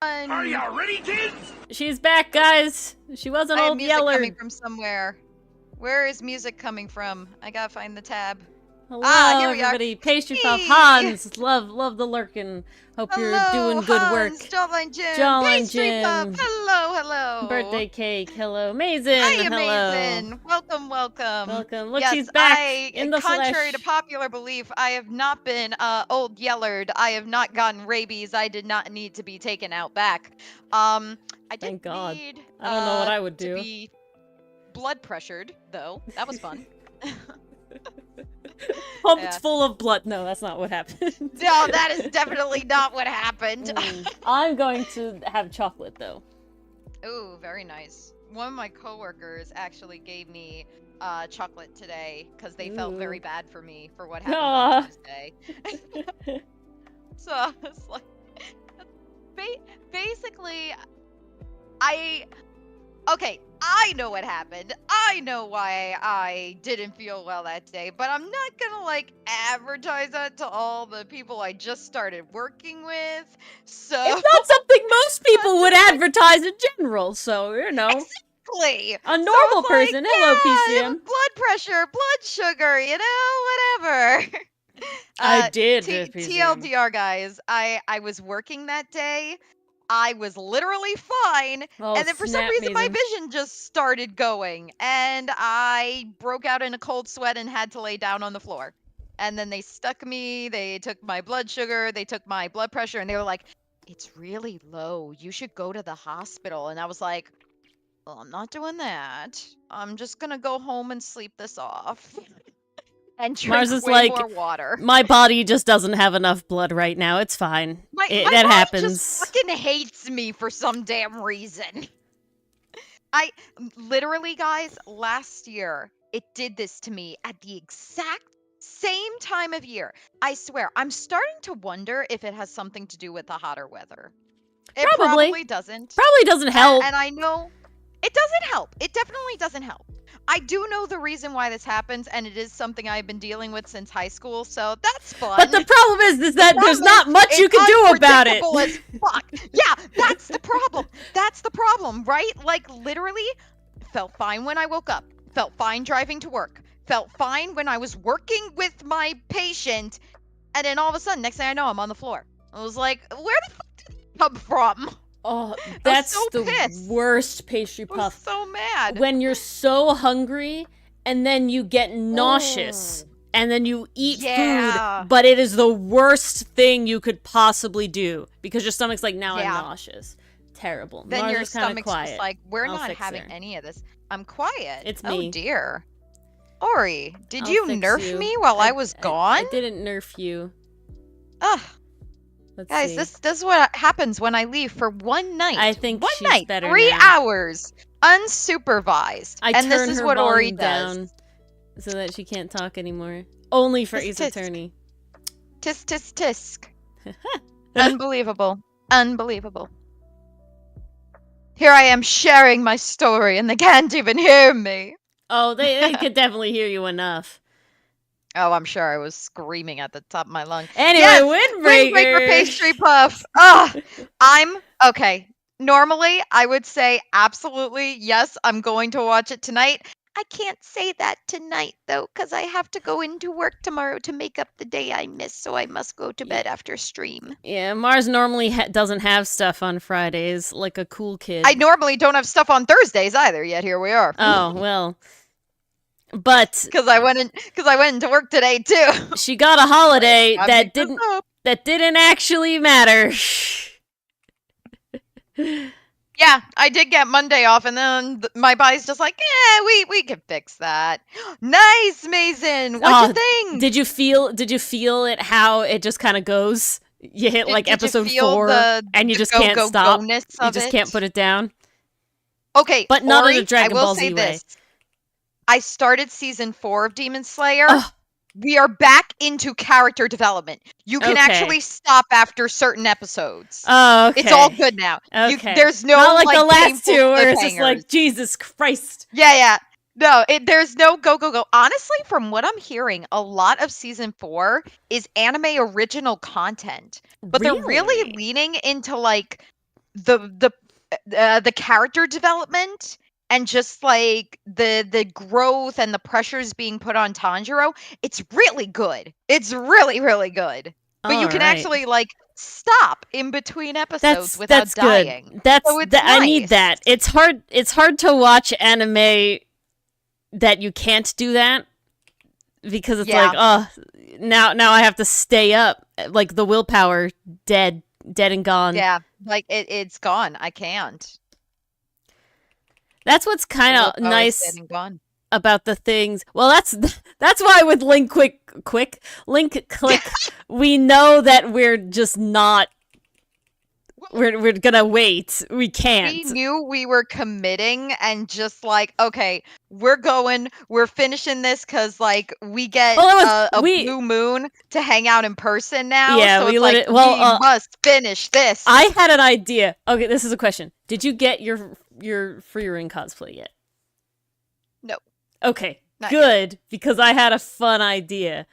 Are you ready, kids? She's back, guys. She wasn't I have old music Yeller. coming from somewhere. Where is music coming from? I gotta find the tab. Hello, here we are. everybody. Pastry Puff Hey. Hans. Love the lurkin'. Hope you're doing good Hans, work. Jawline Jim. Jawline Pastry Puff. Jim. Hello. Birthday cake. Hello, Amazing. Hi, Hello. Amazing. Welcome. Welcome. Look, yes, she's back in the contrary flesh. to popular belief, I have not been old Yellered. I have not gotten rabies. I did not need to be taken out back. I did Thank God. need I don't know what I would do. to be blood pressured, though. That was fun. Pumped full of blood. No, that's not what happened. No, that is definitely not what happened. I'm going to have chocolate, though. Ooh, very nice. One of my coworkers actually gave me chocolate today because they felt very bad for me for what happened on Tuesday. So it's like, basically, I know what happened. I know why I didn't feel well that day, but I'm not gonna like advertise that to all the people I just started working with. So it's not something most people would advertise in general, so you know. Exactly. A normal so person. Like, Hello, yeah, PCM. blood pressure, blood sugar, you know, whatever. I did. TLDR, guys. I was working that day. I was literally fine, and then for some reason my vision just started going, and I broke out in a cold sweat and had to lay down on the floor. And then they stuck me, they took my blood sugar, they took my blood pressure, and they were like, "It's really low, you should go to the hospital." And I was like, "Well, I'm not doing that. I'm just gonna go home and sleep this off." And drink Mars is way like, more water. My body just doesn't have enough blood right now. It's fine. My that body happens. just fucking hates me for some damn reason. I literally, guys, last year it did this to me at the exact same time of year. I swear, I'm starting to wonder if it has something to do with the hotter weather. It probably doesn't. Probably doesn't help. And I know it doesn't help. It definitely doesn't help. I do know the reason why this happens, and it is something I've been dealing with since high school, so that's fun. But the problem is that there's not much you can do about it. As fuck. Yeah, that's the problem. That's the problem, right? Like, literally, felt fine when I woke up. Felt fine driving to work. Felt fine when I was working with my patient, and then all of a sudden, next thing I know, I'm on the floor. I was like, where the fuck did this come from? Oh, that's so the pissed. worst Pastry Puff. I was so mad. When you're so hungry and then you get nauseous and then you eat food, but it is the worst thing you could possibly do because your stomach's like, now I'm nauseous. Terrible. Then Mars your is kinda stomach's quiet. just like, we're I'll not fix having her. any of this. I'm quiet. It's me. Oh dear. Ori, did I'll you fix nerf you. me while I was gone? I didn't nerf you. Ugh. Let's Guys, see. this is what happens when I leave for one night. I think one she's night, better 3 now. hours, unsupervised. And this is her what Ori volume does. down so that she can't talk anymore. Only for Ace Tisk, tisk. Attorney. Tisk tisk tisk. Unbelievable. Unbelievable. Here I am sharing my story and they can't even hear me. Oh, they could definitely hear you enough. Oh, I'm sure I was screaming at the top of my lungs. Anyway, yes, Windbreaker. Pastry Puff. Okay. Normally, I would say absolutely yes, I'm going to watch it tonight. I can't say that tonight, though, because I have to go into work tomorrow to make up the day I missed, so I must go to bed after stream. Yeah, Mars normally doesn't have stuff on Fridays, like a cool kid. I normally don't have stuff on Thursdays either, yet here we are. Oh, well. But because I went into work today too. She got a holiday that didn't actually matter. Yeah, I did get Monday off, and then my body's just like, we can fix that. Nice, Mason. What'd you think? Did you feel it? How it just kind of goes? You hit like episode 4, and you just can't stop. You just can't put it down. Okay, but not Ori, in a Dragon Ball Z I will say way. this. I started season 4 of Demon Slayer. We are back into character development. You can actually stop after certain episodes. Oh, okay. It's all good now. Okay. There's no not like the last 2 where it's just cliffhangers. like Jesus Christ. Yeah. No, there's no go. Honestly, from what I'm hearing, a lot of season 4 is anime original content, but they're really leaning into like the character development and just like the growth and the pressures being put on Tanjiro, it's really good. It's really, really good. But you can actually like stop in between episodes without dying. Good. Nice. I need that. It's hard to watch anime that you can't do that, because it's like, oh, now I have to stay up. Like the willpower dead and gone. Yeah, like it's gone. I can't. That's what's kind of nice about the things. Well, that's why with Link Click, we know that we're just not. We're gonna wait. We can't. We knew we were committing and just like, okay, we're finishing this because like we get a blue moon to hang out in person now. Yeah, so we must finish this. I had an idea. Okay, this is a question. Did you get your Frieren cosplay yet? No. Okay, good, because I had a fun idea.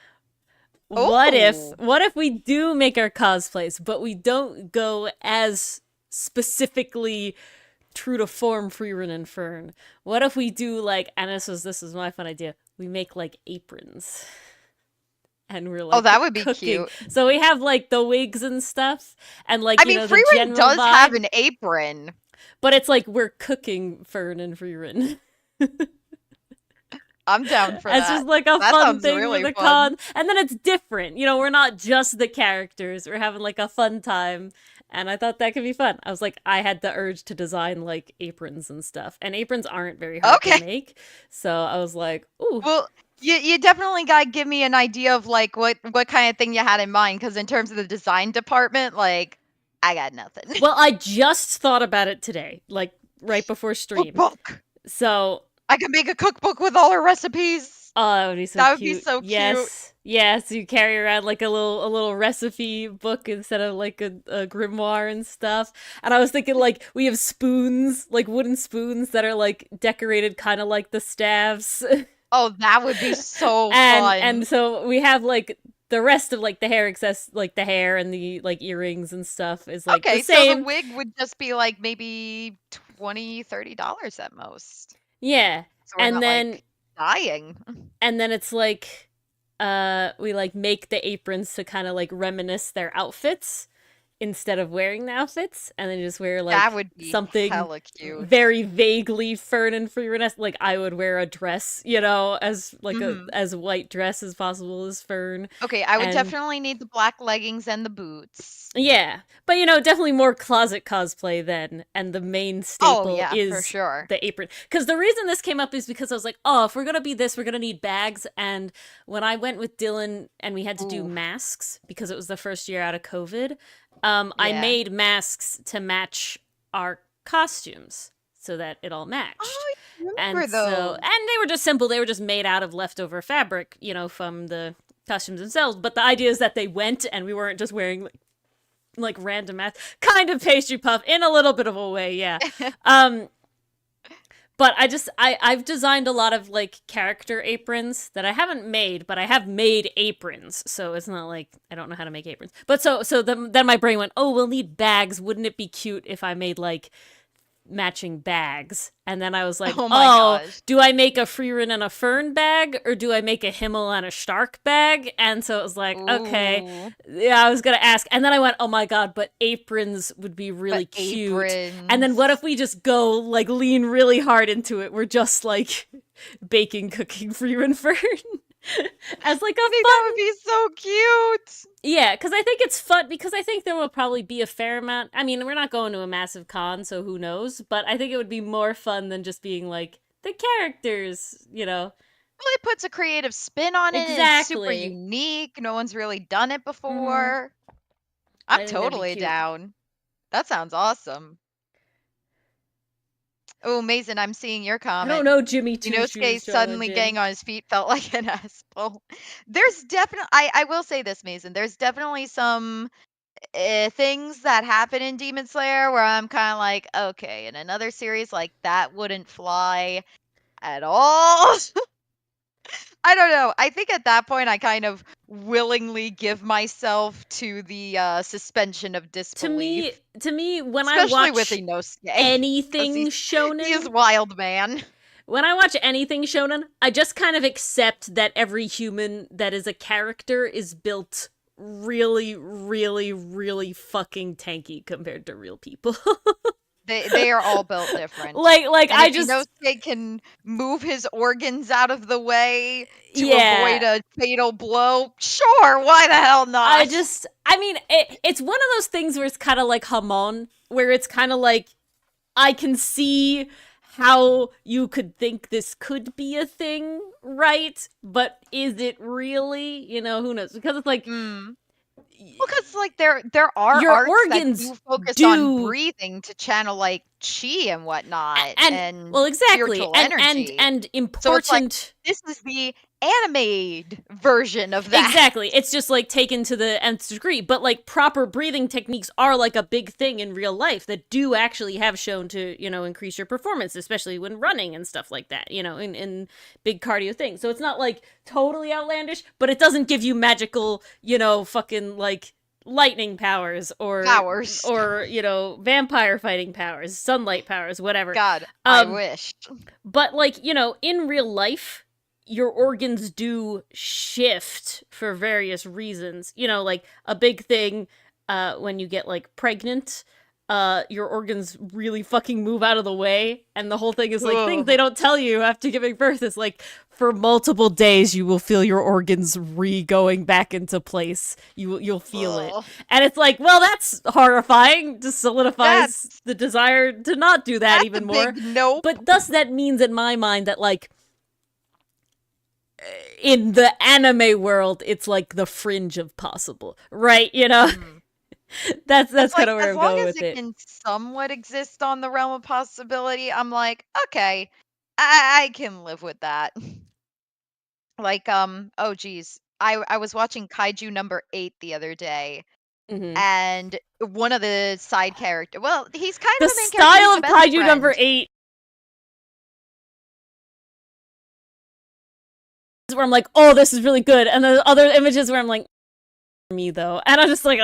What if we do make our cosplays, but we don't go as specifically true to form Frieren and Fern? What if we do like, and this is my fun idea, we make like aprons. And we're like, that would be cooking. cute. So we have like the wigs and stuff, and like, Frieren does have an apron. But it's like we're cooking Fern and Frieren. I'm down for that. It's just like a fun thing really for the con. And then it's different. We're not just the characters. We're having like a fun time. And I thought that could be fun. I was like, I had the urge to design like aprons and stuff. And aprons aren't very hard to make. So I was like, ooh. Well, you definitely got to give me an idea of like what kind of thing you had in mind. Because in terms of the design department, like, I got nothing. Well, I just thought about it today, like right before stream. Cookbook. So I could make a cookbook with all our recipes. Oh, that would be so cute. That would be so cute. Yes. You carry around like a little recipe book instead of like a grimoire and stuff. And I was thinking like we have spoons, like wooden spoons that are like decorated kind of like the staves. Oh, that would be so fun. And so we have like the rest of like the hair access, like the hair and the like earrings and stuff is like the same. So the wig would just be like maybe $20-$30 at most. Yeah. So and then like, dying. And then it's like we like make the aprons to kind of like reminisce their outfits instead of wearing the outfits, and then just wear like that would be something hella cute. Very vaguely Fern and Frieren. Like I would wear a dress, as like as white dress as possible as Fern. Okay, I would definitely need the black leggings and the boots. Yeah, but definitely more closet cosplay then, and the main staple is for sure. The apron. Because the reason this came up is because I was like, oh, if we're gonna be this, we're gonna need bags. And when I went with Dylan and we had to do masks because it was the first year out of COVID. I made masks to match our costumes so that it all matched. Oh, I remember those. And they were just simple. They were just made out of leftover fabric, from the costumes themselves. But the idea is that they went and we weren't just wearing like random masks. Kind of pastry puff in a little bit of a way, yeah. But I've designed a lot of like character aprons that I haven't made, but I have made aprons. So it's not like I don't know how to make aprons. But so then my brain went, oh, we'll need bags. Wouldn't it be cute if I made like matching bags? And then I was like, gosh. Do I make a Frieren and a Fern bag, or do I make a Himmel and a Stark bag? And so it was like, okay, yeah, I was gonna ask, and then I went, oh my god, but aprons would be really cute. Aprons. And then what if we just go like lean really hard into it? We're just like cooking Frieren Fern. As like a fun... that would be so cute. Yeah, because I think it's fun, because I think there will probably be a fair amount. I mean, we're not going to a massive con, so who knows? But I think it would be more fun than just being like the characters, Well, it puts a creative spin on it. Exactly. It's super unique. No one's really done it before. I'm totally down. That sounds awesome. Oh, Mason, I'm seeing your comment. I don't know, Jimmy. Inosuke suddenly getting on his feet felt like an asshole. There's definitely, I will say this, Mason. There's definitely some things that happen in Demon Slayer where I'm kind of like, okay, in another series like that wouldn't fly at all. I don't know. I think at that point I kind of willingly give myself to the suspension of disbelief. To me, when Especially I watch with Inosuke, anything he shonen, is wild, man. when I watch anything shonen, I just kind of accept that every human that is a character is built really, really, really fucking tanky compared to real people. They are all built different. Like and I if just Inosuke can move his organs out of the way to avoid a fatal blow. Sure, why the hell not? I mean, it's one of those things where it's kind of like Hamon, where it's kind of like I can see how you could think this could be a thing, right? But is it really? You know, who knows? Because it's like, well, because like there are your arts organs that do focus on breathing to channel like chi and whatnot, and well, exactly, spiritual energy. and important. So it's like, this is the animated version of that. Exactly, it's just like taken to the nth degree. But like proper breathing techniques are like a big thing in real life that do actually have shown to, you know, increase your performance, especially when running and stuff like that. You know, in big cardio things. So it's not like totally outlandish, but it doesn't give you magical, you know, fucking like lightning powers or you know, vampire fighting powers, sunlight powers, whatever. God, I wish. But like, you know, in real life, your organs do shift for various reasons. You know, like a big thing when you get like pregnant, your organs really fucking move out of the way, and the whole thing is like things they don't tell you after giving birth is like for multiple days you will feel your organs going back into place. You'll feel it, and it's like, well, that's horrifying. Just solidifies the desire to not do that even more. Nope. But thus that means in my mind that like in the anime world, it's like the fringe of possible, right? You know. That's kind of where I'm going with it. As long as it can somewhat exist on the realm of possibility, I'm like, okay, I can live with that. Like, oh geez, I was watching Kaiju number 8 the other day, and one of the side characters, well, he's kind of the main character. The style of Kaiju number 8, where I'm like, oh, this is really good, and the other images where I'm like, me though, and I'm just like,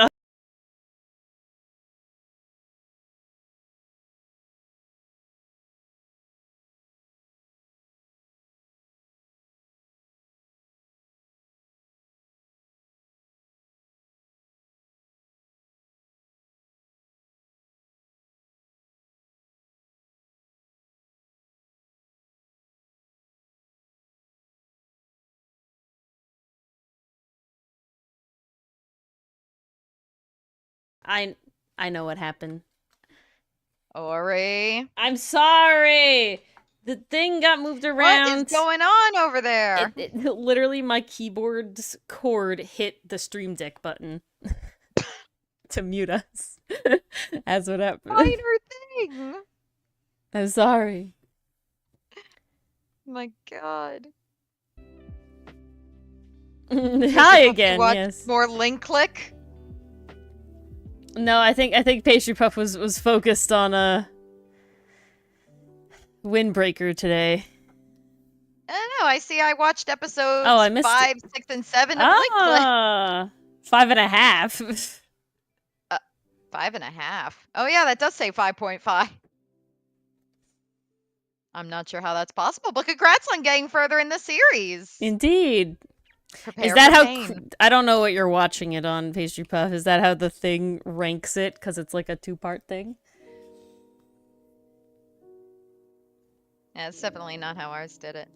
I know what happened. Ori. I'm sorry! The thing got moved around. What is going on over there? Literally, my keyboard's cord hit the Stream Deck button to mute us. That's what happened. Minor thing! I'm sorry. My god. Hi again, yes. More link click? No, I think Pastry Puff was focused on a Windbreaker today. I don't know. I watched episodes I missed 5, 6, and 7 of Link Click. 5.5. 5.5. Oh yeah, that does say 5.5. I'm not sure how that's possible, but congrats on getting further in the series. Indeed. Prepare is that how? pain. I don't know what you're watching it on, Pastry Puff. Is that how the thing ranks it? Because it's like a 2-part thing. Yeah, it's definitely not how ours did it.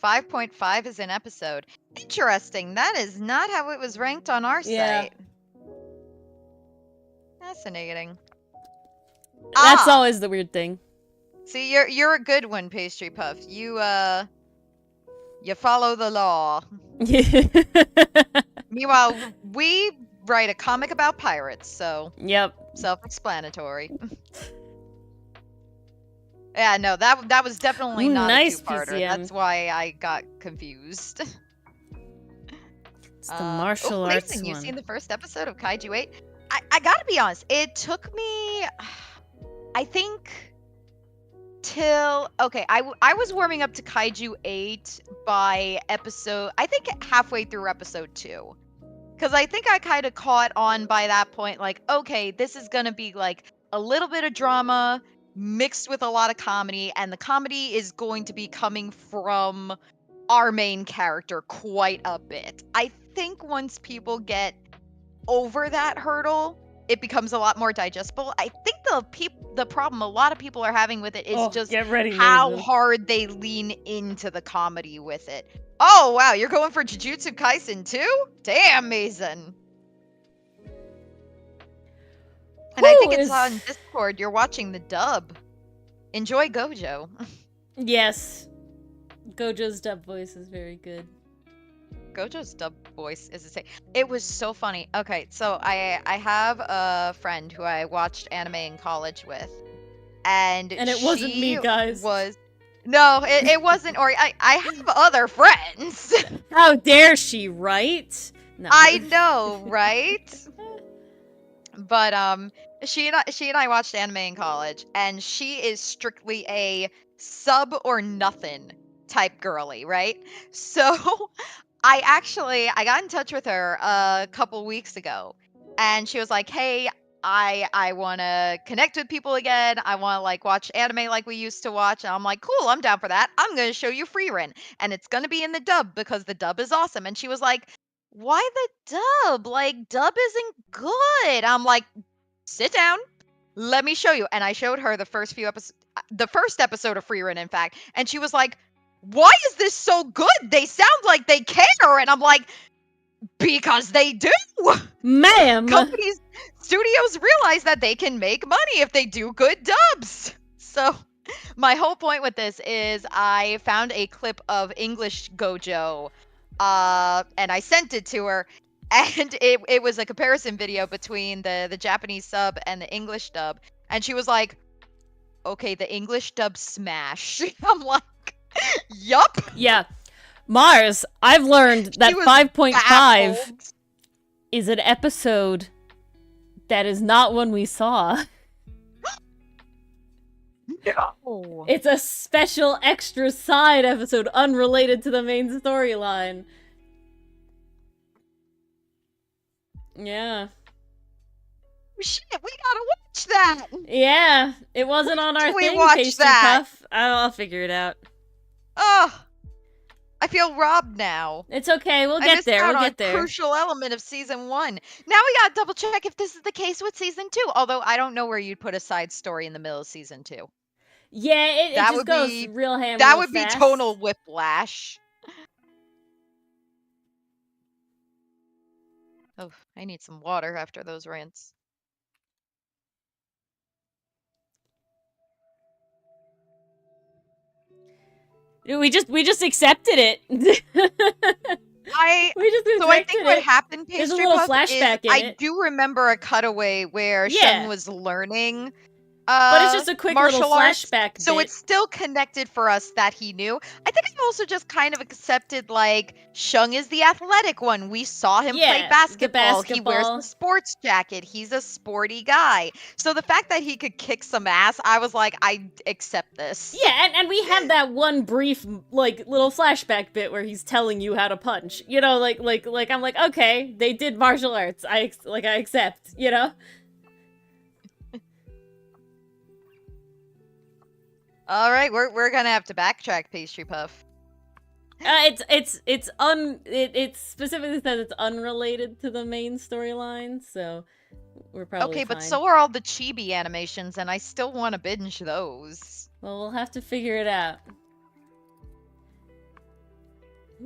5.5 is an episode. Interesting. That is not how it was ranked on our site. Fascinating. That's always the weird thing. See, you're a good one, Pastry Puff. You follow the law. Meanwhile, we write a comic about pirates, so yep, self-explanatory. Yeah, no, that was definitely not nice a 2-parter. PCM. That's why I got confused. It's the martial arts Mason, one. you've seen the first episode of Kaiju 8? I gotta be honest, it took me, I think, till okay, I was warming up to Kaiju 8 by episode, I think halfway through episode 2. Because I think I kind of caught on by that point, like, okay, this is going to be like a little bit of drama mixed with a lot of comedy, and the comedy is going to be coming from our main character quite a bit. I think once people get over that hurdle, it becomes a lot more digestible. I think the problem a lot of people are having with it is just how hard they lean into the comedy with it. Oh, wow, you're going for Jujutsu Kaisen too? Damn, Mason. And I think it's on Discord. You're watching the dub. Enjoy Gojo. Yes. Gojo's dub voice is very good. Gojo's dub voice is the same. It was so funny. Okay, so I have a friend who I watched anime in college with. And it wasn't me, guys. No, it wasn't Ori. I have other friends. How dare she, right? No. I know, right? But she and I watched anime in college, and she is strictly a sub or nothing type girly, right? So I got in touch with her a couple weeks ago, and she was like, "Hey, I want to connect with people again. I want to like watch anime like we used to watch." And I'm like, "Cool, I'm down for that. I'm going to show you Frieren, and it's going to be in the dub because the dub is awesome." And she was like, "Why the dub? Like, dub isn't good." I'm like, "Sit down. Let me show you." And I showed her the first episode of Frieren, in fact, and she was like, "Why is this so good? They sound like they care." And I'm like, "Because they do. Ma'am. Studios realize that they can make money if they do good dubs." So my whole point with this is I found a clip of English Gojo, and I sent it to her, and it was a comparison video between the Japanese sub and the English dub, and she was like, "Okay, the English dub smash." I'm like, "Yup." Yeah. Mars, I've learned that 5.5 is an episode that is not one we saw. No. It's a special extra side episode unrelated to the main storyline. Yeah. Shit, we gotta watch that. Yeah, it wasn't on our thing, Pastry Puff. I'll figure it out. Oh, I feel robbed now. It's okay, we'll get there. We'll get there. Crucial element of season 1. Now we gotta double check if this is the case with season 2. Although I don't know where you'd put a side story in the middle of season 2. Yeah, it just goes real ham. That would be tonal whiplash. Oh, I need some water after those rants. We just accepted it. I think what happened, Pastry There's a little flashback in it. I do remember a cutaway where Shun was learning but it's just a quick little flashback bit. So it's still connected for us that he knew. I think I've also just kind of accepted, like, Shung is the athletic one. We saw him play basketball. He wears the sports jacket. He's a sporty guy. So the fact that he could kick some ass, I was like, I accept this. Yeah, and we have that one brief, like, little flashback bit where he's telling you how to punch. You know, like I'm like, okay, they did martial arts. I accept, you know? All right, we're gonna have to backtrack, Pastry Puff. It specifically says it's unrelated to the main storyline, so we're probably okay. Fine. But so are all the chibi animations, and I still want to binge those. Well, we'll have to figure it out.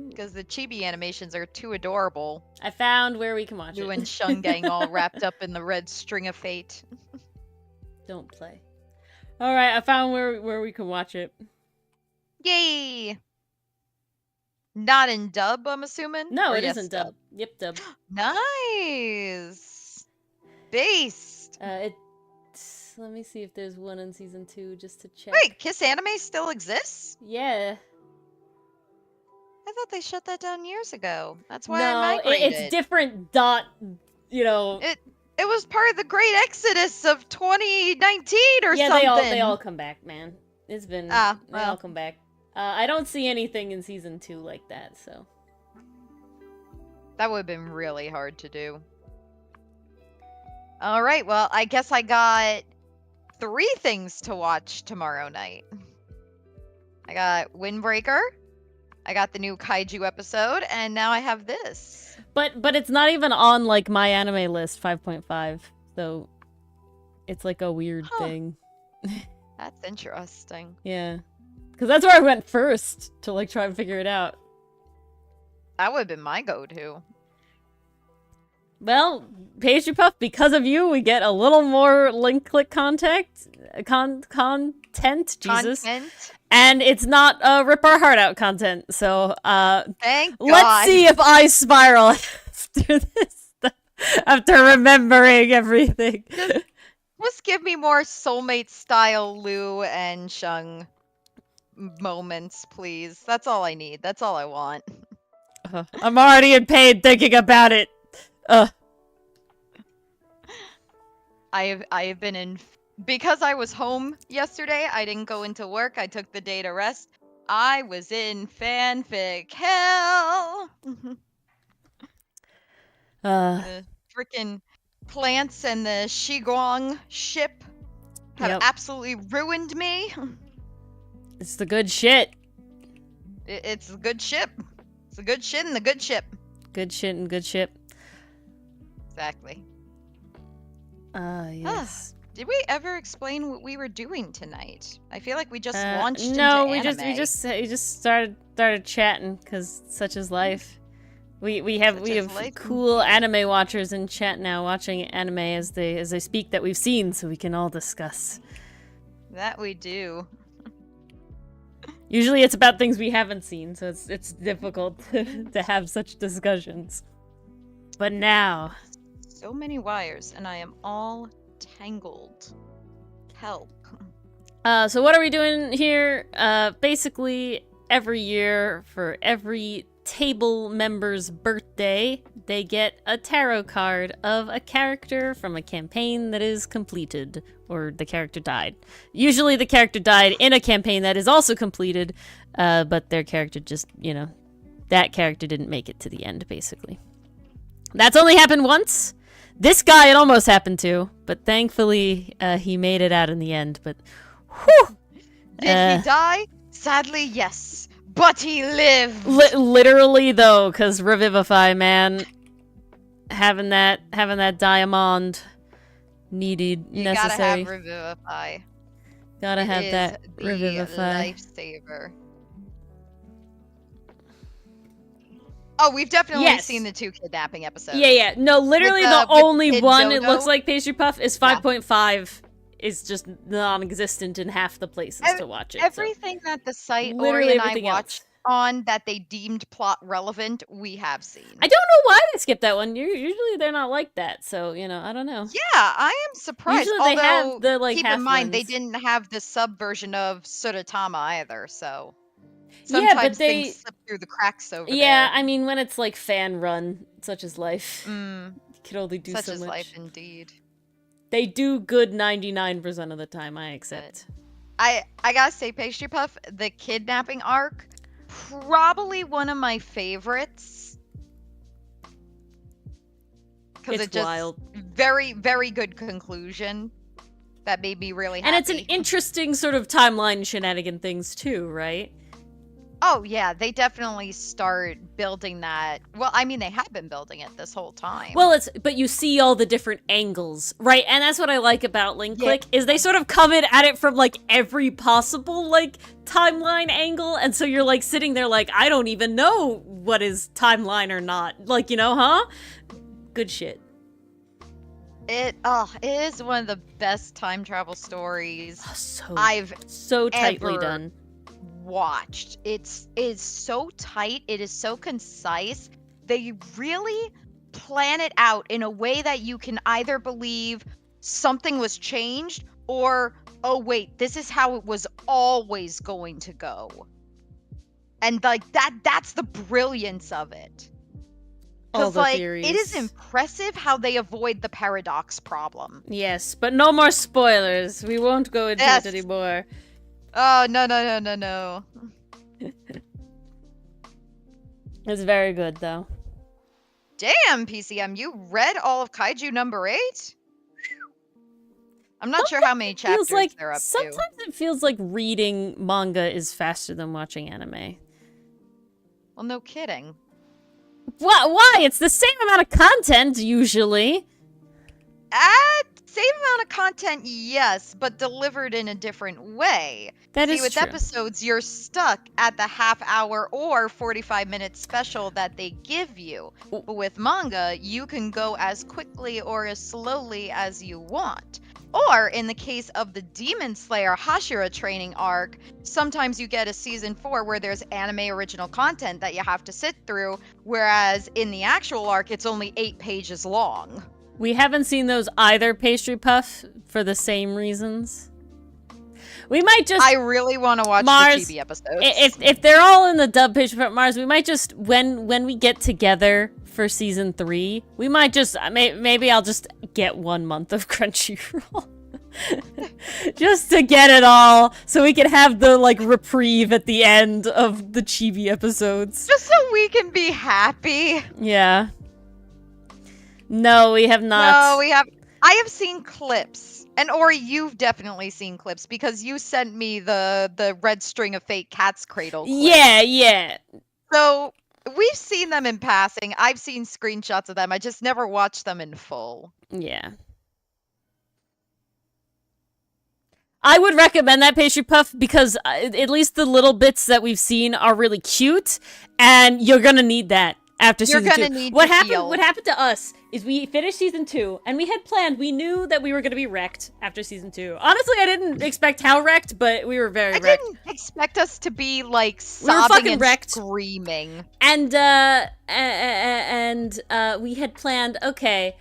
Because the chibi animations are too adorable. I found where we can watch it. You and Shun getting all wrapped up in the red string of fate. Don't play. All right, I found where we can watch it. Yay! Not in dub, I'm assuming? No, it isn't dub. Yep, dub. Nice! Based! Let me see if there's one in season 2, just to check. Wait, Kiss Anime still exists? Yeah. I thought they shut that down years ago. That's why I migrated. It's different dot, you know. It was part of the Great Exodus of 2019 or something. Yeah, they all come back, man. It's been... well. I'll come back. I don't see anything in season 2 like that, so... That would have been really hard to do. Alright, well, I guess I got 3 things to watch tomorrow night. I got Windbreaker, I got the new Kaiju episode, and now I have this. But it's not even on, like, my anime list, 5.5, so... It's like a weird thing. That's interesting. Yeah. Because that's where I went first, to, like, try and figure it out. That would have been my go-to. Well, Pastry Puff, because of you, we get a little more link-click content. Jesus. Content? And it's not Rip Our Heart Out content, so, Thank God. let's see if I spiral after this, after remembering everything. Just give me more soulmate-style Lou and Shung moments, please. That's all I need. That's all I want. I'm already in pain thinking about it. I have been in... Because I was home yesterday, I didn't go into work. I took the day to rest. I was in fanfic hell. The freaking plants and the Shiguang ship have absolutely ruined me. It's the good shit. It's a good ship. It's a good shit and the good ship. Good shit and good ship. Exactly. Yes. Did we ever explain what we were doing tonight? I feel like we just launched into we anime. just started chatting because such is life. We have cool anime watchers in chat now watching anime as they speak that we've seen, so we can all discuss. That we do. Usually it's about things we haven't seen, so it's difficult to have such discussions. But now, so many wires, and I am all tangled. Help. So what are we doing here? Basically, every year for every table member's birthday, they get a tarot card of a character from a campaign that is completed, or the character died. Usually the character died in a campaign that is also completed, but their character just, that character didn't make it to the end, basically. That's only happened once. This guy it almost happened to, but thankfully he made it out in the end, but whew! Did he die? Sadly, yes. But he lived! Literally, though, because Revivify, man. Having that diamond necessary. You gotta have Revivify. Gotta have that Revivify. Lifesaver. Oh, we've definitely seen the 2 kidnapping episodes. Yeah. No, literally the only one it looks like Pastry Puff is 5.5 is just non-existent in half the places to watch it. Everything that the site Ori and I watched on that they deemed plot relevant, we have seen. I don't know why they skipped that one. Usually they're not like that, so, I don't know. Yeah, I am surprised. Usually they have the, like, keep half in mind, ones. they didn't have the subversion of Suratama either, so... Sometimes things slip through the cracks over there. Yeah, I mean, when it's, like, fan-run, such is life. You can only do so much. Such is life, indeed. They do good 99% of the time, I accept. I gotta say, Pastry Puff, the kidnapping arc, probably one of my favorites. Because it's wild. Very, very good conclusion. That made me really happy. And it's an interesting sort of timeline shenanigan things, too, right? Oh, yeah, they definitely start building that. Well, I mean, they have been building it this whole time. Well, but you see all the different angles, right? And that's what I like about Link Click, is they sort of come at it from, like, every possible, like, timeline angle, and so you're, like, sitting there like, I don't even know what is timeline or not. Like, huh? Good shit. It is one of the best time travel stories I've so tightly done. Watched. It is so tight. It is so concise. They really plan it out in a way that you can either believe something was changed or, oh wait, this is how it was always going to go. And like that's the brilliance of it. Because like theories. It is impressive how they avoid the paradox problem. Yes, but no more spoilers. We won't go into it anymore. Oh, no. It's very good, though. Damn, PCM, you read all of Kaiju number 8? I'm not sure how many chapters they're up to. Sometimes it feels like reading manga is faster than watching anime. Well, no kidding. Why? It's the same amount of content, usually. Same amount of content, yes, but delivered in a different way. That is true. See, with episodes, you're stuck at the half-hour or 45-minute special that they give you. But with manga, you can go as quickly or as slowly as you want. Or, in the case of the Demon Slayer Hashira training arc, sometimes you get a season 4 where there's anime original content that you have to sit through, whereas in the actual arc, it's only 8 pages long. We haven't seen those either, Pastry Puff, for the same reasons. We might just... I really want to watch Mars, the Chibi episodes. If they're all in the dub Pastry Puff, Mars, we might just, when we get together for season 3, we might just, maybe I'll just get 1 month of Crunchyroll. Just to get it all, so we can have the, like, reprieve at the end of the Chibi episodes. Just so we can be happy. Yeah. No, we have not. No, we have. I have seen clips, and Ori, you've definitely seen clips because you sent me the Red String of Fate Cat's Cradle clip. Yeah. So we've seen them in passing. I've seen screenshots of them. I just never watched them in full. Yeah. I would recommend that, Pastry Puff, because at least the little bits that we've seen are really cute, and you're gonna need that. After season 2. What happened to us is we finished season 2 and we had planned, we knew that we were going to be wrecked after season 2. Honestly, I didn't expect how wrecked, but we were very wrecked. I didn't expect us to be like sobbing and wrecked. Screaming. And we had planned, okay,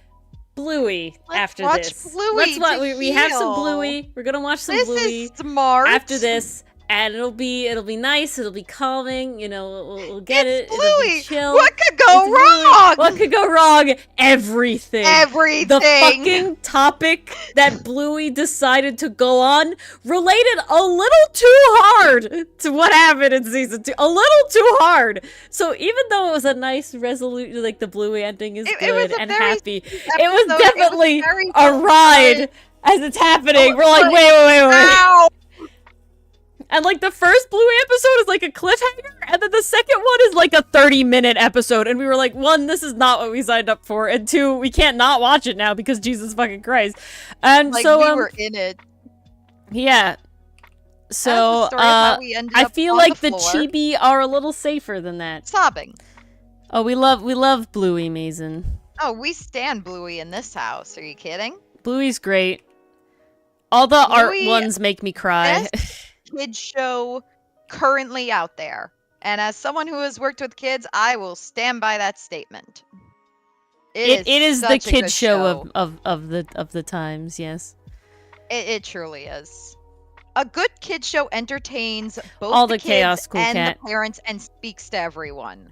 Bluey after this. Bluey we have some Bluey. We're going to watch some Bluey is smart. after this. And it'll be nice. It'll be calming. You know, we'll get it's it. Bluey. It'll be chill. What could go wrong? What could go wrong? Everything. The fucking topic that Bluey decided to go on related a little too hard to what happened in season 2. A little too hard. So even though it was a nice resolution, like the Bluey ending is good and happy, it was definitely a ride as it's happening. We're like, wait. Ow. And, like, the first Bluey episode is, like, a cliffhanger, and then the second one is, like, a 30-minute episode, and we were like, 1, this is not what we signed up for, and 2, we can't not watch it now, because Jesus fucking Christ. And like, so, we were in it. Yeah. So, I feel like the Chibi are a little safer than that. Sobbing. Oh, we love Bluey, Mason. Oh, we stand Bluey in this house, are you kidding? Bluey's great. All the art ones make me cry. Kid show currently out there, and as someone who has worked with kids, I will stand by that statement. It is the kid show of the times. Yes, it truly is. A good kid show entertains both all the the chaos kids cool and cat. the parents and speaks to everyone,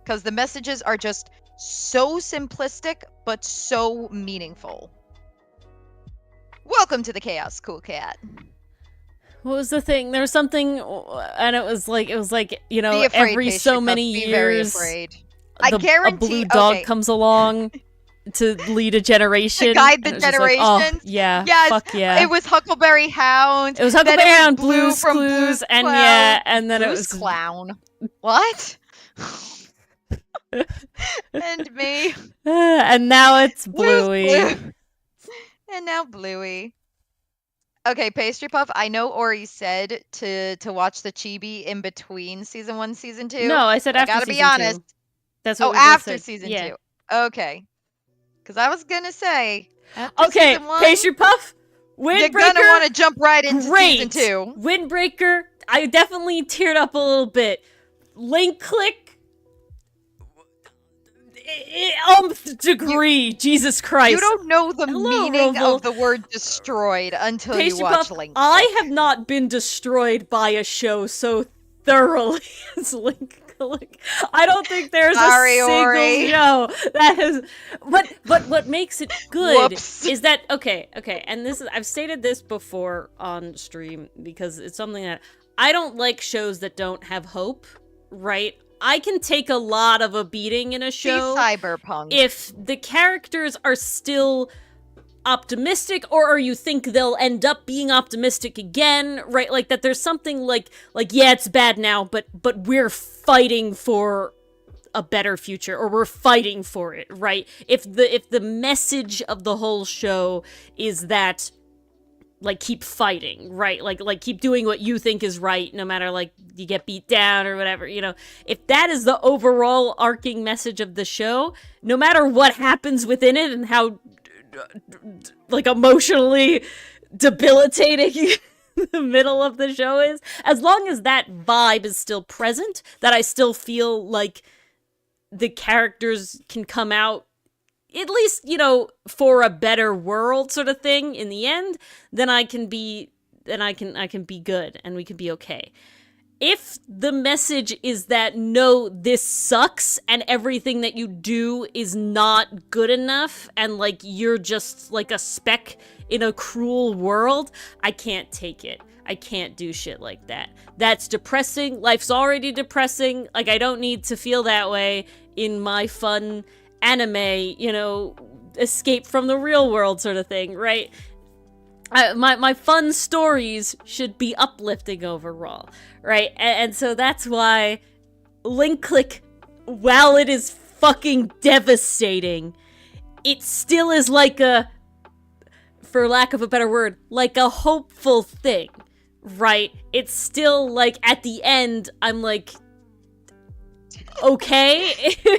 because the messages are just so simplistic but so meaningful. Welcome to the Chaos Cool Cat. What was the thing? There was something, and it was like, you know, afraid, every so many years, very afraid. I guarantee a blue dog comes along to lead a generation. To guide the generations. Like, oh, yeah, yes, fuck yeah. It was Huckleberry Hound. It was Huckleberry Hound, Blue's Clues, and yeah, and then Blue's it was Clown. What? And me. And now it's Bluey. Blue. And now Bluey. Okay, Pastry Puff, I know Ori said to watch the Chibi in between season 1 season 2. No, I said after season 2. I gotta be honest. 2. That's what we after said. season yeah. 2. Okay. Because I was gonna say, okay, season 1, Pastry Puff, Windbreaker. You're gonna want to jump right into season 2. Windbreaker, I definitely teared up a little bit. Link Click. Degree, Jesus Christ. You don't know the meaning of the word destroyed until Pastry you watch Puff, Link. I have not been destroyed by a show so thoroughly as Link Like, I don't think there's Sorry, a single Ori. show that has. But what makes it good is that okay, and this is I've stated this before on stream because it's something that I don't like shows that don't have hope. Right? I can take a lot of a beating in a show. Cyberpunk. If the characters are still optimistic, or you think they'll end up being optimistic again, right? Like that there's something like yeah, it's bad now, but we're fighting for a better future, or we're fighting for it, right? If the message of the whole show is that like keep fighting, right? Like keep doing what you think is right, no matter like you get beat down or whatever, you know. If that is the overall arcing message of the show, no matter what happens within it and how like emotionally debilitating the middle of the show is, as long as that vibe is still present, that I still feel like the characters can come out at least, you know, for a better world sort of thing in the end, then I can be good and we can be okay. If the message is that no, this sucks and everything that you do is not good enough and like you're just like a speck in a cruel world, I can't take it. I can't do shit like that. That's depressing. Life's already depressing. Like, I don't need to feel that way in my fun anime, you know, escape from the real world sort of thing, right? My fun stories should be uplifting overall, right? And so that's why Link Click, while it is fucking devastating, it still is like a, for lack of a better word, like a hopeful thing, right? It's still like at the end, I'm like, okay?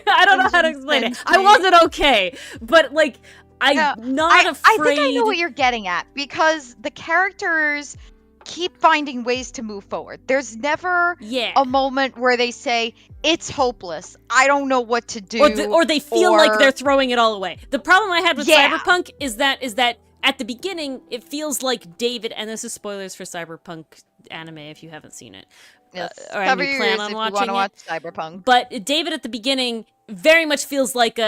I don't know how to explain it. I wasn't okay, but like, I'm not afraid. I think I know what you're getting at, because the characters keep finding ways to move forward. There's never a moment where they say, it's hopeless, I don't know what to do. Or they feel like they're throwing it all away. The problem I had with Cyberpunk is that at the beginning, it feels like David, and this is spoilers for Cyberpunk anime if you haven't seen it. Yes. Or you plan on watching it. Watch Cyberpunk. But David at the beginning very much feels like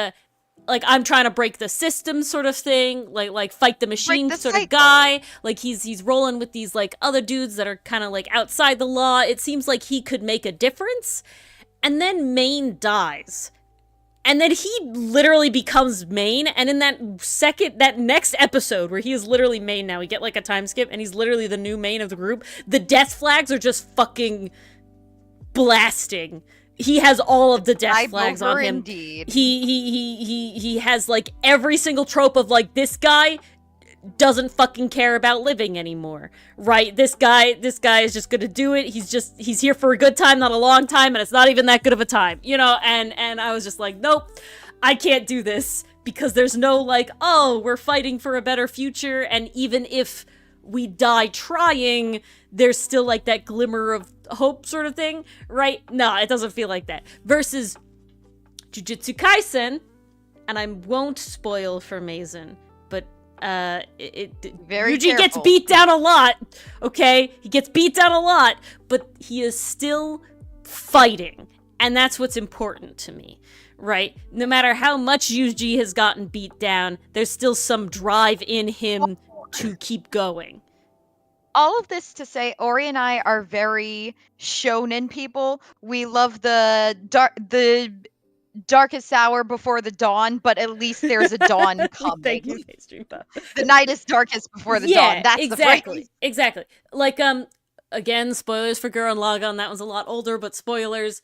I'm trying to break the system sort of thing, like fight the machine sort of guy. Like he's rolling with these like other dudes that are kind of like outside the law. It seems like he could make a difference. And then Main dies. And then he literally becomes Main, and in that next episode where he is literally Main now, we get like a time skip and he's literally the new Main of the group, the death flags are just fucking blasting. He has all of the death flags on him. Indeed. He has like every single trope of like, this guy doesn't fucking care about living anymore, right? This guy is just gonna do it. He's here for a good time, not a long time, and it's not even that good of a time, you know. And I was just like, nope, I can't do this, because there's no like, oh, we're fighting for a better future, and even if we die trying, there's still like that glimmer of hope sort of thing, right? No, it doesn't feel like that. Versus Jujutsu Kaisen, and I won't spoil for Mason, but Yuji gets beat down a lot, okay? He gets beat down a lot, but he is still fighting, and that's what's important to me, right? No matter how much Yuji has gotten beat down, there's still some drive in him to keep going. All of this to say, Ori and I are very shonen people. We love the darkest hour before the dawn, but at least there's a dawn coming. Thank you, the night is darkest before the dawn. That's exactly, the phrase. Exactly. Like, again, spoilers for Gurren Lagann. That was a lot older, but spoilers.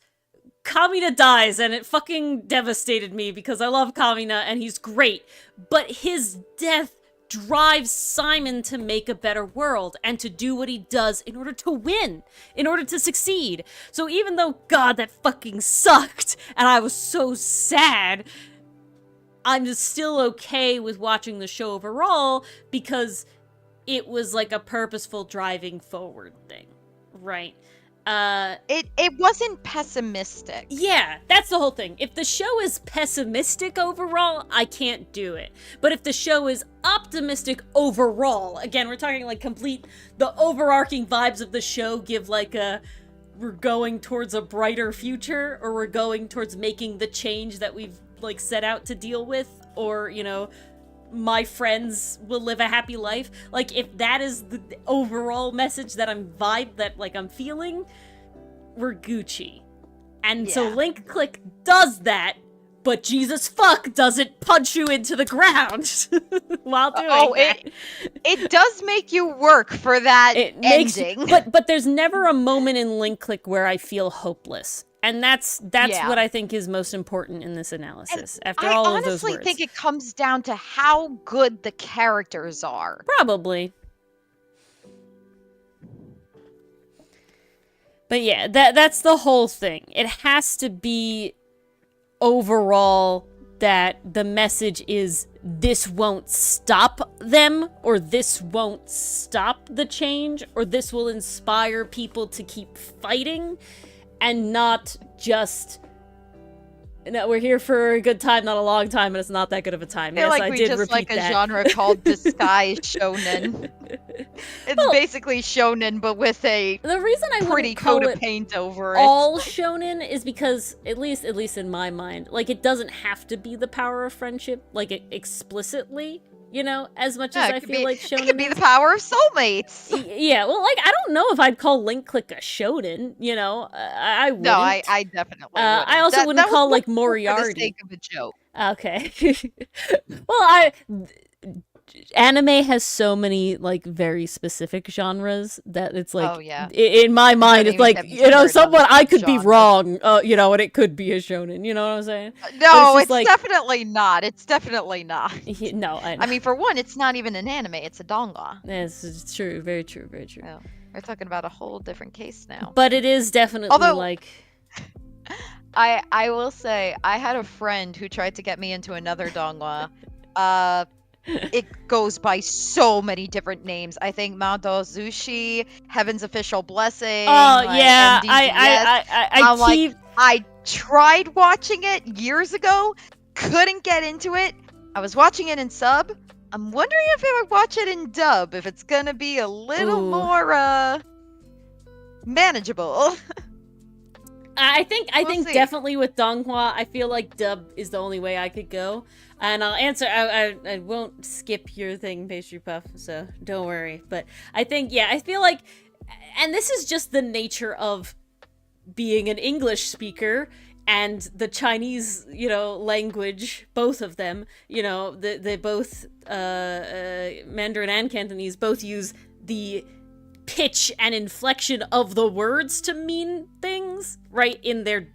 Kamina dies, and it fucking devastated me because I love Kamina, and he's great. But his death drives Simon to make a better world and to do what he does in order to win, in order to succeed. So even though, God, that fucking sucked, and I was so sad, I'm just still okay with watching the show overall because it was like a purposeful driving forward thing, right? It wasn't pessimistic. Yeah, that's the whole thing. If the show is pessimistic overall, I can't do it. But if the show is optimistic overall, again, we're talking like the overarching vibes of the show give like a we're going towards a brighter future, or we're going towards making the change that we've, like, set out to deal with, or, you know, my friends will live a happy life. Like, if that is the overall message that I'm feeling, we're Gucci. And so Link Click does that, but Jesus fuck doesn't punch you into the ground while doing that. It does make you work for that ending. But there's never a moment in Link Click where I feel hopeless. And that's what I think is most important in this analysis. And after all of those words, I honestly think it comes down to how good the characters are. Probably. But yeah, that's the whole thing. It has to be overall that the message is this won't stop them, or this won't stop the change, or this will inspire people to keep fighting, and not just, no, we're here for a good time, not a long time, and it's not that good of a time. I feel like we just like a genre called disguised shonen. It's basically shonen, but with a pretty coat of paint over it. All shonen is because, at least in my mind, like, it doesn't have to be the power of friendship, like, explicitly. You know, as much as I feel like shonen, it could be the power of soulmates. Yeah, well, like, I don't know if I'd call Link Click a shonen. You know, I wouldn't. No, I definitely wouldn't. I also wouldn't call, like, Moriarty. For the sake of a joke. Okay. Well, anime has so many, like, very specific genres that it's like, in my mind, it's like, you know, someone, I could be wrong, you know, and it could be a shonen, you know what I'm saying? No, it's like, definitely not. It's definitely not. No, I mean, for one, it's not even an anime, it's a donga. Yes, it's true, very true, very true. Yeah. We're talking about a whole different case now. But it is definitely, like... I will say, I had a friend who tried to get me into another donga. It goes by so many different names. I think Mado Zushi, Heaven's Official Blessing. Oh, yeah. I tried watching it years ago, couldn't get into it. I was watching it in sub. I'm wondering if I would watch it in dub, if it's gonna be a little more manageable. I think definitely with Donghua, I feel like dub is the only way I could go. And I'll answer, I won't skip your thing, Pastry Puff, so don't worry. But I think, yeah, I feel like, and this is just the nature of being an English speaker and the Chinese, you know, language, both of them, you know, they both, Mandarin and Cantonese both use the pitch and inflection of the words to mean things, right, in their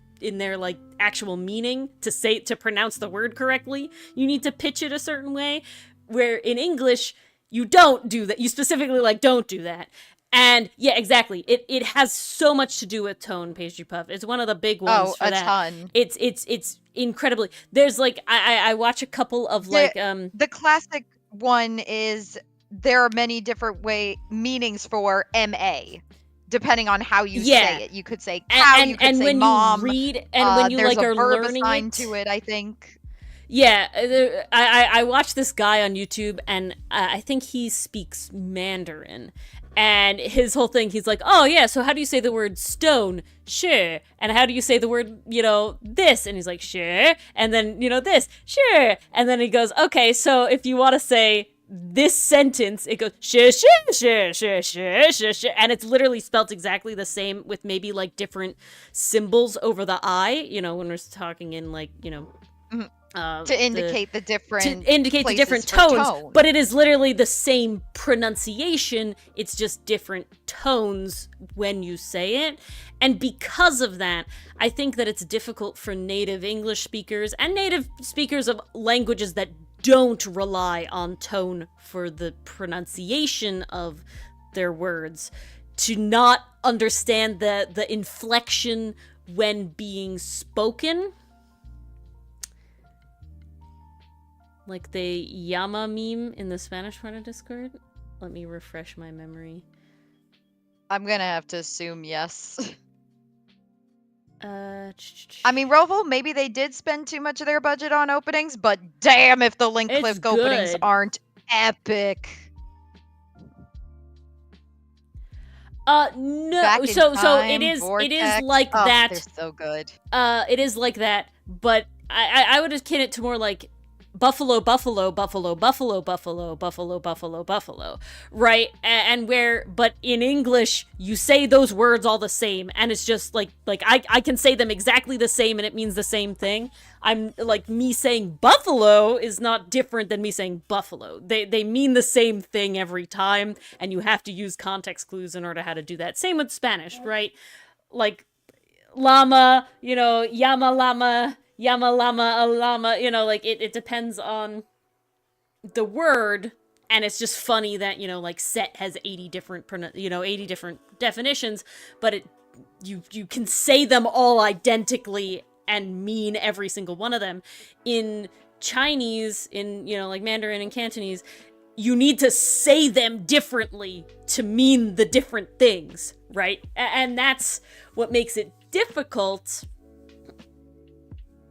like actual meaning. To pronounce the word correctly, you need to pitch it a certain way, where in English you don't do that. You specifically, like, don't do that. And yeah, exactly, it has so much to do with tone, Pastry Puff. It's one of the big ones for that. Ton. It's incredibly, there's like, I watch a couple of like the classic one is there are many different meanings for MA. Depending on how you say it, you could say cow, you could say mom. You read, and when you there's like a are verb learning assigned to it, I think. Yeah, I watched this guy on YouTube, and I think he speaks Mandarin, and his whole thing, he's like, oh yeah, so how do you say the word stone? Sure. And how do you say the word, you know, this? And he's like, sure. And then, you know, this, sure. And then he goes, okay, so if you want to say this sentence, it goes sure, and it's literally spelt exactly the same with maybe like different symbols over the I, you know, when we're talking in like, you know, to indicate the different tones, but it is literally the same pronunciation. It's just different tones when you say it. And because of that, I think that it's difficult for native English speakers and native speakers of languages that don't rely on tone for the pronunciation of their words to not understand the inflection when being spoken. Like the llama meme in the Spanish part of Discord. Let me refresh my memory. I'm gonna have to assume yes. I mean, Roval, maybe they did spend too much of their budget on openings, but damn if the Link Click openings aren't epic. No. Back in So Time, it is Vortex. like that. They're so good. It is like that, but I would akin it to more like buffalo, buffalo, buffalo, buffalo, buffalo, buffalo, buffalo, buffalo, right? And where, but in English, you say those words all the same, and it's just like I can say them exactly the same, and it means the same thing. I'm like, me saying buffalo is not different than me saying buffalo. They mean the same thing every time, and you have to use context clues in order how to do that. Same with Spanish, right? Like llama, llama llama, llama llama, a llama, like it depends on the word, and it's just funny that, like set has 80 different, 80 different definitions, but you can say them all identically and mean every single one of them. In Chinese, in, like Mandarin and Cantonese, you need to say them differently to mean the different things, right? And that's what makes it difficult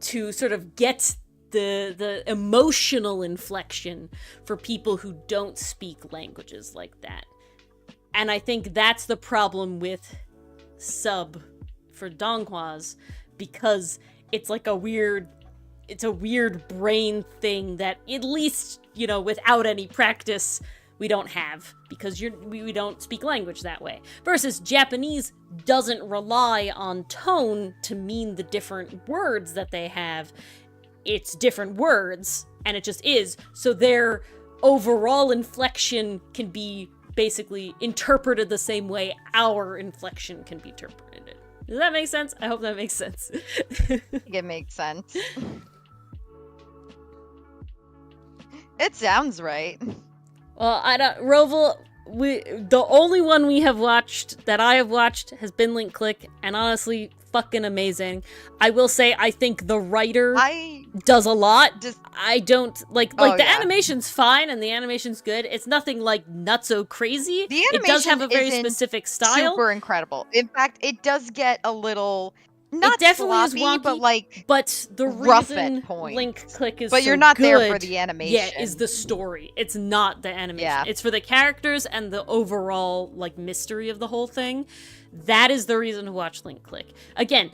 to sort of get the emotional inflection for people who don't speak languages like that. And I think that's the problem with sub for Donghua, because it's like a weird brain thing that, at least, without any practice, we don't have, because we don't speak language that way. Versus Japanese doesn't rely on tone to mean the different words that they have. It's different words, and it just is. So their overall inflection can be basically interpreted the same way our inflection can be interpreted. Does that make sense? I hope that makes sense. I think it makes sense. It sounds right. Well, Roval, the only one that I have watched has been Link Click, and honestly, fucking amazing. I will say, I think the writer does a lot. I don't, the animation's fine, and the animation's good. It's nothing, nutso crazy. The animation it does have a very specific style. Super incredible. In fact, it does get a little... Not it definitely sloppy, is wonky, but the reason Link Click is but so you're not good, there for the animation. Yeah, is the story. It's not the animation. Yeah. It's for the characters and the overall mystery of the whole thing. That is the reason to watch Link Click. Again,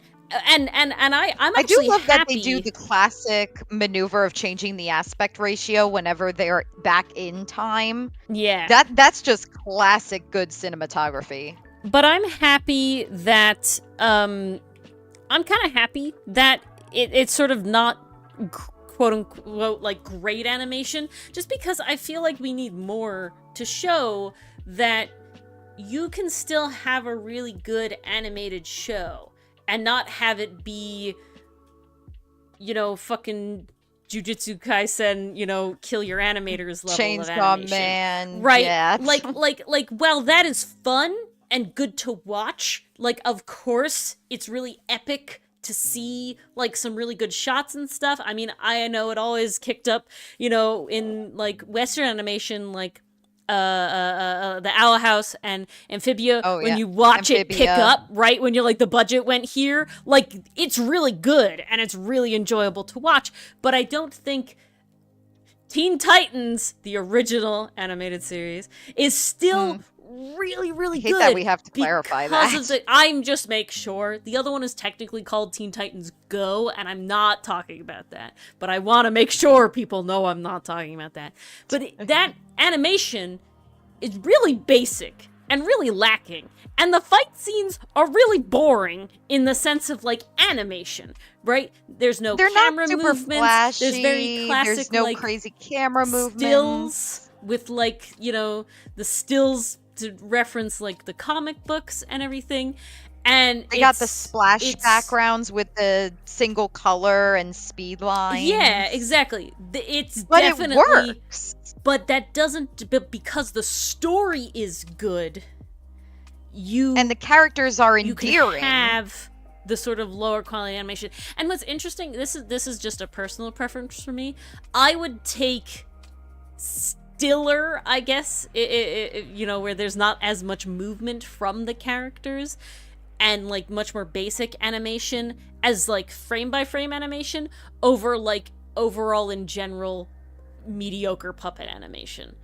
and I'm actually I do love happy that they do the classic maneuver of changing the aspect ratio whenever they're back in time. Yeah. That's just classic good cinematography. But I'm happy that I'm kind of happy that it's sort of not quote unquote great animation, just because I feel like we need more to show that you can still have a really good animated show and not have it be, fucking Jujutsu Kaisen, kill your animators level of animation. Chainsaw Man. Right. Yeah. Well, that is fun and good to watch. Of course, it's really epic to see, some really good shots and stuff. I mean, I know it always kicked up, in, Western animation, the Owl House and Amphibia, when you watch it pick up, right? When you're the budget went here, it's really good and it's really enjoyable to watch. But I don't think Teen Titans, the original animated series, is still really, really good. That we have to clarify that. I'm just make sure. The other one is technically called Teen Titans Go, and I'm not talking about that. But I want to make sure people know I'm not talking about that. But that animation is really basic and really lacking. And the fight scenes are really boring in the sense of, animation, right? There's no camera movements. Flashy. There's very classic, there's no crazy camera movements. Stills with, the stills to reference, the comic books and everything. And they got the splash backgrounds with the single color and speed lines. Yeah, exactly. It's but definitely... it works. But that doesn't... But because the story is good, and the characters are endearing. You can have the sort of lower quality animation. And what's interesting, this is just a personal preference for me. I would take stiller, I guess, where there's not as much movement from the characters, and much more basic animation as frame by frame animation over overall in general mediocre puppet animation.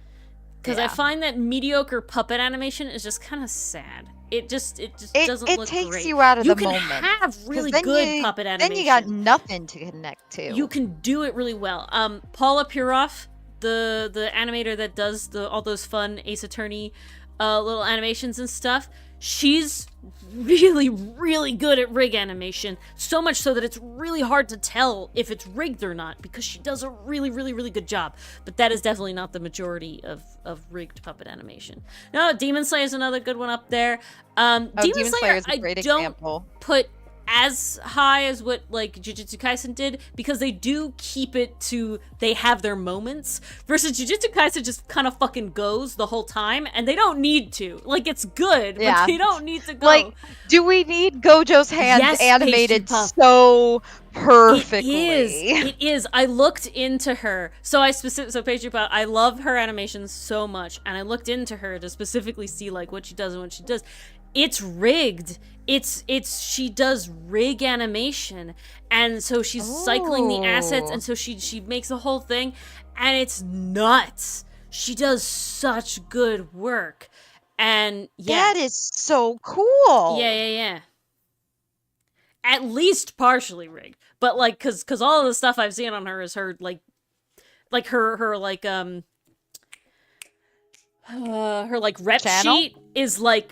Because I find that mediocre puppet animation is just kind of sad. it just doesn't look great. It takes you out of the moment. You can have really good puppet animation. Then you got nothing to connect to. You can do it really well. Paula Puroff, the animator that does all those fun Ace Attorney little animations and stuff, she's really, really good at rig animation. So much so that it's really hard to tell if it's rigged or not, because she does a really, really, really good job. But that is definitely not the majority of rigged puppet animation. No, Demon Slayer is another good one up there. Demon Slayer is a great example. Put as high as what like Jujutsu Kaisen did, because they do keep it to they have their moments, versus Jujutsu Kaisen just kind of fucking goes the whole time, and they don't need to. Like, it's good, but they don't need to go. Like, do we need Gojo's hands animated so perfectly? It is. I looked into her. So Pastry Puff, I love her animations so much, and I looked into her to specifically see like what she does and what she does. It's rigged. She does rig animation, and so she's cycling the assets, and so she makes a whole thing, and it's nuts. She does such good work, and that is so cool. Yeah. At least partially rigged, but like, cause all of the stuff I've seen on her is her like her rep channel? sheet is like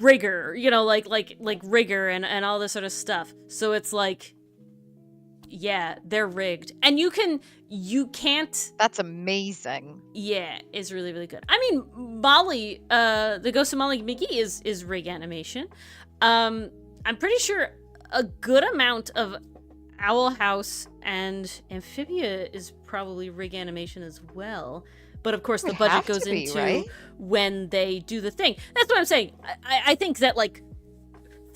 rigor, you know, like rigor and all this sort of stuff. So it's like, yeah, they're rigged, and you can't. That's amazing. Yeah, it's really, really good. I mean, Molly, the Ghost of Molly McGee is rig animation. I'm pretty sure a good amount of Owl House and Amphibia is probably rig animation as well. But of course, the budget goes into when they do the thing. That's what I'm saying. I think that, like,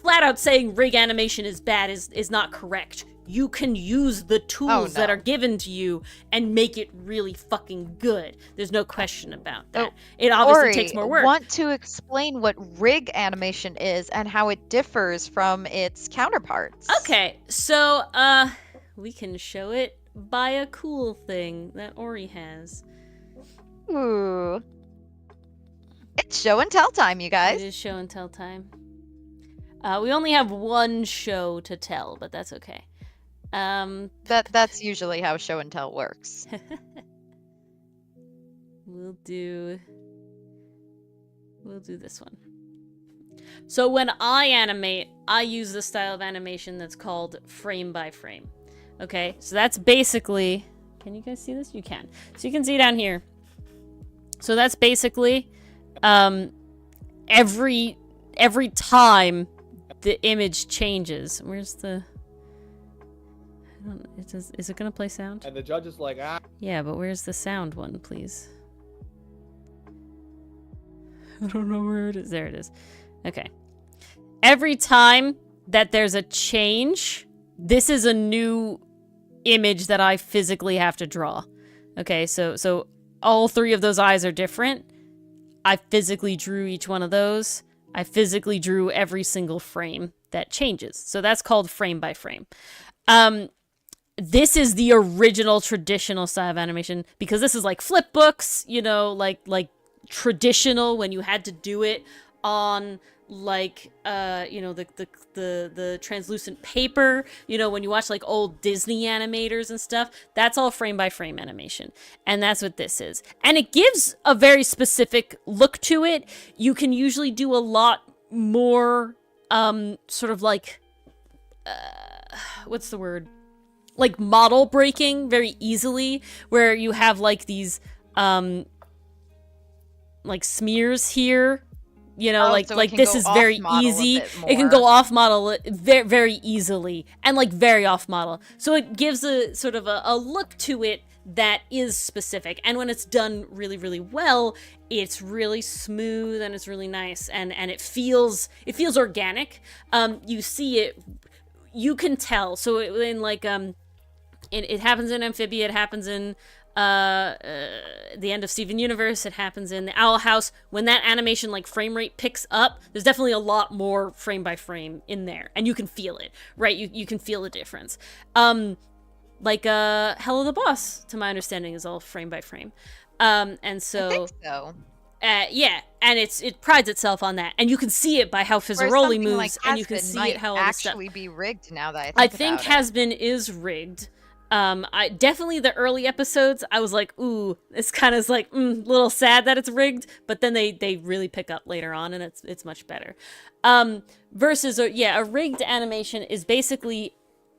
flat out saying rig animation is bad is not correct. You can use the tools that are given to you and make it really fucking good. There's no question about that. It obviously takes more work. I want to explain what rig animation is and how it differs from its counterparts. Okay, so we can show it by a cool thing that Ori has. Ooh. It's show and tell time, you guys. It is show and tell time. We only have one show to tell, but that's okay. That's usually how show and tell works. We'll do this one. So when I animate, I use the style of animation that's called frame by frame. Okay, so that's basically, can you guys see this? You can. So you can see down here. So that's basically every time the image changes. Where's the? I don't. Is it gonna play sound? And the judge is like, ah. Yeah, but where's the sound one, please? I don't know where it is. There it is. Okay. Every time that there's a change, this is a new image that I physically have to draw. Okay, so all three of those eyes are different. I physically drew each one of those. I physically drew every single frame that changes. So that's called frame by frame. This is the original traditional style of animation, because this is like flip books, you know, like traditional, when you had to do it on like you know, the translucent paper, you know, when you watch like old Disney animators and stuff. That's all frame by frame animation, and that's what this is, and it gives a very specific look to it. You can usually do a lot more sort of like what's the word, like model breaking very easily, where you have like these like smears here. You know, so like this is very easy. It can go off model very, very easily, and like very off model. So it gives a sort of a look to it that is specific. And when it's done really, really well, it's really smooth and it's really nice, and it feels organic. You see it, you can tell. So in like it happens in Amphibia, it happens in the end of Steven Universe, it happens in the Owl House. When that animation like frame rate picks up, there's definitely a lot more frame by frame in there, and you can feel it, right? You can feel the difference. Like Hell of the Boss, to my understanding, is all frame by frame. And so I think so. Yeah, and it prides itself on that, and you can see it by how Fizzaroli moves, like and you can see it how all this stuff actually be rigged now that I think Has-Been is rigged. I definitely the early episodes, I was like, ooh, it's kind of like a little sad that it's rigged, but then they really pick up later on, and it's much better. Versus a rigged animation is basically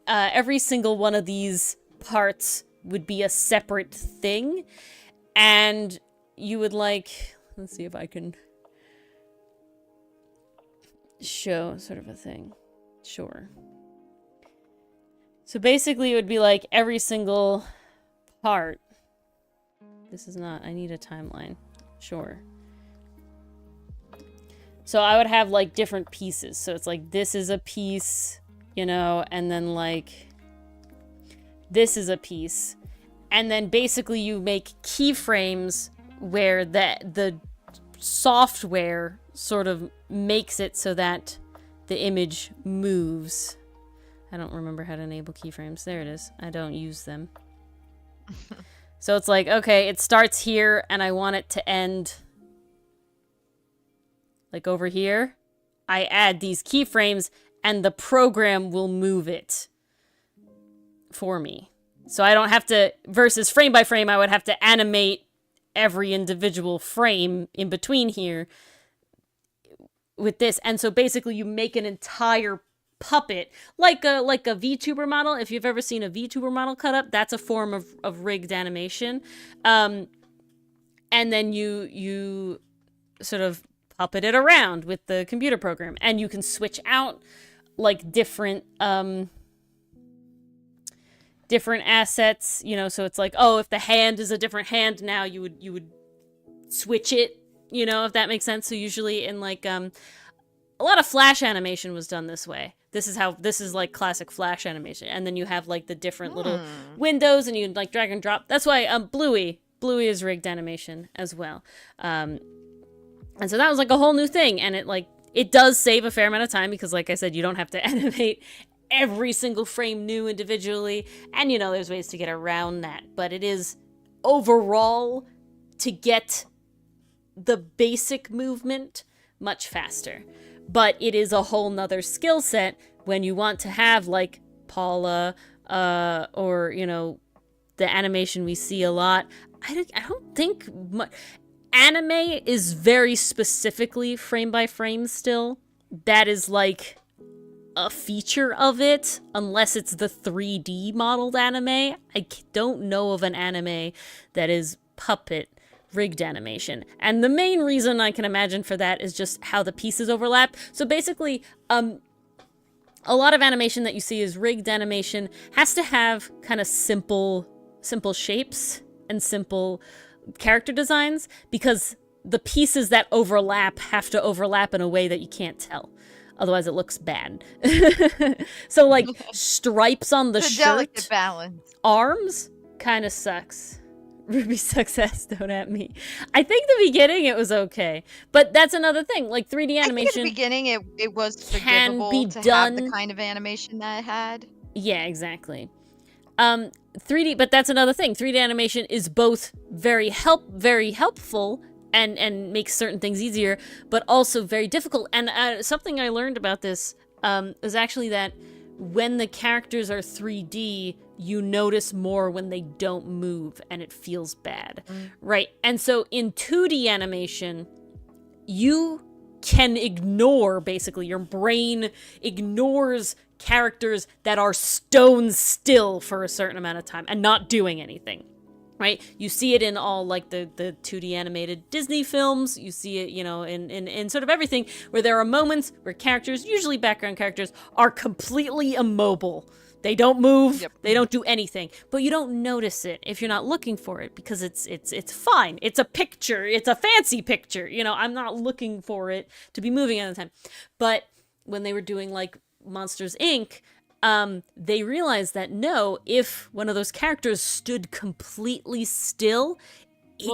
every single one of these parts would be a separate thing, and you would like, let's see if I can show sort of a thing. Sure. So basically it would be like every single part. This is not, I need a timeline. Sure. So I would have like different pieces. So it's like this is a piece, you know, and then like this is a piece. And then basically you make keyframes where the software sort of makes it so that the image moves. I don't remember how to enable keyframes. There it is. I don't use them. So it's like, okay, it starts here and I want it to end like over here. I add these keyframes and the program will move it for me. So I don't have to, versus frame by frame, I would have to animate every individual frame in between here with this. And so basically you make an entire puppet, like a VTuber model. If you've ever seen a VTuber model cut up, that's a form of rigged animation. And then you sort of puppet it around with the computer program, and you can switch out like different assets, you know. So it's like, oh, if the hand is a different hand now, you would switch it, you know, if that makes sense. So usually in like a lot of Flash animation was done this way. This is like classic Flash animation. And then you have like the different little windows, and you like drag and drop. That's why Bluey is rigged animation as well. And so that was like a whole new thing, and it does save a fair amount of time because, like I said, you don't have to animate every single frame new individually, and you know there's ways to get around that, but it is overall to get the basic movement much faster. But it is a whole nother skill set when you want to have like Paula or, you know, the animation we see a lot. I don't think anime is very specifically frame by frame still. That is like a feature of it, unless it's the 3D modeled anime. I don't know of an anime that is puppet rigged animation. And the main reason I can imagine for that is just how the pieces overlap. So basically, a lot of animation that you see is rigged animation has to have kind of simple shapes and simple character designs, because the pieces that overlap have to overlap in a way that you can't tell. Otherwise, it looks bad. So, like, stripes on the shirt, delicate balance. Arms, kind of sucks. Ruby success, don't at me. I think the beginning it was okay, but that's another thing. Like 3D animation, I think at the beginning it was forgivable to have the kind of animation that it had. Yeah, exactly. 3D, but that's another thing. 3D animation is both very helpful and makes certain things easier, but also very difficult. And something I learned about this is actually that when the characters are 3D, you notice more when they don't move, and it feels bad, right? And so in 2D animation, you can ignore, basically, your brain ignores characters that are stone still for a certain amount of time and not doing anything. Right? You see it in all like the 2D animated Disney films. You see it, you know, in sort of everything where there are moments where characters, usually background characters, are completely immobile. They don't move. Yep. They don't do anything. But you don't notice it if you're not looking for it, because it's fine. It's a picture. It's a fancy picture. You know, I'm not looking for it to be moving at the time. But when they were doing like Monsters, Inc., they realized that no, if one of those characters stood completely still,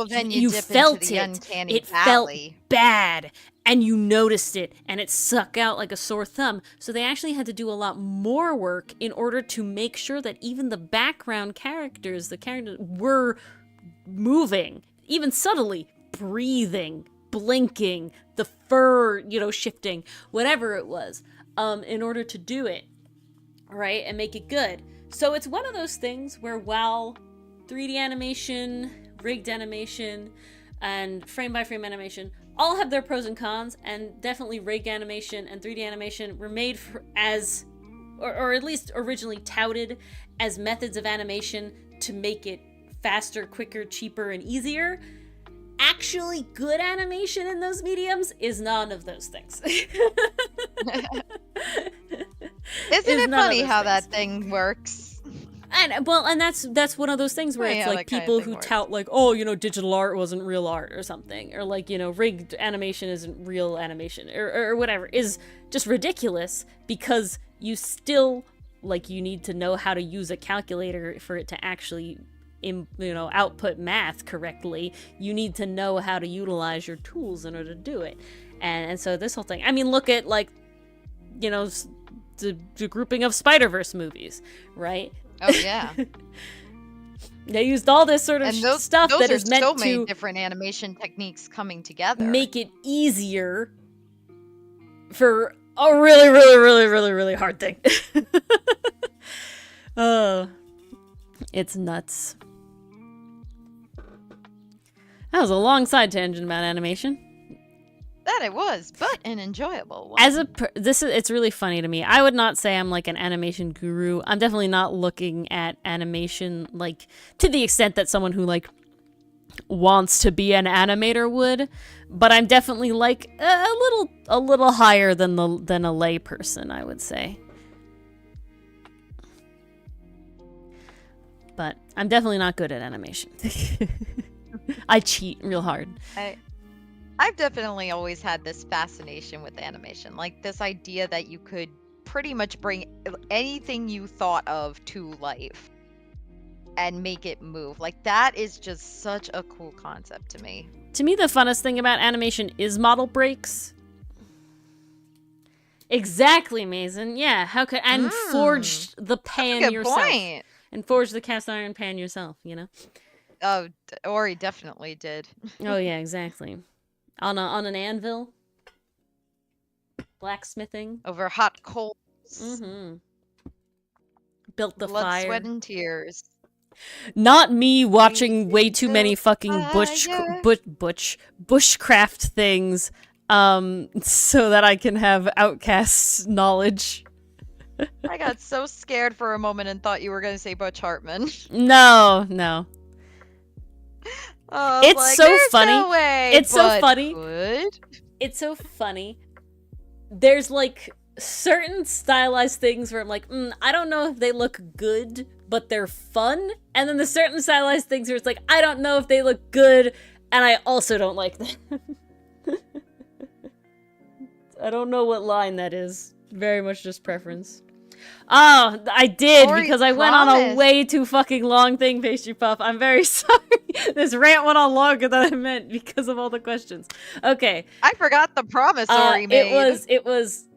then you felt it. It felt bad, and you noticed it, and it stuck out like a sore thumb. So they actually had to do a lot more work in order to make sure that even the background characters, the characters were moving, even subtly breathing, blinking, the fur, shifting, whatever it was, in order to do it, right, and make it good. So it's one of those things where while 3D animation, rigged animation, and frame-by-frame animation all have their pros and cons, and definitely rigged animation and 3D animation were made or at least originally touted as methods of animation to make it faster, quicker, cheaper, and easier. Actually, good animation in those mediums is none of those things. Isn't it funny how that thing works? And that's one of those things where it's like people who tout like, oh, digital art wasn't real art or something, or like, rigged animation isn't real animation, or whatever, is just ridiculous, because you still, like, you need to know how to use a calculator for it to actually output math correctly. You need to know how to utilize your tools in order to do it. And so this whole thing, I mean, look at, like, the grouping of Spider-Verse movies, right? Oh yeah. They used all this sort of stuff that is meant so to many different animation techniques coming together, make it easier for a really, really, really, really, really hard thing. Oh, it's nuts. That was a long side tangent about animation. That it was, but an enjoyable one. It's really funny to me. I would not say I'm like an animation guru. I'm definitely not looking at animation like to the extent that someone who like wants to be an animator would, but I'm definitely like a little higher than a lay person, I would say. But I'm definitely not good at animation. I cheat real hard. I've definitely always had this fascination with animation, like this idea that you could pretty much bring anything you thought of to life and make it move. Like, that is just such a cool concept to me. To me, the funnest thing about animation is model breaks. Exactly, Mason. Yeah, how could and forge the pan That's a good yourself. Point. And forge the cast iron pan yourself, Oh, Ori definitely did. Oh yeah, exactly. On an anvil, blacksmithing over hot coals. Mm-hmm. Built the blood, fire. Sweat, and tears. Not me watching way too many fucking bushcraft things, so that I can have Outcast's knowledge. I got so scared for a moment and thought you were gonna say Butch Hartman. No. It's like, so funny. No way, it's so funny. Good. It's so funny. There's like certain stylized things where I'm like, I don't know if they look good, but they're fun. And then the certain stylized things where it's like, I don't know if they look good, and I also don't like them. I don't know what line that is. Very much just preference. Oh, I did, because I went on a way too fucking long thing, Pastry Puff. I'm very sorry. This rant went on longer than I meant because of all the questions. Okay. I forgot the promise Ori made. It was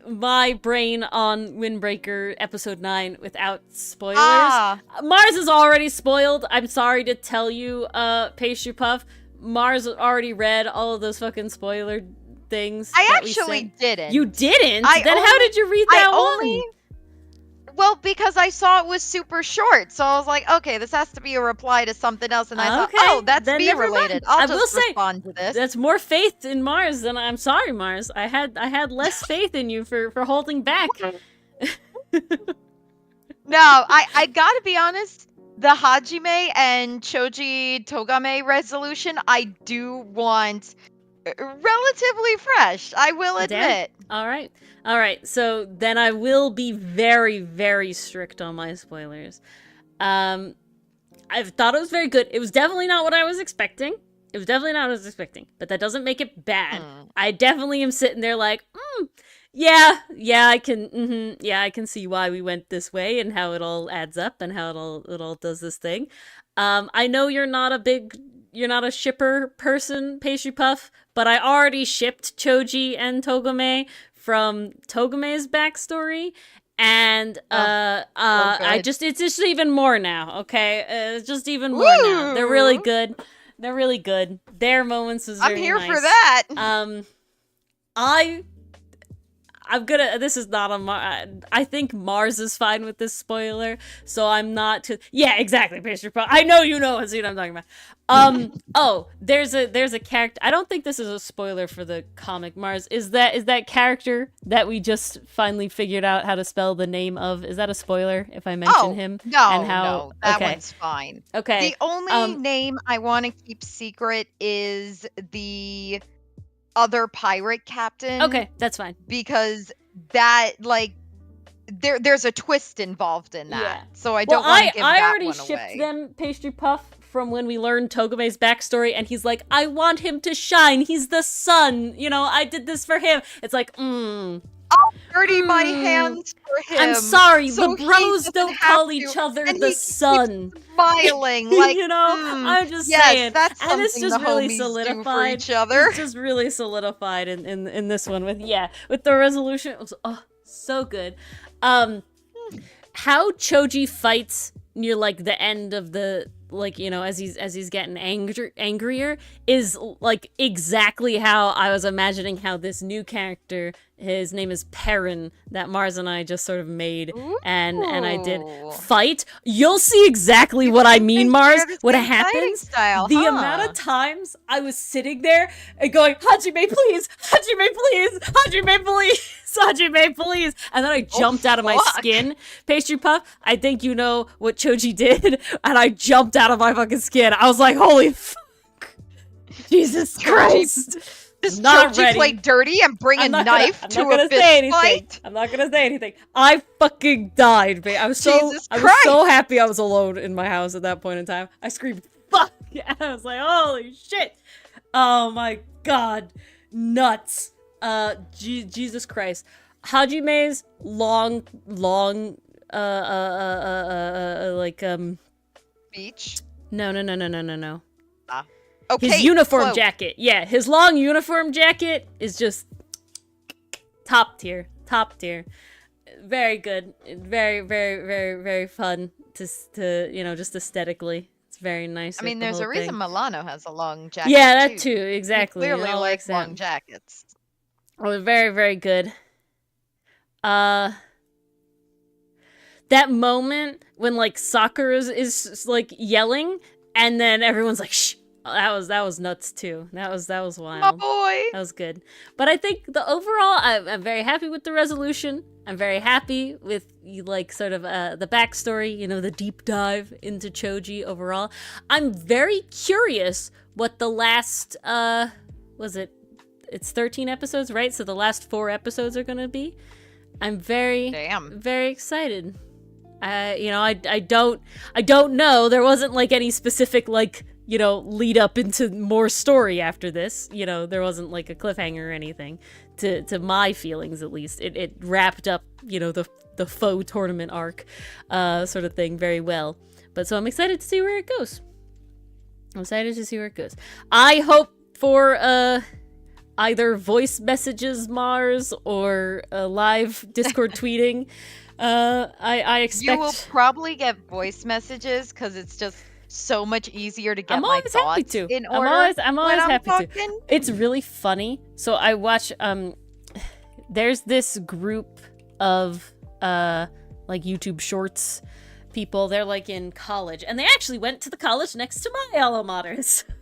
my brain on Windbreaker episode 9 without spoilers. Mars is already spoiled. I'm sorry to tell you, Pastry Puff. Mars already read all of those fucking spoiler things. I actually didn't. You didn't? Then how did you read that one? Well, because I saw it was super short, so I was like, okay, this has to be a reply to something else, and I thought, oh, that's me related. I'll just respond to this. That's more faith in Mars than I'm sorry, Mars. I had less faith in you for holding back. No, I gotta be honest. The Hajime and Choji Togame resolution, I do want relatively fresh, I will admit. All right. So then I will be very, very strict on my spoilers. I thought it was very good. It was definitely not what I was expecting. But that doesn't make it bad. I definitely am sitting there like, yeah, I can see why we went this way and how it all adds up and how it all does this thing. I know you're not a shipper person, Pastry Puff, but I already shipped Choji and Togame from Togame's backstory, and it's just even more now. Okay, it's just even more now. They're really good. They're really good. Their moments was I'm very here nice. for that. I'm gonna. This is not on I think Mars is fine with this spoiler, so I'm not. Yeah, exactly. Pastry Puff. I know you know what I'm talking about. Oh, there's a character. I don't think this is a spoiler for the comic. Mars is that character that we just finally figured out how to spell the name of. Is that a spoiler if I mention him? No, and how, no, that one's fine. Okay. The only name I want to keep secret is the other pirate captain. Okay, that's fine. Because that, like, there's a twist involved in that. Yeah. So I don't want to give that one away. I already shipped them Pastry Puff from when we learned Togame's backstory, and he's like, I want him to shine. He's the sun. You know, I did this for him. It's like, I'll dirty my hands for him. I'm sorry, so the bros don't call each other the sun. Smiling, like, you know, I'm just saying. That's and it's just the really solidified for each other. It's just really solidified in this one with the resolution. It was so good. How Choji fights near like the end of the, like, you know, as he's getting angrier is like exactly how I was imagining how this new character, his name is Perrin, that Mars and I just sort of made. Ooh. and I did fight. You'll see exactly what I mean, Mars, what happens. Style, the amount of times I was sitting there and going, Hajime, please, Hajime, please, Hajime, please, Hajime, please, and then I jumped out of my skin. Pastry Puff, I think you know what Choji did, and I jumped out of my fucking skin. I was like, holy fuck. Jesus Christ. Does Choji play dirty and bring a knife to a fist fight? I'm not gonna say anything. I fucking died, babe. I was so happy I was alone in my house at that point in time. I screamed, fuck! And I was like, holy shit! Oh my god. Nuts. Jesus Christ. Hajime's long, beach? No. Okay, his uniform jacket. Yeah, his long uniform jacket is just top tier. Very good. Very, very, very, very fun to you know, just aesthetically. It's very nice. I mean, there's a reason Milano has a long jacket. Yeah, that too. Exactly. He clearly likes long jackets. Oh, very, very good. That moment when like Sakura is like yelling and then everyone's like, shh. That was nuts too. That was wild. My boy. That was good. But I think the overall, I'm very happy with the resolution. I'm very happy with like sort of the backstory, you know, the deep dive into Choji overall. I'm very curious what the last it's 13 episodes, right? So the last 4 episodes are gonna be. I'm very excited. You know, I don't know. There wasn't like any specific like, you know, lead up into more story after this. You know, there wasn't like a cliffhanger or anything to my feelings, at least. It wrapped up, you know, the faux tournament arc sort of thing very well. But so I'm excited to see where it goes. I hope for either voice messages, Mars, or live Discord tweeting. I expect you will probably get voice messages because it's just so much easier to get my thoughts in order. I'm always happy to. It's really funny. So I watch there's this group of like YouTube Shorts people. They're like in college, and they actually went to the college next to my alma mater.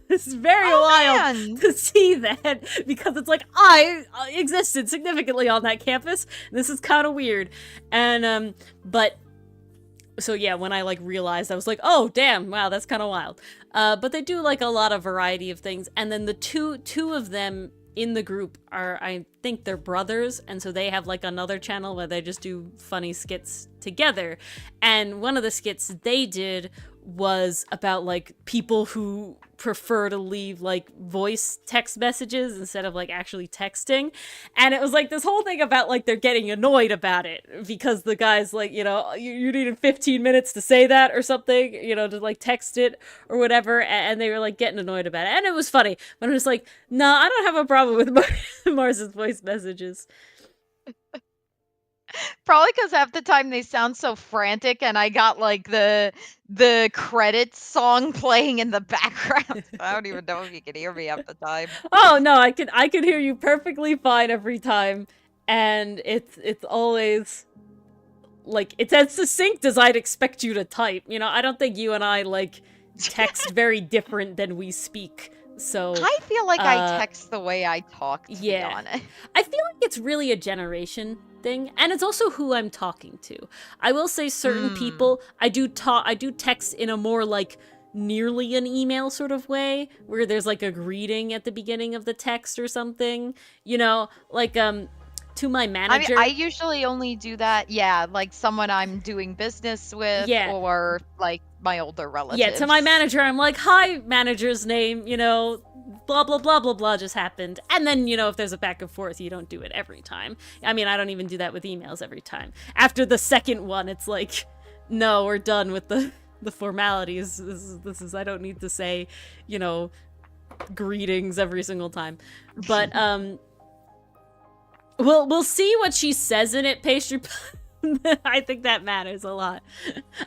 It's very wild to see that, because it's like I existed significantly on that campus. This is kind of weird. And but so yeah, when I like realized, I was like, oh damn, wow, that's kind of wild. But they do like a lot of variety of things, and then the two of them in the group are, I think they're brothers, and so they have like another channel where they just do funny skits together. And one of the skits they did was about like people who prefer to leave like voice text messages instead of like actually texting. And it was like this whole thing about like they're getting annoyed about it because the guy's like, you know, you needed 15 minutes to say that or something, you know, to like text it or whatever, and they were like getting annoyed about it. And it was funny, but I was like, no, I don't have a problem with Mars's voice messages. Probably because half the time they sound so frantic, and I got like the credits song playing in the background. I don't even know if you can hear me half the time. Oh no, I can hear you perfectly fine every time, and it's always like it's as succinct as I'd expect you to type. You know, I don't think you and I like text very different than we speak. So I feel like I text the way I talk, to be honest. I feel like it's really a generation thing, and it's also who I'm talking to. I will say certain people, I do text in a more like nearly an email sort of way, where there's like a greeting at the beginning of the text or something. You know, like to my manager. I mean, I usually only do that, like someone I'm doing business with, or like my older relatives. Yeah, to my manager, I'm like, hi, manager's name, you know, blah, blah, blah, blah, blah just happened. And then, you know, if there's a back and forth, you don't do it every time. I mean, I don't even do that with emails every time. After the second one, it's like, no, we're done with the formalities. This is, I don't need to say, you know, greetings every single time. But, we'll see what she says in it, pastry. I think that matters a lot.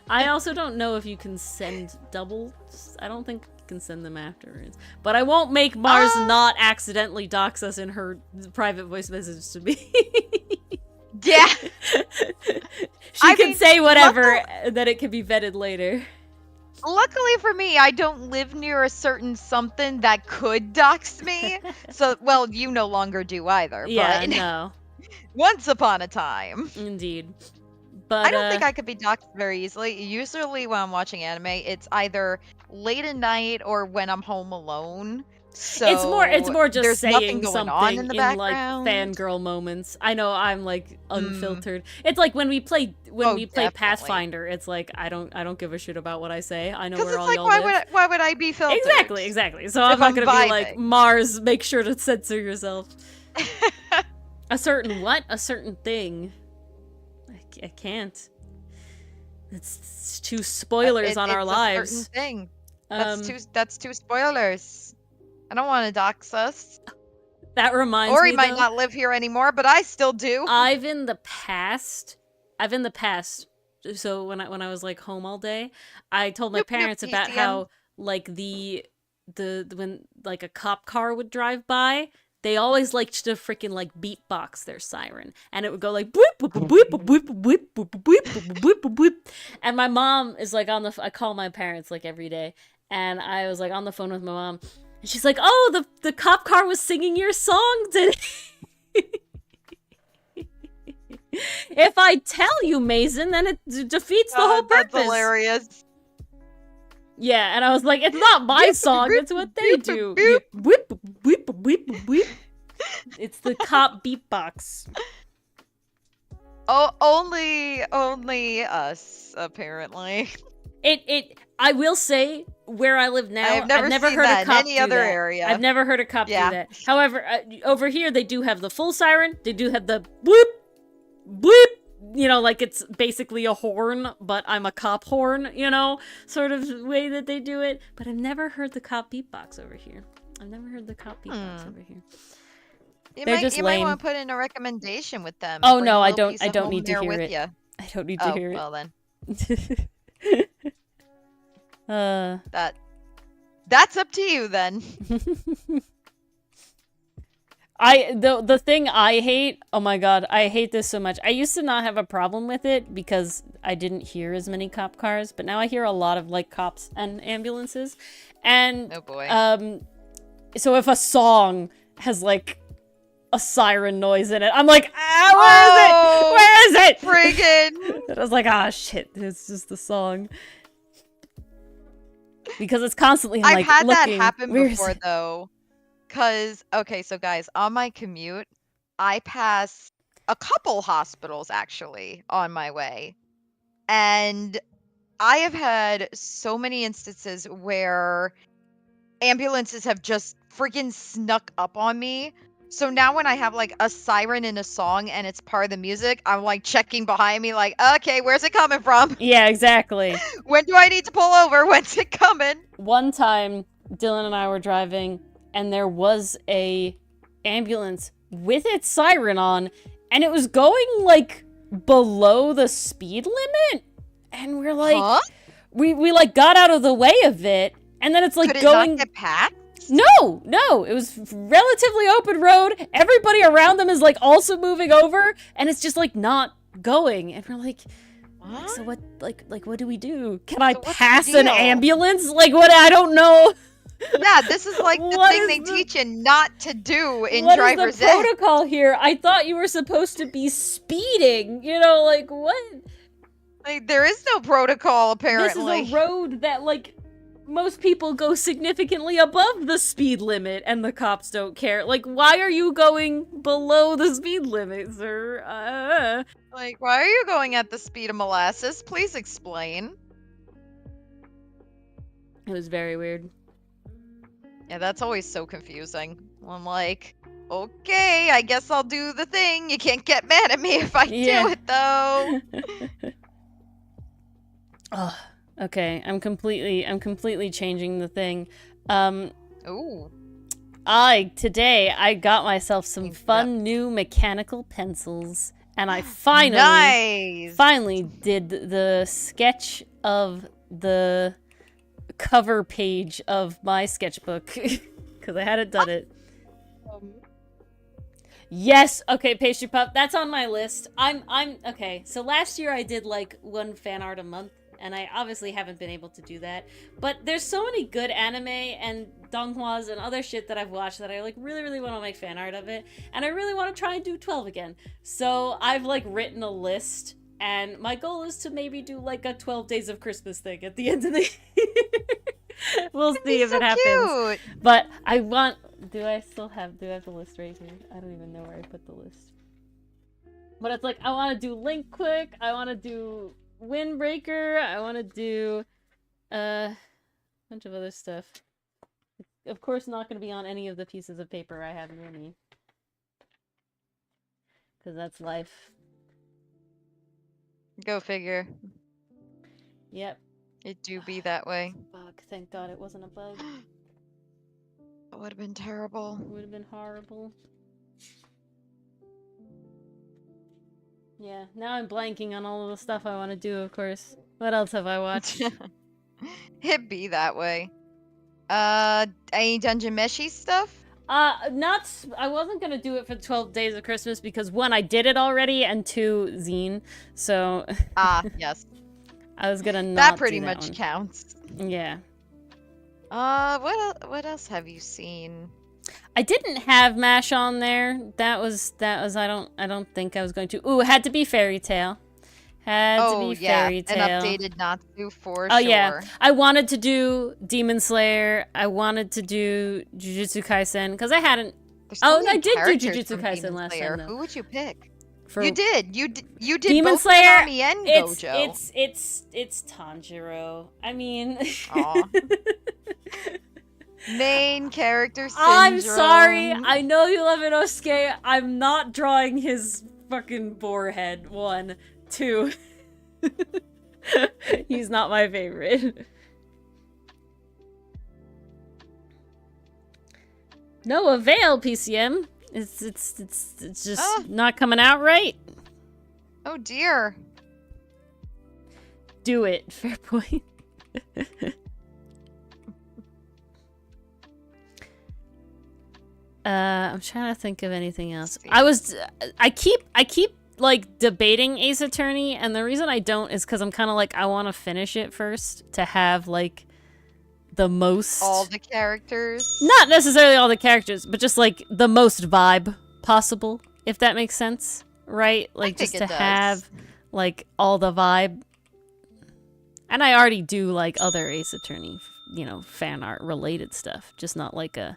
I also don't know if you can send doubles. I don't think you can send them afterwards. But I won't make Mars not accidentally dox us in her private voice message to me. Yeah. She can say whatever, that it can be vetted later. Luckily for me, I don't live near a certain something that could dox me. So, well, you no longer do either. Yeah, but no. Once upon a time. Indeed. But I don't think I could be doxxed very easily. Usually when I'm watching anime, it's either late at night or when I'm home alone. So it's more just saying something in like fangirl moments. I know I'm like unfiltered. It's like when we play Pathfinder, it's like I don't give a shit about what I say. I know where all y'all live. Why would I be filtered? Exactly. So I'm not gonna be like, Mars, make sure to censor yourself. A certain what? A certain thing. I can't. It's two spoilers on our lives. It's a certain thing. That's two spoilers. I don't want to dox us. That reminds me, or he might not live here anymore, but I still do. I've in the past. So when I was like home all day, I told my parents about how like when like a cop car would drive by, they always liked to freaking like beatbox their siren, and it would go like boop boop boop boop boop boop boop boop boop boop boop. And my mom is like I call my parents like every day, and I was like on the phone with my mom, and she's like, "Oh, the cop car was singing your song today." If I tell you, Mason, then it defeats the whole purpose. That's hilarious. Yeah, and I was like, it's not my song, it's what they do. Whip, whip, whip, whip. It's the cop beatbox. Oh, only us, apparently. I will say, where I live now, I've never heard a cop do that. Any other area. I've never heard a cop do that. However, over here, they do have the full siren, they do have the boop, boop. You know, like it's basically a horn, but I'm a cop horn, you know, sort of way that they do it. But I've never heard the cop beatbox over here. Over here. You might want to put in a recommendation with them. Oh no, I don't need to hear it. I don't need to hear it. Well then. That's up to you then. The thing I hate, oh my god, I hate this so much. I used to not have a problem with it because I didn't hear as many cop cars, but now I hear a lot of like cops and ambulances. And oh boy. So if a song has like a siren noise in it, I'm like, where is it? Friggin'. And I was like, shit, it's just the song. Because it's constantly like, I've had that happen before though. Cause, okay, so guys, on my commute, I pass a couple hospitals actually on my way. And I have had so many instances where ambulances have just freaking snuck up on me. So now when I have like a siren in a song and it's part of the music, I'm like checking behind me like, okay, where's it coming from? Yeah, exactly. When do I need to pull over? When's it coming? One time, Dylan and I were driving, and there was a ambulance with its siren on, and it was going like below the speed limit, and we're like, huh? we like got out of the way of it, and then it's like Could it going. not get past? No, it was relatively open road. Everybody around them is like also moving over, and it's just like not going. And we're like, What? so what? Like what do we do? Can I So what's the pass an deal? ambulance? Like what? I don't know. Yeah, this is like the What thing is they the- teach you not to do in What is driver's the ed. protocol here? I thought you were supposed to be speeding. You know, like what? Like, there is no protocol, This apparently. is a road that like most people go significantly above the speed limit, and the cops don't care. Like, why are you going below the speed limit, sir? Like, why are you going at the speed of molasses? Please explain. It was very weird. Yeah, that's always so confusing. I'm like, okay, I guess I'll do the thing. You can't get mad at me if I do it, though. Oh, okay. I'm completely changing the thing. Ooh. Today I got myself some fun new mechanical pencils, and I finally did the sketch of the cover page of my sketchbook because I hadn't done it. Yes, okay, pastry puff. That's on my list. I'm okay. So last year I did like one fan art a month, and I obviously haven't been able to do that. But there's so many good anime and donghwas and other shit that I've watched that I like really want to make fan art of it, and I really want to try and do 12 again. So I've like written a list, and my goal is to maybe do like a 12 Days of Christmas thing at the end of the year. We'll see if it happens. Cute. But I want. Do I have the list right here? I don't even know where I put the list. But it's like, I want to do Link Quick, I want to do Windbreaker, I want to do a bunch of other stuff. Of course not going to be on any of the pieces of paper I have near me. Because that's life. Go figure. Yep. It do be that way. Fuck, thank God it wasn't a bug. That would have been terrible. It would have been horrible. Yeah, now I'm blanking on all of the stuff I want to do, of course. What else have I watched? It be that way. Any Dungeon Meshy stuff? I wasn't gonna do it for 12 Days of Christmas because 1, I did it already, and 2, Zine. So. Yes. I was gonna not that pretty do that much one. counts. Yeah. What else have you seen? I didn't have MASH on there. That was I don't think I was going to. Ooh, it had to be Fairy Tail. Fairy Tail. An updated Natsu for Oh sure. yeah. I wanted to do Demon Slayer. I wanted to do Jujutsu Kaisen because I hadn't. I did do Jujutsu Kaisen last time though. Who would you pick? For... You did. You did Demon both Slayer. Konami and Gojo. It's Tanjiro. I mean. Main character syndrome. I'm sorry. I know you love Inosuke. I'm not drawing his fucking boar head. 1, 2. He's not my favorite. No avail, PCM. It's just not coming out right. Oh dear. Do it. Fair point. I'm trying to think of anything else. I keep like debating Ace Attorney, and the reason I don't is because I'm kind of like, I want to finish it first to have like the most, all the characters, not necessarily all the characters, but just like the most vibe possible, if that makes sense, right? Like just to have like all the vibe. And I already do like other Ace Attorney, you know, fan art related stuff, just not like a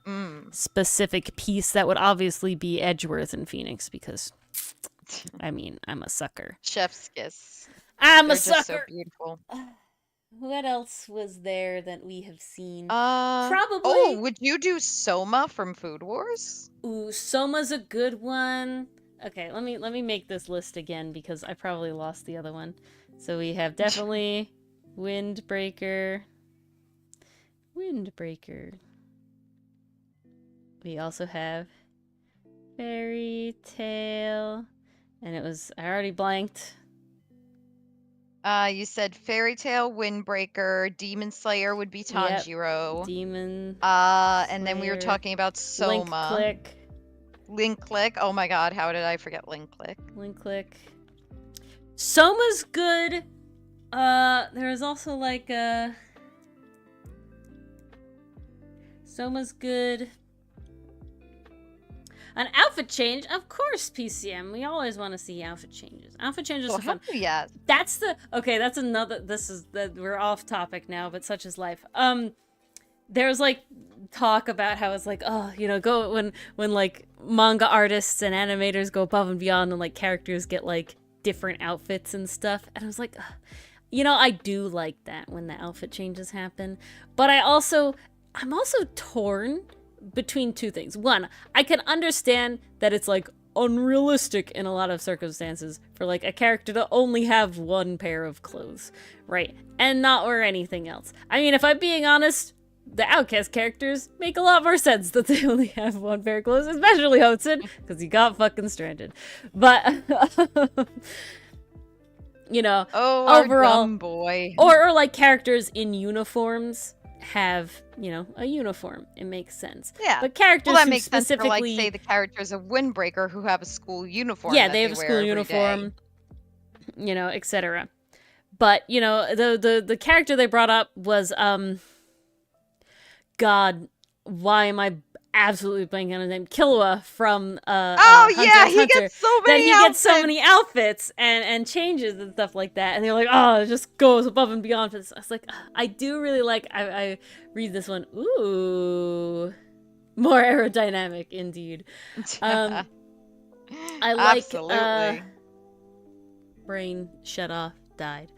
specific piece that would obviously be Edgeworth and Phoenix, because I mean, I'm a sucker. Chef's kiss. I'm a sucker. Just so beautiful. What else was there that we have seen? Probably. Oh, would you do Soma from Food Wars? Ooh, Soma's a good one. Okay, let me make this list again because I probably lost the other one. So we have definitely Windbreaker. We also have Fairy Tail, And it was, I already blanked. You said Fairy Tale, Windbreaker, Demon Slayer would be Tanjiro. Yep. Demon. And then we were talking about Soma. Link Click. Oh my god, how did I forget Link Click? Link Click. Soma's good. There is also like Soma's good. An outfit change, of course, PCM. We always want to see outfit changes. Outfit changes are fun. Yeah. That's another. We're off topic now, but such is life. There's like talk about how it's like, oh, you know, go when like manga artists and animators go above and beyond, and like characters get like different outfits and stuff. And I was like, ugh. You know, I do like that when the outfit changes happen, but I'm also torn between two things. One, I can understand that it's like unrealistic in a lot of circumstances for like a character to only have one pair of clothes, right? And not wear anything else. I mean, if I'm being honest, the Outcast characters make a lot more sense that they only have one pair of clothes, especially Hotsun, because he got fucking stranded. But you know, overall, dumb boy. or like characters in uniforms have, you know, a uniform. It makes sense. Yeah. But characters that who makes specifically sense for, like, say, the characters of Windbreaker who have a school uniform. Yeah, they have a school uniform, you know, etc. But, you know, the character they brought up was God, why am I absolutely blanking on his name? Killua from Hunter he gets so many outfits. He gets so many outfits and changes and stuff like that, and they're like, oh, it just goes above and beyond for this. I was like, I do really like, I read this one, ooh, more aerodynamic indeed. I like absolutely. Brain shut off, died.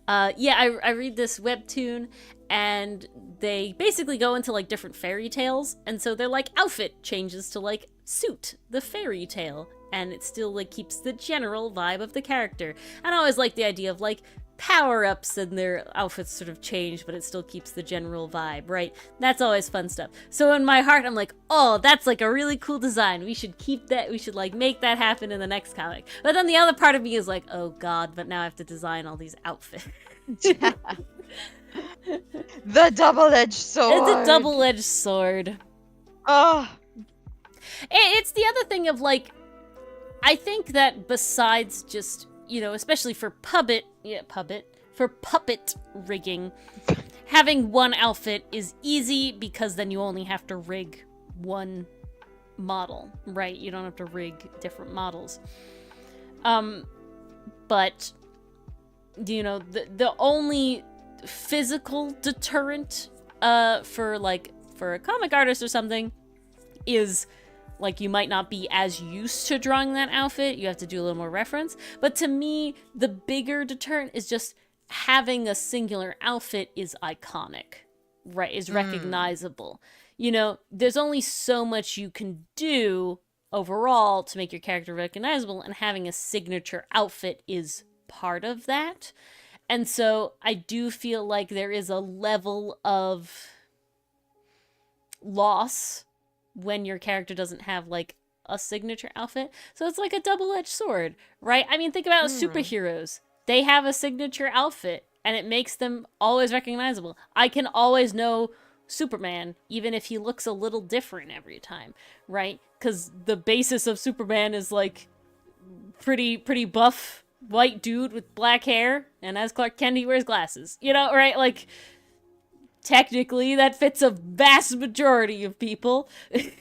I read this webtoon, and they basically go into like different fairy tales, and so their like outfit changes to like suit the fairy tale, and it still like keeps the general vibe of the character. And I always like the idea of like power-ups and their outfits sort of change, but it still keeps the general vibe, right? That's always fun stuff. So in my heart, I'm like, oh, that's like a really cool design. We should keep that. We should like make that happen in the next comic. But then the other part of me is like, oh god, but now I have to design all these outfits. The double-edged sword. It's a double-edged sword. Oh. It's the other thing of like, I think that besides just, you know, especially for puppet rigging, having one outfit is easy because then you only have to rig one model, right? You don't have to rig different models. But you know, the only physical deterrent for a comic artist or something is like you might not be as used to drawing that outfit. You have to do a little more reference. But to me, the bigger deterrent is just having a singular outfit is iconic, right? Is recognizable. You know, there's only so much you can do overall to make your character recognizable, and having a signature outfit is part of that. And so I do feel like there is a level of loss when your character doesn't have like a signature outfit. So it's like a double-edged sword, right? I mean, think about superheroes. They have a signature outfit and it makes them always recognizable. I can always know Superman, even if he looks a little different every time, right? Because the basis of Superman is like pretty buff white dude with black hair, and as Clark Kent, he wears glasses, you know, right? Like, technically that fits a vast majority of people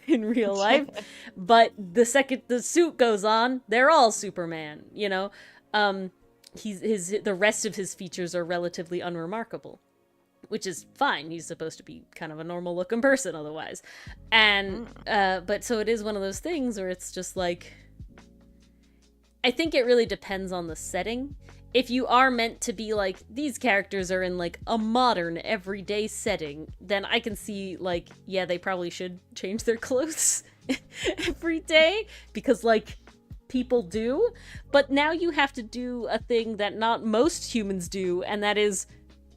in real life, but the second the suit goes on, they're all Superman, you know. The rest of his features are relatively unremarkable, which is fine. He's supposed to be kind of a normal looking person otherwise. And but so it is one of those things where it's just like, I think it really depends on the setting. If you are meant to be like, these characters are in like a modern everyday setting, then I can see like, yeah, they probably should change their clothes every day because like people do. But now you have to do a thing that not most humans do, and that is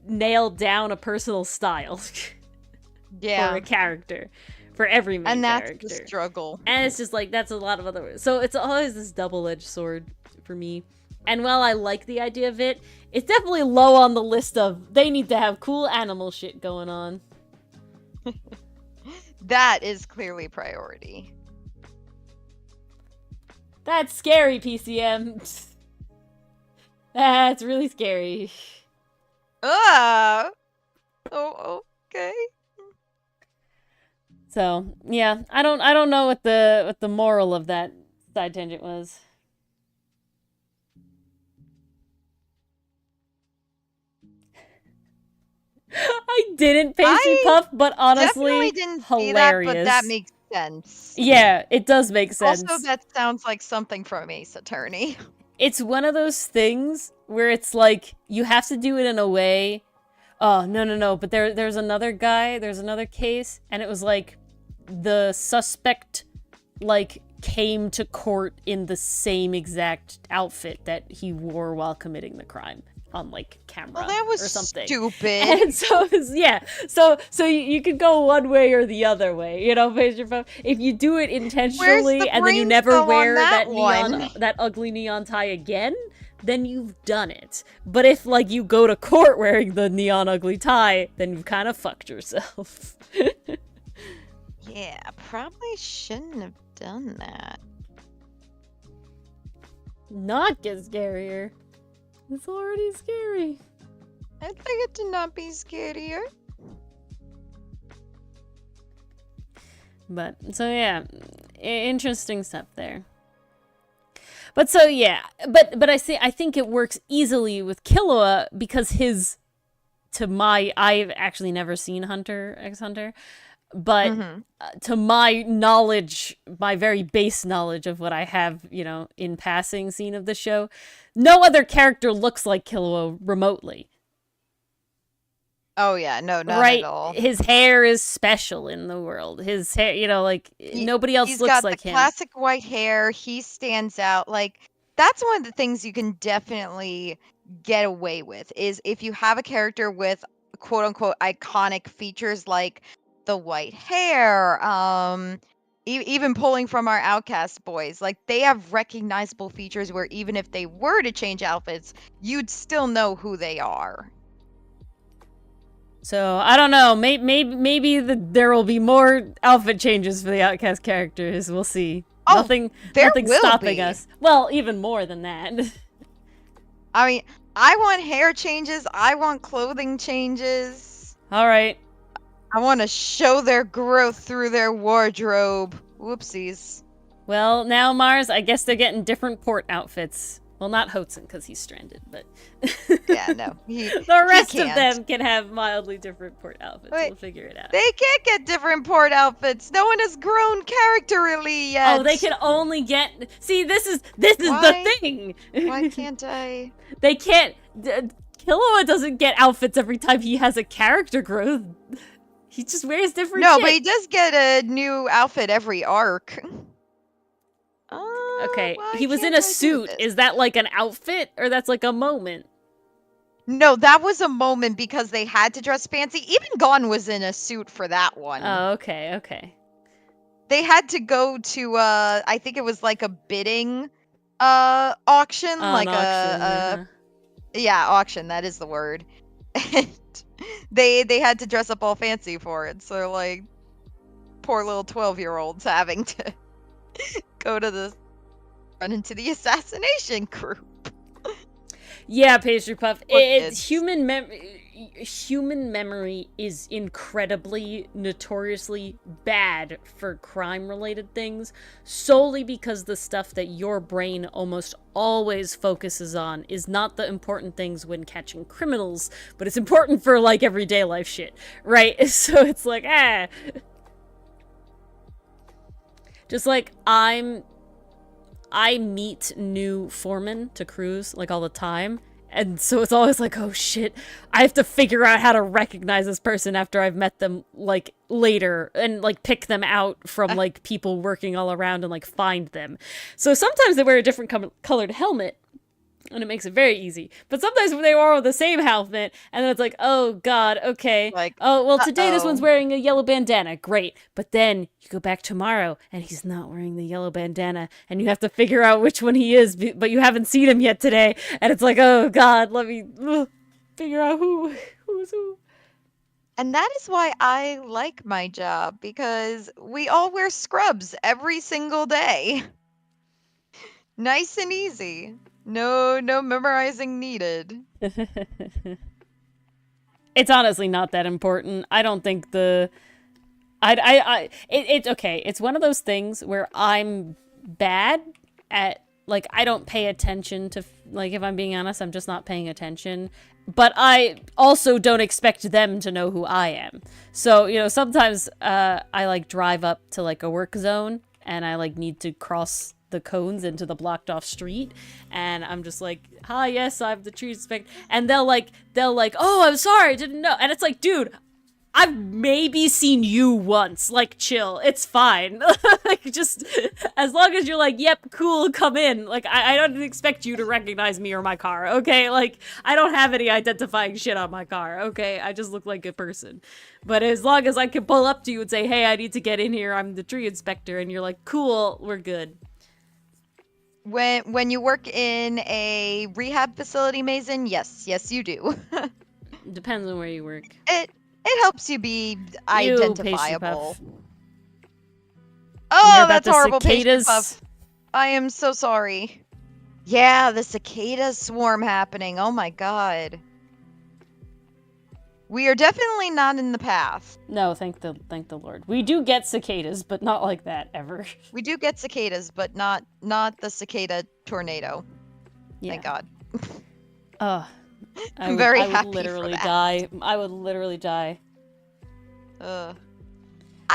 nail down a personal style for a character, for every main and that's character. the struggle. And it's just like, that's a lot of other words. So it's always this double-edged sword for me. And while I like the idea of it, it's definitely low on the list of they need to have cool animal shit going on. That is clearly priority. That's scary, PCM. That's really scary. Oh, okay. So, yeah, I don't know what the moral of that side tangent was. I didn't pastry puff, but honestly, definitely didn't hilarious. See that, but that makes sense. Yeah, it does make sense. Also, that sounds like something from Ace Attorney. It's one of those things where it's like you have to do it in a way. Oh, no, but there's another guy, there's another case, and it was like the suspect like came to court in the same exact outfit that he wore while committing the crime on like camera. Well, that was or something stupid. And so it was, yeah, so you could go one way or the other way, you know. If you do it intentionally and then you never wear that ugly neon tie again, then you've done it. But if like you go to court wearing the neon ugly tie, then you've kind of fucked yourself. Yeah, probably shouldn't have done that. Not get scarier. It's already scary. I'd like it to not be scarier. But, so yeah, interesting stuff there. But so yeah, but I think it works easily with Killua because I've actually never seen Hunter x Hunter, but to my knowledge, my very base knowledge of what I have, you know, in passing seen of the show, no other character looks like Killua remotely. Oh yeah, no, not right? At all. His hair is special in the world. His hair, you know, like nobody else looks like him. He's got the classic white hair. He stands out. Like that's one of the things you can definitely get away with is if you have a character with quote unquote iconic features like the white hair, even pulling from our Outcast boys, like they have recognizable features where even if they were to change outfits, you'd still know who they are. So I don't know. Maybe there will be more outfit changes for the Outcast characters. We'll see. Oh, nothing stopping us. Well, even more than that. I mean, I want hair changes. I want clothing changes. All right. I want to show their growth through their wardrobe. Whoopsies. Well, now Mars, I guess they're getting different port outfits. Well, not Hotsun because he's stranded, but yeah, no. The rest of them can have mildly different port outfits. We'll figure it out. They can't get different port outfits. No one has grown characterally yet. Oh, they can only get. See, this is the thing. Why can't I? They can't. Killua doesn't get outfits every time he has a character growth. He just wears different. No, shit. But he does get a new outfit every arc. Okay, he was in a suit. Is that like an outfit or that's like a moment? No, that was a moment because they had to dress fancy. Even Gon was in a suit for that one. Oh, okay. They had to go to I think it was like a bidding auction, like auction, auction, that is the word. And they had to dress up all fancy for it. So like poor little 12-year-olds having to go to run into the assassination group. Yeah, Pastry Puff. Human memory is incredibly, notoriously bad for crime-related things, solely because the stuff that your brain almost always focuses on is not the important things when catching criminals, but it's important for, like, everyday life shit, right? So it's like, Just like, I meet new foremen to crews, like, all the time. And so it's always like, oh shit, I have to figure out how to recognize this person after I've met them, like, later. And, like, pick them out from, like, people working all around and, like, find them. So sometimes they wear a different colored helmet. And it makes it very easy. But sometimes when they are the same outfit, and then it's like, oh god, okay. Like, oh, well, today this one's wearing a yellow bandana. Great. But then you go back tomorrow, and he's not wearing the yellow bandana, and you have to figure out which one he is, but you haven't seen him yet today. And it's like, oh god, let me figure out who's who. And that is why I like my job, because we all wear scrubs every single day. Nice and easy. No memorizing needed. It's honestly not that important. I don't think it's okay. It's one of those things where I'm bad at, like, I don't pay attention to, like, if I'm being honest, I'm just not paying attention. But I also don't expect them to know who I am. So, you know, sometimes I, like, drive up to, like, a work zone, and I, like, need to cross the cones into the blocked off street, and I'm just like, hi, yes, I'm the tree inspector, and they'll like, oh, I'm sorry, I didn't know. And it's like, dude, I've maybe seen you once, like, chill, it's fine. Like, just as long as you're like, yep, cool, come in. Like, I don't expect you to recognize me or my car, okay? Like, I don't have any identifying shit on my car, okay? I just look like a person. But as long as I can pull up to you and say, hey, I need to get in here, I'm the tree inspector, and you're like, cool, we're good. When you work in a rehab facility, Mason, yes, you do. Depends on where you work. It helps you be identifiable. Oh, that's horrible, Patient Puff. I am so sorry. Yeah, the cicada swarm happening. Oh my god. We are definitely not in the path. No, thank the Lord. We do get cicadas, but not like that ever. We do get cicadas, but not the cicada tornado. Yeah. Thank God. I'm very happy. I would literally die. I would literally die. I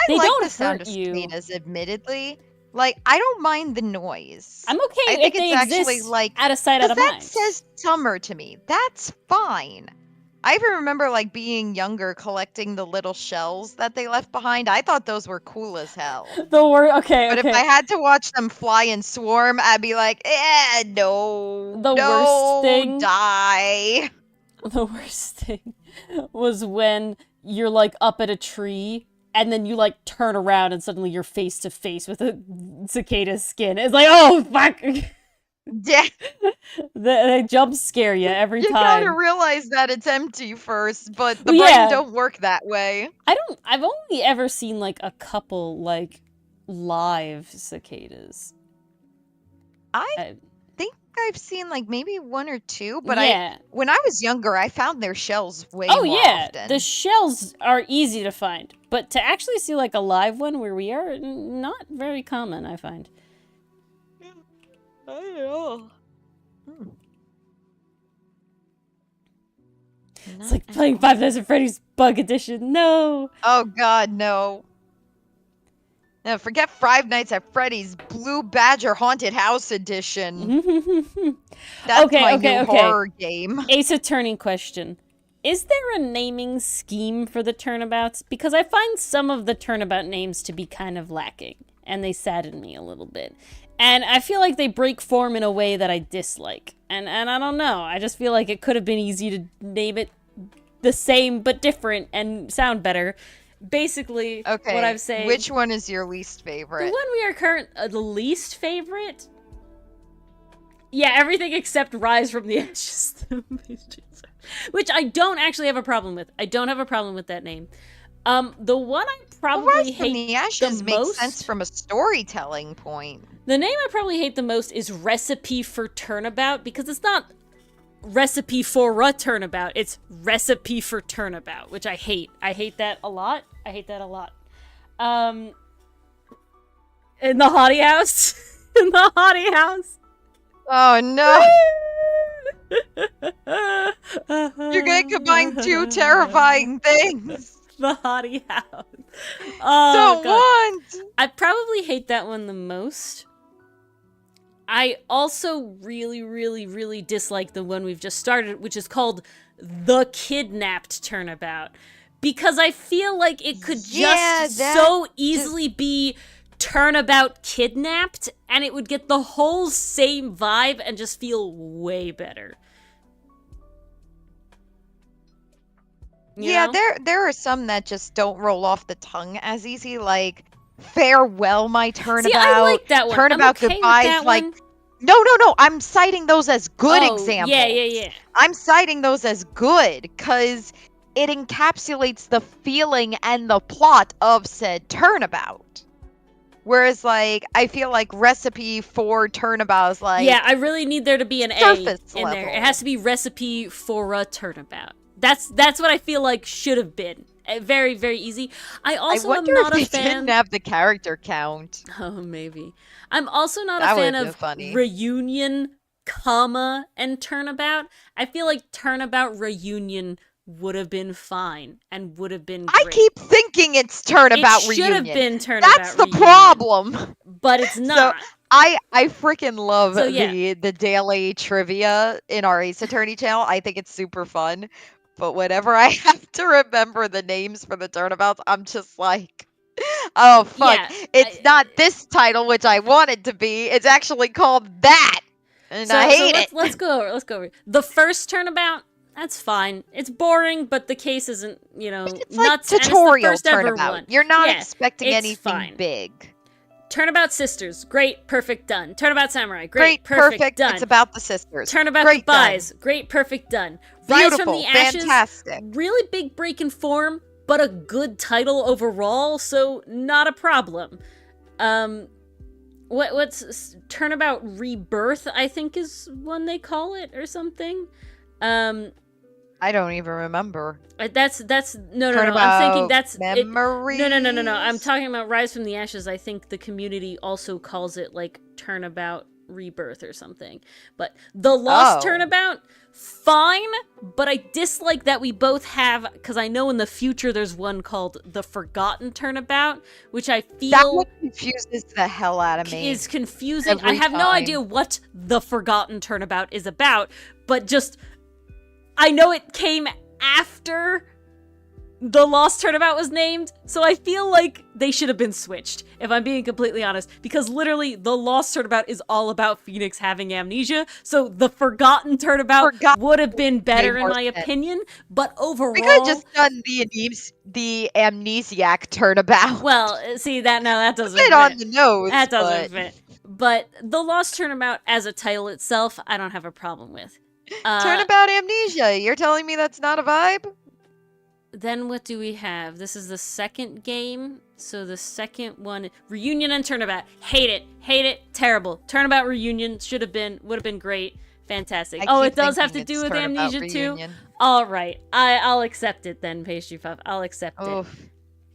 like the sound of cicadas, admittedly. Like, I don't mind the noise. I'm okay if they exist, like, out of sight, out of mind. That says summer to me. That's fine. I even remember, like, being younger, collecting the little shells that they left behind. I thought those were cool as hell. Okay. But if I had to watch them fly and swarm, I'd be like, no. Worst thing. Die. The worst thing was when you're, like, up at a tree, and then you, like, turn around, and suddenly you're face to face with a cicada's skin. It's like, oh, fuck! Yeah. They jump scare you every time. You gotta realize that it's empty first, but the brain don't work that way. I've only ever seen, like, a couple, like, live cicadas. I think I've seen, like, maybe one or two, but when I was younger, I found their shells way more often. The shells are easy to find, but to actually see, like, a live one where we are, not very common, I find. I don't know. It's like playing Five Nights at Freddy's Bug Edition. No. Oh God, no. No, forget Five Nights at Freddy's Blue Badger Haunted House Edition. That's my new horror game. Ace Attorney question. Is there a naming scheme for the turnabouts? Because I find some of the turnabout names to be kind of lacking, and they sadden me a little bit. And I feel like they break form in a way that I dislike. And I don't know. I just feel like it could have been easy to name it the same but different and sound better. Basically, what I'm saying... Which one is your least favorite? The one we are the least favorite? Yeah, everything except Rise from the Ashes. Which I don't actually have a problem with. I don't have a problem with that name. The one I probably hate from the Ashes the makes most, sense from a storytelling point. The name I probably hate the most is Recipe for Turnabout, because it's not Recipe for a Turnabout, it's Recipe for Turnabout, which I hate. I hate that a lot. In the Hottie House. In the Hottie House. Oh no. You're gonna combine two terrifying things. The Hottie House. Oh, don't want. I probably hate that one the most. I also really, really, really dislike the one we've just started, which is called The Kidnapped Turnabout. Because I feel like it could so easily be Turnabout Kidnapped, and it would get the whole same vibe and just feel way better. You know? there are some that just don't roll off the tongue as easy, like Farewell My Turnabout. See, I like that one. Turnabout I'm okay Goodbyes, with that like one. No, I'm citing those as good examples. Yeah. I'm citing those as good because it encapsulates the feeling and the plot of said turnabout. Whereas, like, I feel like Recipe for Turnabout is like... Yeah, I really need there to be an A in there. It has to be Recipe for a Turnabout. That's what I feel like should have been. Very, very easy. I also am not a fan... I wonder if they didn't have the character count. Oh, maybe. I'm also not a fan of Reunion, comma, and Turnabout. I feel like Turnabout Reunion would have been fine and would have been great. I keep thinking it's Turnabout Reunion. It should have been Turnabout That's the Reunion, problem. But it's not. So, I freaking love the daily trivia in our Ace Attorney channel. I think it's super fun. But whenever I have to remember the names for the turnabouts, I'm just like, oh, fuck. Yeah, it's not this title, which I want it to be. It's actually called that. And I hate it. Let's go over. The first turnabout, that's fine. It's boring, but the case isn't, it's nuts. Like tutorial it's the first turnabout. Ever one. You're not expecting anything fine. Big. Turnabout Sisters, great, perfect, done. Turnabout Samurai, great, perfect, done. It's about the sisters. Turnabout Goodbyes, great, perfect, done. Rise from the Ashes, fantastic. Really big break in form, but a good title overall, so not a problem. What's Turnabout Rebirth, I think is one they call it, or something. I don't even remember. That's no. I'm thinking that's memories. No. I'm talking about Rise from the Ashes. I think the community also calls it like Turnabout Rebirth or something. But the Lost Turnabout, fine. But I dislike that we both have, because I know in the future there's one called the Forgotten Turnabout, which I feel that one confuses the hell out of me. Is confusing. I have no idea what the Forgotten Turnabout is about, but just. I know it came after the Lost Turnabout was named, so I feel like they should have been switched, if I'm being completely honest, because literally the Lost Turnabout is all about Phoenix having amnesia, so the Forgotten Turnabout would have been better in my opinion, but overall... We could have just done the Amnesiac Turnabout. Well, see, that doesn't fit. Fit on the nose, That doesn't fit. But the Lost Turnabout as a title itself, I don't have a problem with. Turnabout Amnesia. You're telling me that's not a vibe? Then what do we have? This is the second game. So the second one, Reunion and Turnabout. Hate it. Terrible. Turnabout Reunion would have been great. Fantastic. It does have to do with Amnesia too. All right. I'll accept it then, Pastry Puff. I'll accept it.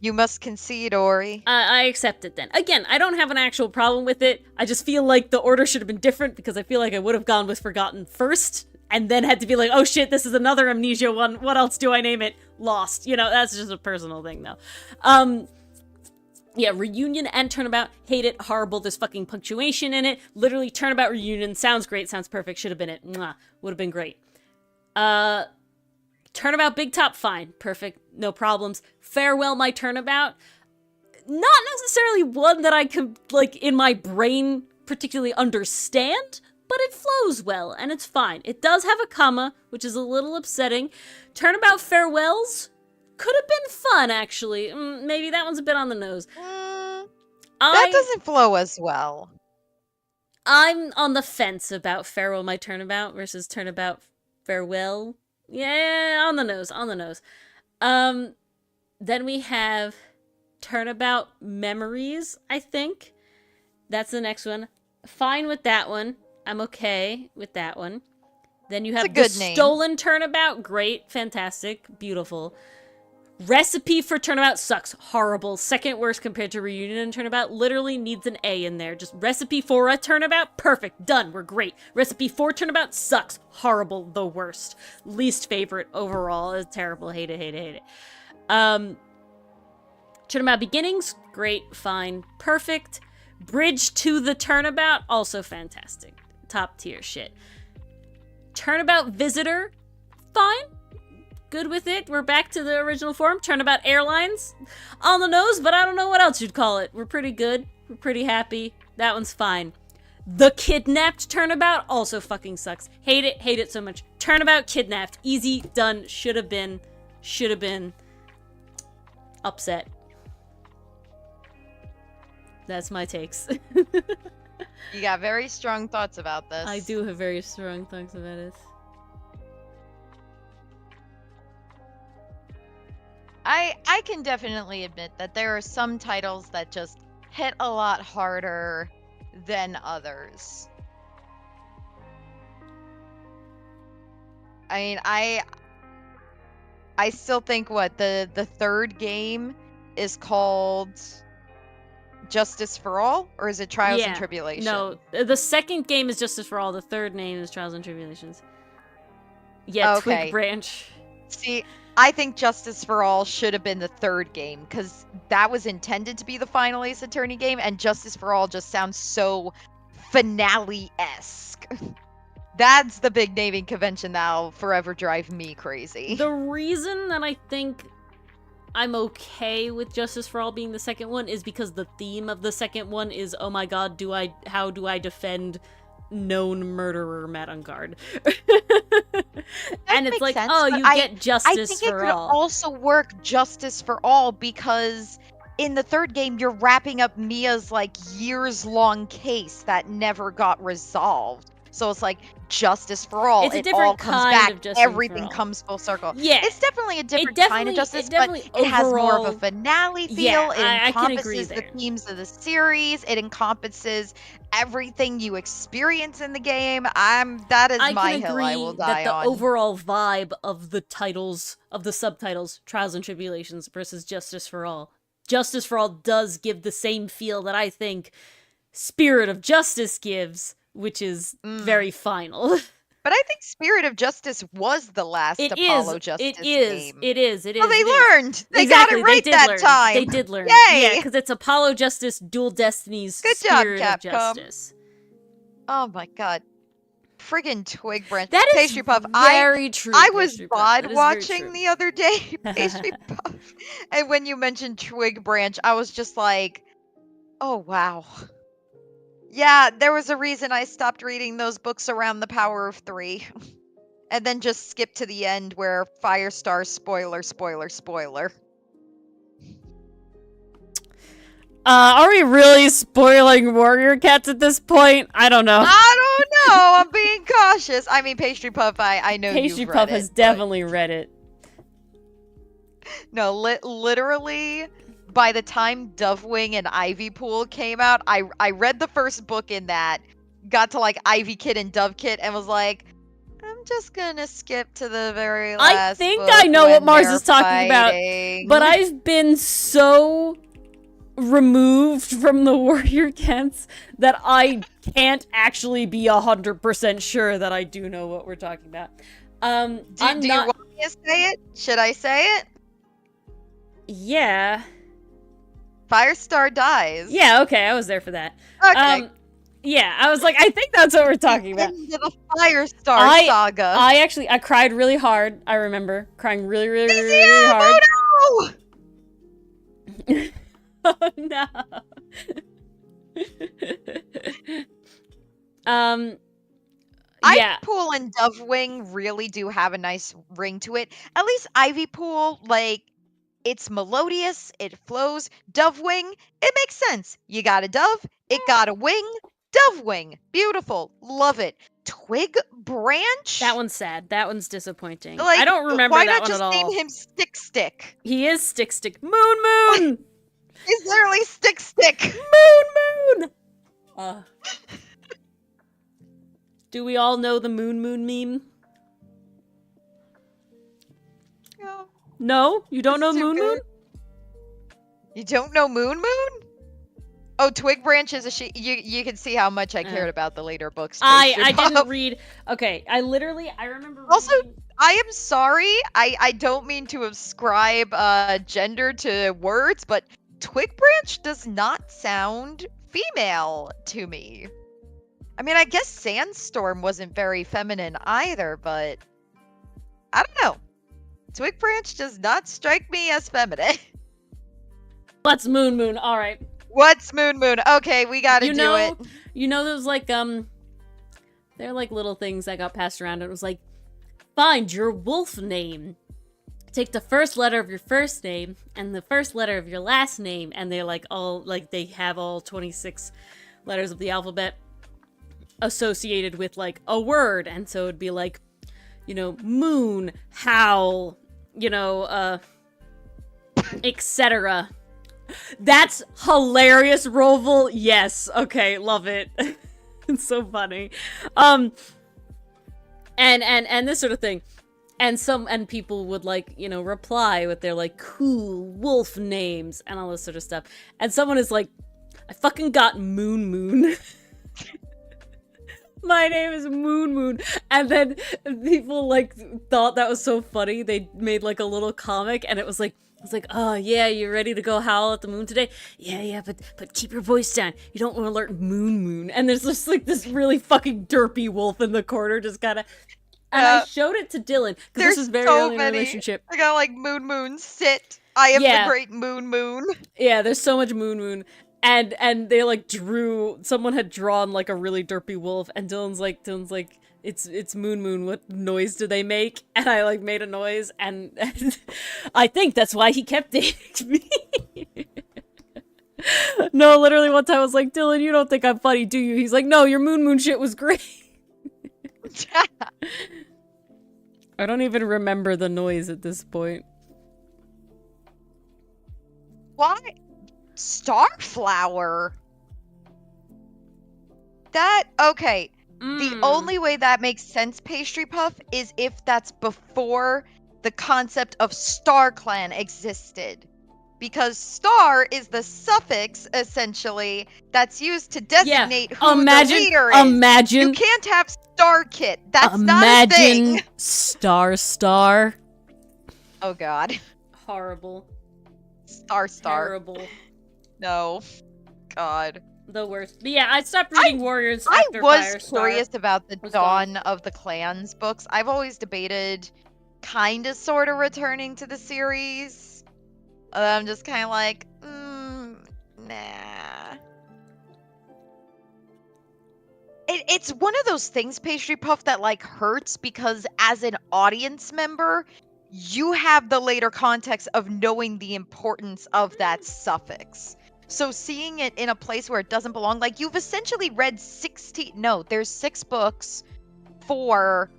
You must concede, Ori. I accept it then. Again, I don't have an actual problem with it. I just feel like the order should have been different because I feel like I would have gone with Forgotten first. And then had to be like, oh shit, this is another Amnesia one. What else do I name it? Lost. That's just a personal thing, though. Yeah, Reunion and Turnabout. Hate it. Horrible. There's fucking punctuation in it. Literally, Turnabout Reunion. Sounds great. Sounds perfect. Should have been it. Mwah. Would have been great. Turnabout Big Top. Fine. Perfect. No problems. Farewell My Turnabout. Not necessarily one that I could, in my brain particularly understand, but it flows well, and it's fine. It does have a comma, which is a little upsetting. Turnabout Farewells could have been fun, actually. Maybe that one's a bit on the nose. That doesn't flow as well. I'm on the fence about Farewell My Turnabout versus Turnabout Farewell. Yeah, on the nose. Then we have Turnabout Memories, I think. That's the next one. Fine with that one. I'm okay with that one. Then you have the Stolen Turnabout. Great, fantastic, beautiful. Recipe for Turnabout sucks. Horrible. Second worst compared to Reunion and Turnabout. Literally needs an A in there. Just Recipe for a Turnabout. Perfect. Done. We're great. Recipe for Turnabout sucks. Horrible. The worst. Least favorite overall. It's terrible. Hate it. Turnabout Beginnings. Great. Fine. Perfect. Bridge to the Turnabout. Also fantastic. Top tier shit. Turnabout Visitor. Fine. Good with it. We're back to the original form. Turnabout Airlines. On the nose, but I don't know what else you'd call it. We're pretty good. We're pretty happy. That one's fine. The Kidnapped Turnabout also fucking sucks. Hate it so much. Turnabout, Kidnapped. Easy, done, should have been. Upset. That's my takes. You got very strong thoughts about this. I do have very strong thoughts about it. I can definitely admit that there are some titles that just hit a lot harder than others. I mean, I still think the third game is called Justice for All, or is it Trials and Tribulations? No, the second game is Justice for All. The third name is Trials and Tribulations. Yeah, okay. Twig Branch. See, I think Justice for All should have been the third game, because that was intended to be the final Ace Attorney game, and Justice for All just sounds so finale-esque. That's the big naming convention that'll forever drive me crazy. The reason that I think I'm okay with Justice for All being the second one is because the theme of the second one is, oh my god, how do I defend known murderer Matt on guard? And it's like, sense, oh, you get Justice for All. I think it could also work Justice for All because in the third game, you're wrapping up Mia's like years-long case that never got resolved. So it's like Justice for All. It all comes back. Everything comes full circle. Yeah, it's definitely a different kind of justice, but it has more of a finale feel. Yeah, it encompasses the themes of the series. It encompasses everything you experience in the game. That is my hill I will die on. That the overall vibe of the titles, of the subtitles, Trials and Tribulations versus Justice for All. Justice for All does give the same feel that I think Spirit of Justice gives, which is very final. But I think Spirit of Justice was the last Apollo Justice game. It is. Well, they learned. They got it right that time. They did learn. Yay! Yeah, because it's Apollo Justice, Dual Destinies, Good Spirit job, of Justice. Oh my god. Friggin' Twig Branch. That is Pastry Puff. very true. I was bod watching the other day, Pastry Puff. And when you mentioned Twig Branch, I was just like, oh wow. Yeah, there was a reason I stopped reading those books around the Power of 3. And then just skipped to the end where Firestar spoiler. Are we really spoiling Warrior Cats at this point? I don't know. I don't know. I'm being cautious. I mean, Pastry Puff, I know you've read it. Pastry Puff has definitely read it. No, literally, by the time Dovewing and Ivy Pool came out, I read the first book in that, got to like Ivy Kid and Dove Kid, and was like, I'm just gonna skip to the very last I think I know what Mars is talking about, but I've been so removed from the Warrior Cats that I can't actually be 100% sure that I do know what we're talking about. Do you want me to say it? Should I say it? Yeah. Firestar dies. Yeah, okay, I was there for that. Okay. Yeah, I was like, I think that's what we're talking about. Into the Firestar saga. I cried really hard. I remember crying really hard. Oh no! Oh no. Yeah. Ivypool and Dovewing really do have a nice ring to it. At least Ivypool, like, it's melodious, it flows. Dovewing, it makes sense. You got a dove, it got a wing. Dovewing, beautiful, love it. Twig Branch? That one's sad. That one's disappointing. Like, I don't remember that one at all. Why not just name him Stick? He is Stick. Moon! He's literally Stick. Moon! Do we all know the Moon meme? No? You don't know Moon? You don't know Moon? Oh, Twig Branch is a you can see how much I cared about the later books. I didn't read. Okay, I remember also, I am sorry. I don't mean to ascribe gender to words, but Twig Branch does not sound female to me. I mean, I guess Sandstorm wasn't very feminine either, but I don't know. Twig Branch does not strike me as feminine. Let's Moon. All right. What's Moon Moon? Okay, we gotta do it. You know those, like, they're like little things that got passed around. It was like, find your wolf name. Take the first letter of your first name and the first letter of your last name, and they're like all, like, they have all 26 letters of the alphabet associated with, like, a word. And so it'd be like, you know, moon, howl, you know, etc. That's hilarious, Roval. Yes. Okay, love it. It's so funny. And this sort of thing. And people would, like, you know, reply with their, like, cool wolf names and all this sort of stuff. And someone is like, I fucking got Moon Moon. My name is Moon Moon. And then people, like, thought that was so funny. They made, like, a little comic, and it was like, oh yeah, you ready to go howl at the moon today? Yeah, but keep your voice down. You don't want to alert Moon Moon. And there's just, like, this really fucking derpy wolf in the corner just kind of... And I showed it to Dylan, because this is very early in the relationship. I got, like, Moon Moon, sit. I am the great Moon Moon. Yeah, there's so much Moon Moon. And they, like, someone had drawn, like, a really derpy wolf, and Dylan's like, it's Moon Moon, what noise do they make? And I, like, made a noise, and I think that's why he kept dating me. No, literally one time I was like, Dylan, you don't think I'm funny, do you? He's like, no, your Moon Moon shit was great. I don't even remember the noise at this point. Why? Starflower? Okay. The only way that makes sense, Pastry Puff, is if that's before the concept of Star Clan existed. Because star is the suffix, essentially, that's used to designate who the leader is. Imagine. You can't have Star Kit. That's not a thing. Imagine Star. Oh, God. Horrible. Star. Terrible. No. God. The worst. But yeah, I stopped reading Warriors after I was Firestar curious about the Dawn of the Clans books. I've always debated kinda sorta returning to the series. I'm just kind of like, nah. It's one of those things, Pastry Puff, that, like, hurts because as an audience member, you have the later context of knowing the importance of that suffix. So seeing it in a place where it doesn't belong, like, you've essentially read there's 6 books for,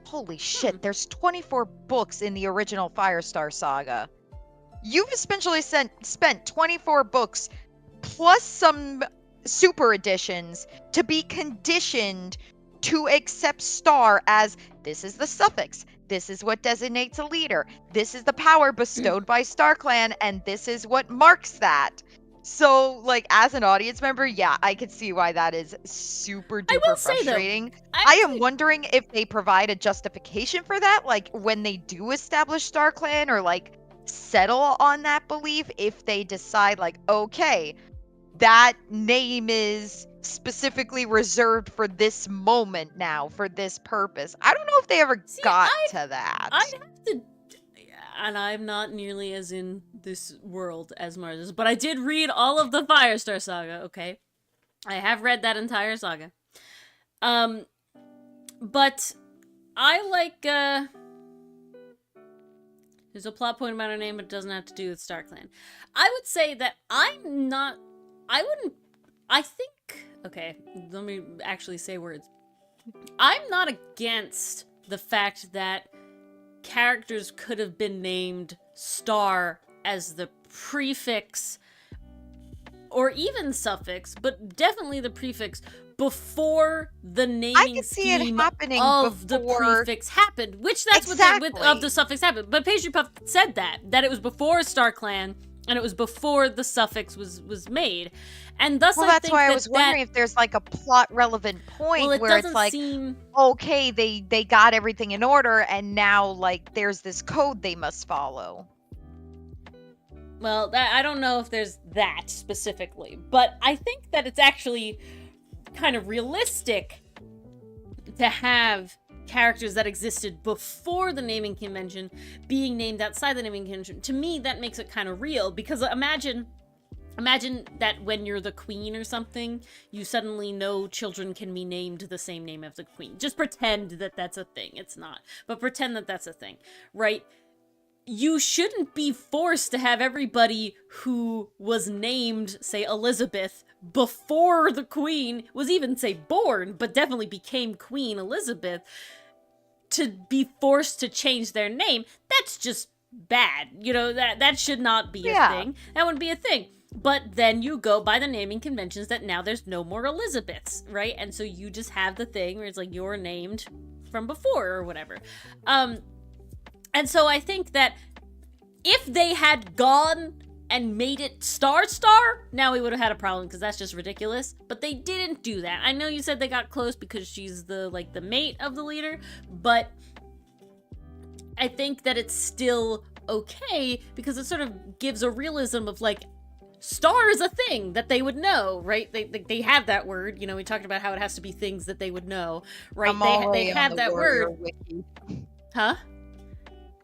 holy shit, there's 24 books in the original Firestar saga. You've essentially spent 24 books plus some super editions to be conditioned to accept star as this is the suffix, this is what designates a leader, this is the power bestowed by StarClan, and this is what marks that. So, like, as an audience member, yeah, I could see why that is super duper frustrating. I am wondering if they provide a justification for that, like, when they do establish StarClan, or, like, settle on that belief, if they decide, like, okay, that name is specifically reserved for this moment now, for this purpose. I don't know if they ever got to that. I'd have to, and I'm not nearly as in this world as Mars is, but I did read all of the Firestar saga, okay? I have read that entire saga. But I like, there's a plot point about her name, but it doesn't have to do with StarClan. I would say that okay, let me actually say words. I'm not against the fact that characters could have been named Star as the prefix, or even suffix, but definitely the prefix, before the naming scheme of the prefix happened, which that's what of the suffix happened. But Pastry Puff said that it was before StarClan, and it was before the suffix was made. And thus, well, that's why I was wondering if there's, like, a plot relevant point where it's like, okay, they got everything in order, and now, like, there's this code they must follow. Well, I don't know if there's that specifically, but I think that it's actually kind of realistic to have characters that existed before the naming convention being named outside the naming convention. To me, that makes it kind of real, because imagine Imagine that when you're the queen or something, you suddenly know children can be named the same name as the queen. Just pretend that that's a thing. It's not. But pretend that that's a thing, right? You shouldn't be forced to have everybody who was named, say, Elizabeth, before the queen was even, say, born, but definitely became Queen Elizabeth, to be forced to change their name. That's just bad. You know, that should not be a thing. That wouldn't be a thing. But then you go by the naming conventions that now there's no more Elizabeths, right? And so you just have the thing where it's like you're named from before or whatever. And so I think that if they had gone and made it Star, now we would have had a problem, because that's just ridiculous. But they didn't do that. I know you said they got close because she's the mate of the leader, but I think that it's still okay because it sort of gives a realism of like, Star is a thing that they would know, right? They have that word. You know, we talked about how it has to be things that they would know, right? They have that word. Wiki. Huh?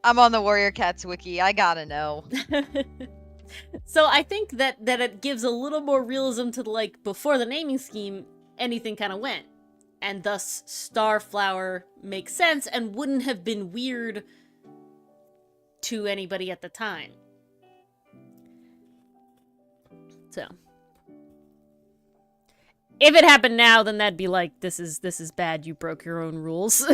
I'm on the Warrior Cats wiki. I gotta know. So I think that it gives a little more realism to like before the naming scheme, anything kind of went, and thus Starflower makes sense and wouldn't have been weird to anybody at the time. So, if it happened now, then that'd be like, this is bad. You broke your own rules.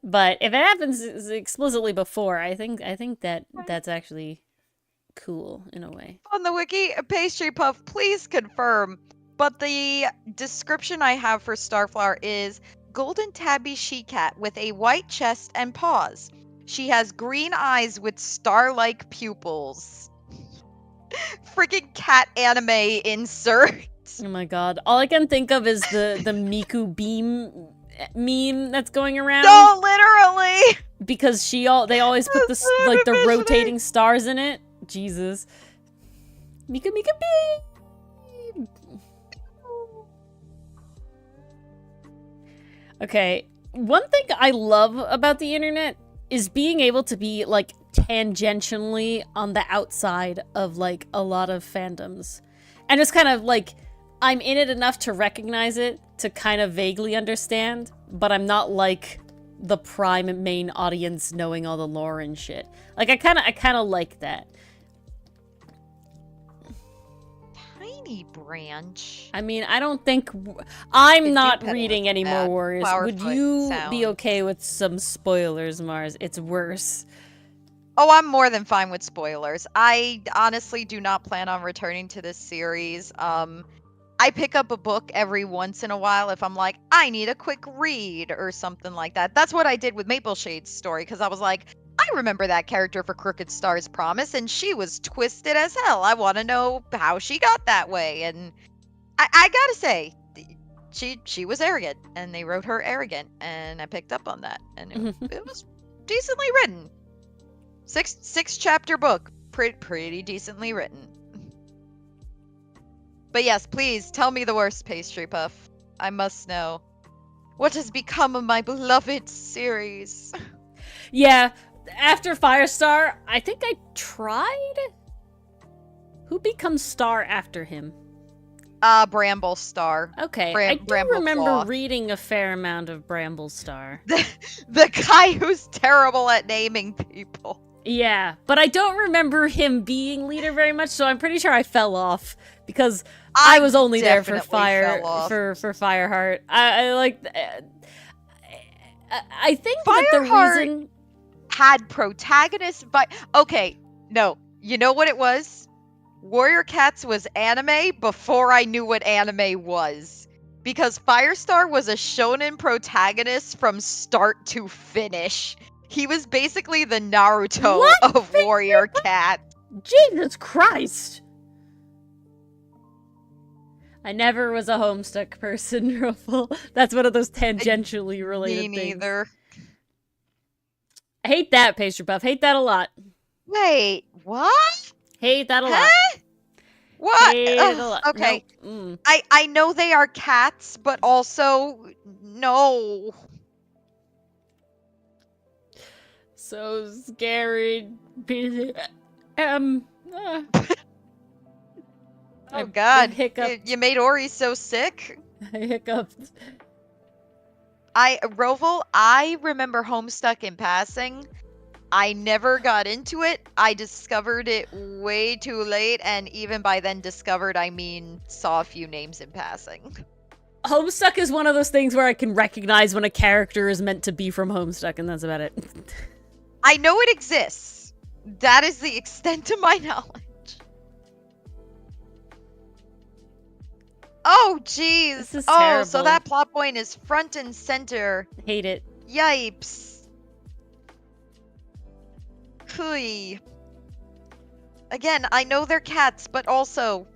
But if it happens explicitly before, I think that that's actually cool in a way. On the wiki, Pastry Puff, please confirm. But the description I have for Starflower is golden tabby she-cat with a white chest and paws. She has green eyes with star-like pupils. Freaking cat anime insert. Oh my god. All I can think of is the Miku beam meme that's going around. No, literally. Because they always put the rotating stars in it. Jesus. Miku beam. Okay. One thing I love about the internet is being able to be like tangentially on the outside of like a lot of fandoms, and just kind of like I'm in it enough to recognize it, to kind of vaguely understand, but I'm not like the prime main audience knowing all the lore and shit. Like I kind of like that. Tiny branch. I mean, I don't think I'm not reading any more Warriors. Would you be okay with some spoilers, Mars? It's worse. Oh, I'm more than fine with spoilers. I honestly do not plan on returning to this series. I pick up a book every once in a while if I'm like, I need a quick read or something like that. That's what I did with Maple Shade's story, because I was like, I remember that character for Crooked Star's Promise, and she was twisted as hell. I want to know how she got that way. And I gotta say, she was arrogant, and they wrote her arrogant, and I picked up on that. And it was decently written. Six chapter book, pretty decently written. But yes, please tell me the worst, Pastry Puff. I must know. What has become of my beloved series? Yeah, after Firestar, I think I tried. Who becomes Star after him? Bramble Star. Okay, I do remember reading a fair amount of Bramble Star. The guy who's terrible at naming people. Yeah, but I don't remember him being leader very much, so I'm pretty sure I fell off because I was only there for Fireheart. I think that the reason had protagonists, but okay, no, you know what it was? Warrior Cats was anime before I knew what anime was, because Firestar was a shonen protagonist from start to finish. He was basically the Naruto of Warrior Cat. Jesus Christ! I never was a Homestuck person, Ruffle. That's one of those tangentially related things. Me neither. I hate that, Pastry Puff. Hate that a lot. Wait, what? Hate that a lot. What? Hate it a lot. Okay. Nope. I know they are cats, but also no. So scary. Oh God! Hiccuped. You made Ori so sick. I hiccuped. Roval, I remember Homestuck in passing. I never got into it. I discovered it way too late, and even by then discovered, I mean saw a few names in passing. Homestuck is one of those things where I can recognize when a character is meant to be from Homestuck, and that's about it. I know it exists. That is the extent of my knowledge. Oh, jeez. This is terrible. terrible. So that plot point is front and center. Hate it. Yipes. Hui. Again, I know they're cats, but also...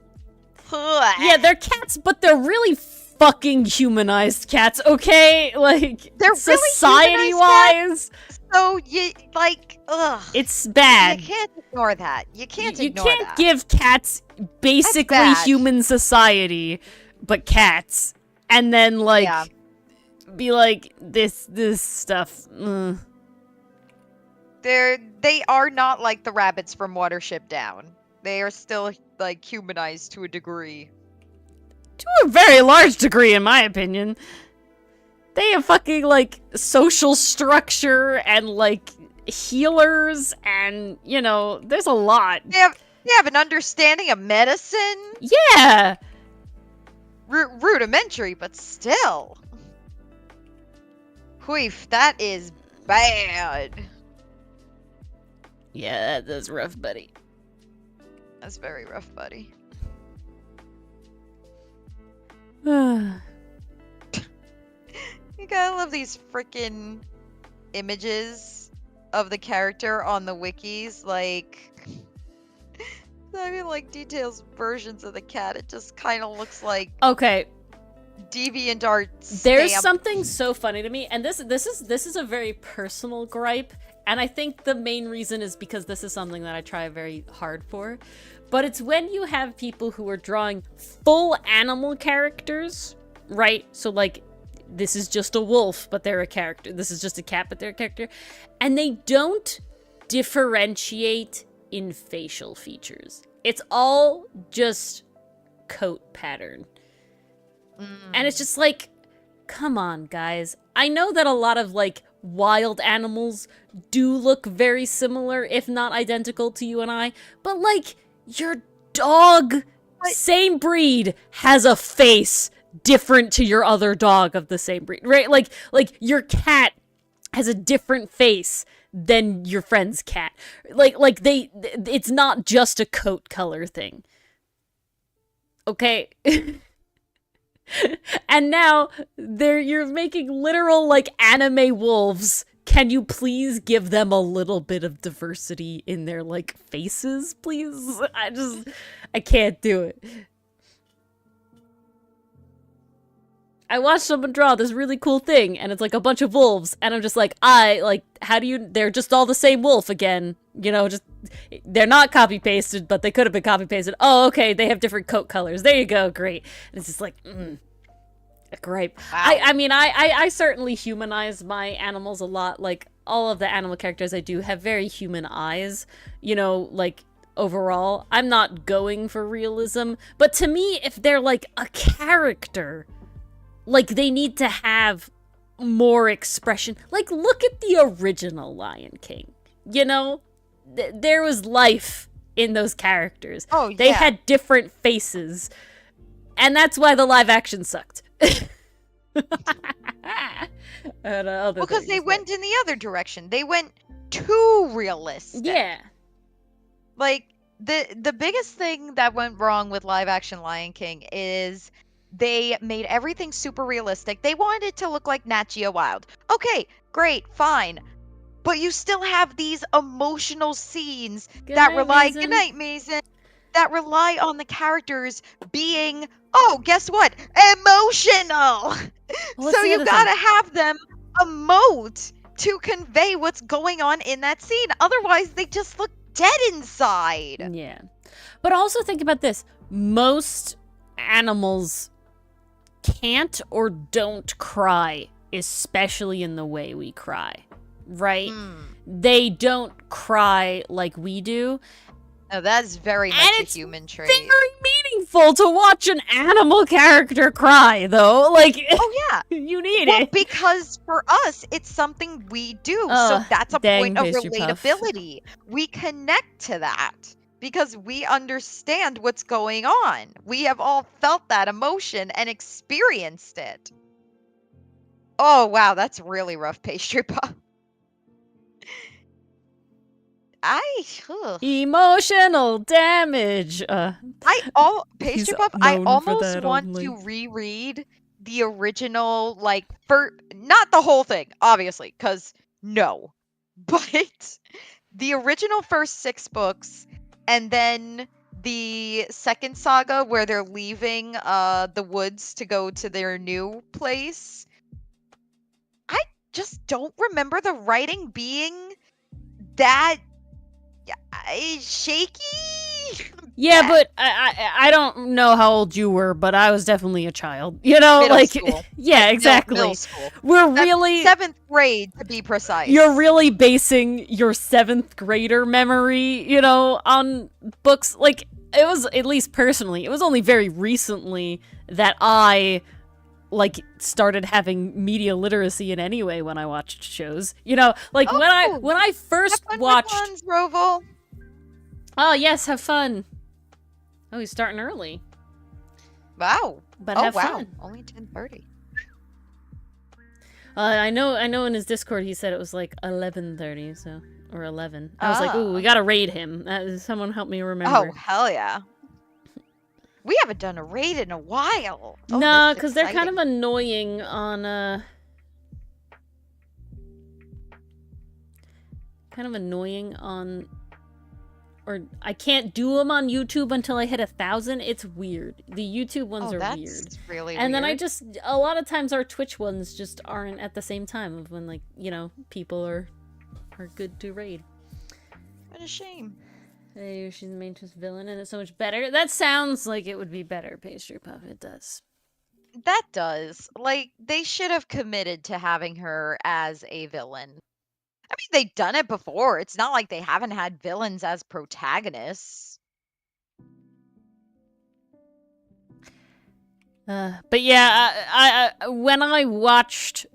Yeah, they're cats, but they're really fucking humanized cats, okay? Like, they're society-wise. So, you, like, ugh. It's bad. You can't ignore that. You can't ignore that. You can't give cats basically human society, but cats, and then, like, be like, this stuff. They are not like the rabbits from Watership Down. They are still, like, humanized to a degree. To a very large degree, in my opinion. They have fucking, like, social structure and, like, healers and, you know, there's a lot. They have an understanding of medicine. Yeah! Rudimentary, but still. Wheef, that is bad. Yeah, that's rough, buddy. That's very rough, buddy. You gotta love these freaking images of the character on the wikis. Like, I mean, like, details versions of the cat. It just kind of looks like DeviantArt stamp. There's something so funny to me, and this is a very personal gripe, and I think the main reason is because this is something that I try very hard for. But it's when you have people who are drawing full animal characters, right? So, like, this is just a wolf, but they're a character. This is just a cat, but they're a character. And they don't differentiate in facial features. It's all just coat pattern. And it's just like, come on, guys. I know that a lot of, like, wild animals do look very similar, if not identical to you and I, but, like, your dog, same breed, has a face different to your other dog of the same breed, right? Like your cat has a different face than your friend's cat. Like it's not just a coat color thing. Okay? And now you're making literal, like, anime wolves. Can you please give them a little bit of diversity in their, like, faces, please? I can't do it. I watched someone draw this really cool thing, and it's, like, a bunch of wolves, and I'm just like, they're just all the same wolf again. You know, they're not copy-pasted, but they could have been copy-pasted. Oh, okay, they have different coat colors. There you go, great. And it's just like, a gripe. Wow. I mean, I certainly humanize my animals a lot. Like, all of the animal characters I do have very human eyes, you know, like, overall. I'm not going for realism, but to me, if they're, like, a character, like, they need to have more expression. Like, look at the original Lion King, you know? There was life in those characters. Oh, yeah. They had different faces, and that's why the live action sucked. Because they went in the other direction. They went too realistic. Yeah. Like, the biggest thing that went wrong with live action Lion King is they made everything super realistic. They wanted it to look like Nat Geo Wild. Okay, great, fine. But you still have these emotional scenes that rely on the characters being, oh, guess what? Emotional. So you gotta have them emote to convey what's going on in that scene. Otherwise, they just look dead inside. Yeah. But also think about this. Most animals can't or don't cry, especially in the way we cry. Right? They don't cry like we do. No, that's very much a human trait. Very painful to watch an animal character cry, though. Like, oh yeah, you need it. Because for us, it's something we do. So that's a point of relatability. We connect to that because we understand what's going on. We have all felt that emotion and experienced it. Oh, wow, that's really rough, Pastry Puff. Emotional damage. Pastry Puff, I almost want to reread the original, like, not the whole thing, obviously, because no, but the original first 6 books, and then the second saga where they're leaving the woods to go to their new place. I just don't remember the writing being that shaky. Yeah, but I don't know how old you were, but I was definitely a child. You know, middle school. Yeah, exactly. Middle school. We're really 7th grade to be precise. You're really basing your 7th grader memory, you know, on books. Like, it was, at least personally, it was only very recently that I started having media literacy in any way when I watched shows. You know, like when I first watched Roval. Oh yes, have fun. Oh, he's starting early. Wow. But have fun. Only 10:30. I know in his Discord he said it was like 11:30, so or 11. I was like, "Ooh, we got to raid him." Someone help me remember. Oh, hell yeah. We haven't done a raid in a while. Oh, no, because they're kind of annoying on or I can't do them on YouTube until I hit 1,000. It's weird. The YouTube ones are weird. That's really and weird. Then a lot of times our Twitch ones just aren't at the same time of when, like, you know, people are good to raid. What a shame. Hey, she's the main villain and it's so much better. That sounds like it would be better, Pastry Puff. It does. That does. Like, they should have committed to having her as a villain. I mean, they've done it before. It's not like they haven't had villains as protagonists. But yeah, when I watched...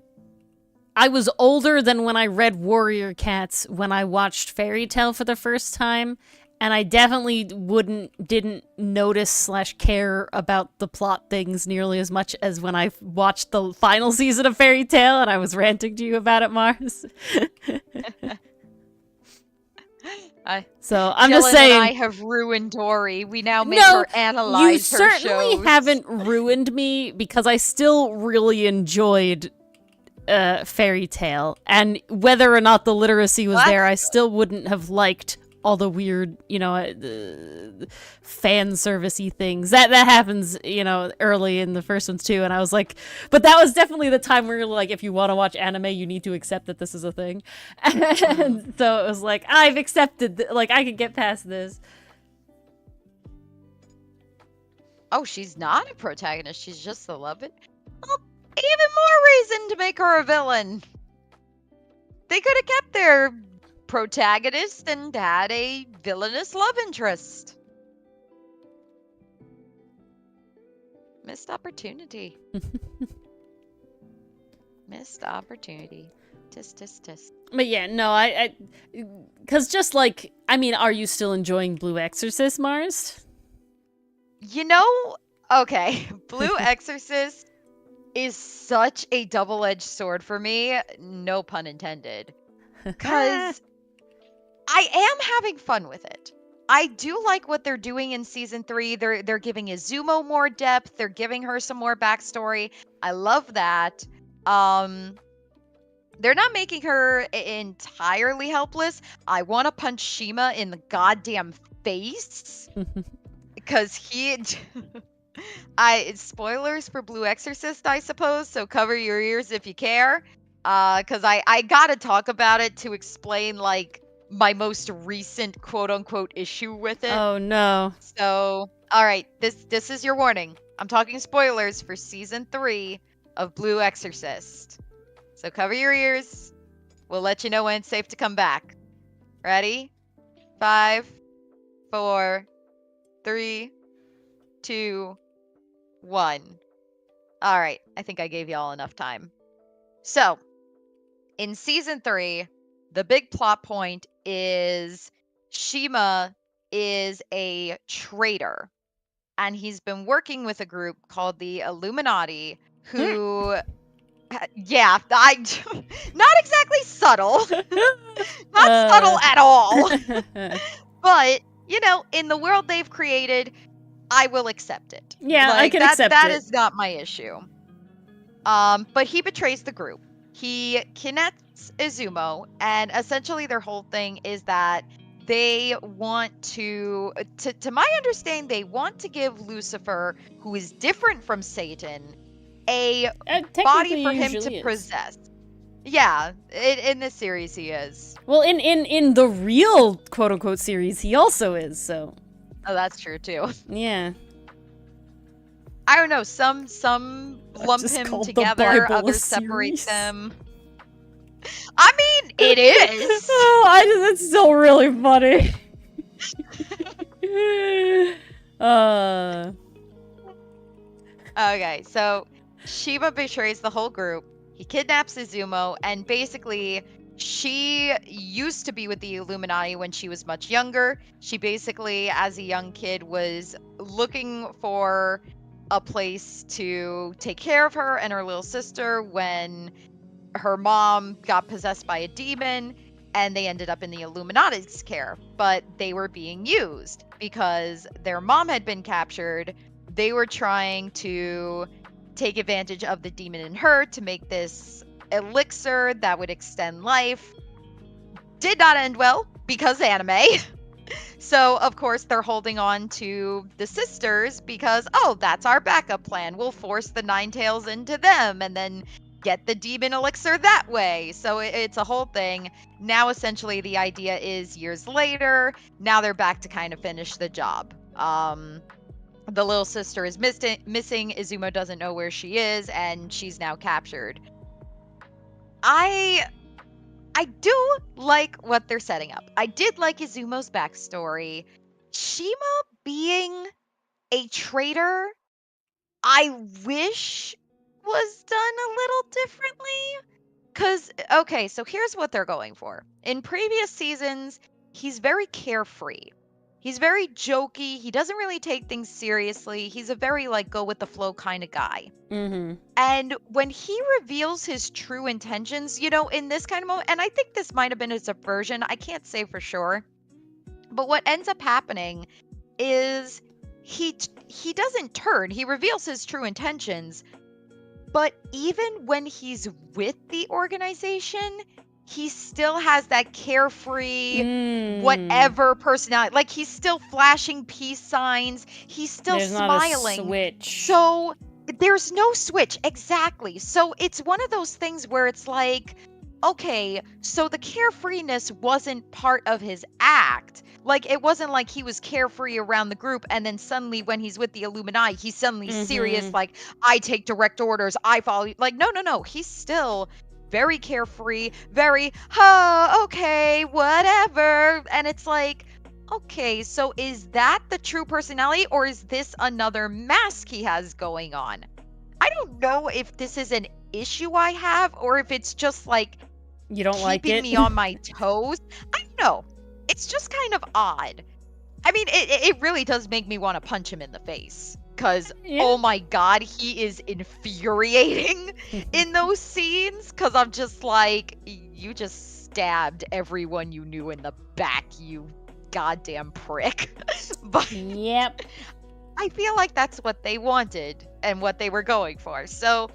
I was older than when I read Warrior Cats when I watched Fairy Tail for the first time, and I definitely didn't notice / care about the plot things nearly as much as when I watched the final season of Fairy Tail and I was ranting to you about it, Mars. So I'm just saying, and I have ruined Dory. We now make her analyze her shows. You certainly haven't ruined me because I still really enjoyed Fairy Tail, and whether or not the literacy was there, I still wouldn't have liked all the weird, you know, fan servicey things that happens, you know, early in the first ones too. And I was like, but that was definitely the time where you're like, if you want to watch anime, you need to accept that this is a thing. And so it was like, I've accepted, like, I can get past this. Oh, she's not a protagonist. She's just the love it. Well, even more reason to make her a villain. They could have kept their protagonist and had a villainous love interest. Missed opportunity. Missed opportunity. Tisk. But yeah, no, because just like, I mean, are you still enjoying Blue Exorcist, Mars? You know, okay, Blue Exorcist is such a double-edged sword for me, no pun intended, because I am having fun with it. I do like what they're doing in season 3. They're giving Izumo more depth. They're giving her some more backstory. I love that. They're not making her entirely helpless. I want to punch Shima in the goddamn face because spoilers for Blue Exorcist, I suppose, so cover your ears if you care. Because I gotta talk about it to explain, like, my most recent quote-unquote issue with it. Oh, no. So, alright, this is your warning. I'm talking spoilers for Season 3 of Blue Exorcist. So cover your ears. We'll let you know when it's safe to come back. Ready? 5, 4, 3, 2, 1. All right, I think I gave y'all enough time. So, in season 3, the big plot point is Shima is a traitor, and he's been working with a group called the Illuminati, who, yeah, not exactly subtle, not subtle at all, but, you know, in the world they've created, I will accept it. Yeah, like, I can accept it. That is not my issue. But he betrays the group. He kidnaps Izumo, and essentially their whole thing is that they want to my understanding, they want to give Lucifer, who is different from Satan, a body for him to possess. Yeah, in this series he is. Well, in the real quote-unquote series, he also is, so. Oh, that's true, too. Yeah. I don't know, some lump him together, others separate them. I mean, it is! Oh, that's still really funny. Okay, so Shiva betrays the whole group. He kidnaps Izumo, and basically, she used to be with the Illuminati when she was much younger. She basically, as a young kid, was looking for a place to take care of her and her little sister when her mom got possessed by a demon, and they ended up in the Illuminati's care. But they were being used because their mom had been captured. They were trying to take advantage of the demon in her to make this elixir that would extend life. Did not end well because anime. So, of course, they're holding on to the sisters because, oh, that's our backup plan. We'll force the Ninetales into them and then get the demon elixir that way. So it's a whole thing. Now, essentially, the idea is years later, now they're back to kind of finish the job. The little sister is missing. Izumo doesn't know where she is, and she's now captured. I do like what they're setting up. I did like Izumo's backstory. Shima being a traitor, I wish was done a little differently. Because, okay, so here's what they're going for. In previous seasons, he's very carefree. He's very jokey. He doesn't really take things seriously. He's a very, like, go-with-the-flow kind of guy. Mm-hmm. And when he reveals his true intentions, you know, in this kind of moment, and I think this might have been a subversion, I can't say for sure, but what ends up happening is he doesn't turn. He reveals his true intentions, but even when he's with the organization, he still has that carefree, whatever personality. Like, he's still flashing peace signs. He's still smiling. Not a switch. So there's no switch. Exactly. So it's one of those things where it's like, okay, so the carefreeness wasn't part of his act. Like, it wasn't like he was carefree around the group and then suddenly when he's with the Illuminati, he's suddenly serious, like, I take direct orders, I follow you. Like, no. He's still very carefree, very, okay, whatever. And it's like, okay, so is that the true personality, or is this another mask he has going on? I don't know if this is an issue I have, or if it's just like, you don't like it? Keeping me on my toes. I don't know. It's just kind of odd. I mean, it really does make me want to punch him in the face. Because, oh my god, he is infuriating in those scenes. Because I'm just like, you just stabbed everyone you knew in the back, you goddamn prick. But yep. I feel like that's what they wanted and what they were going for. So,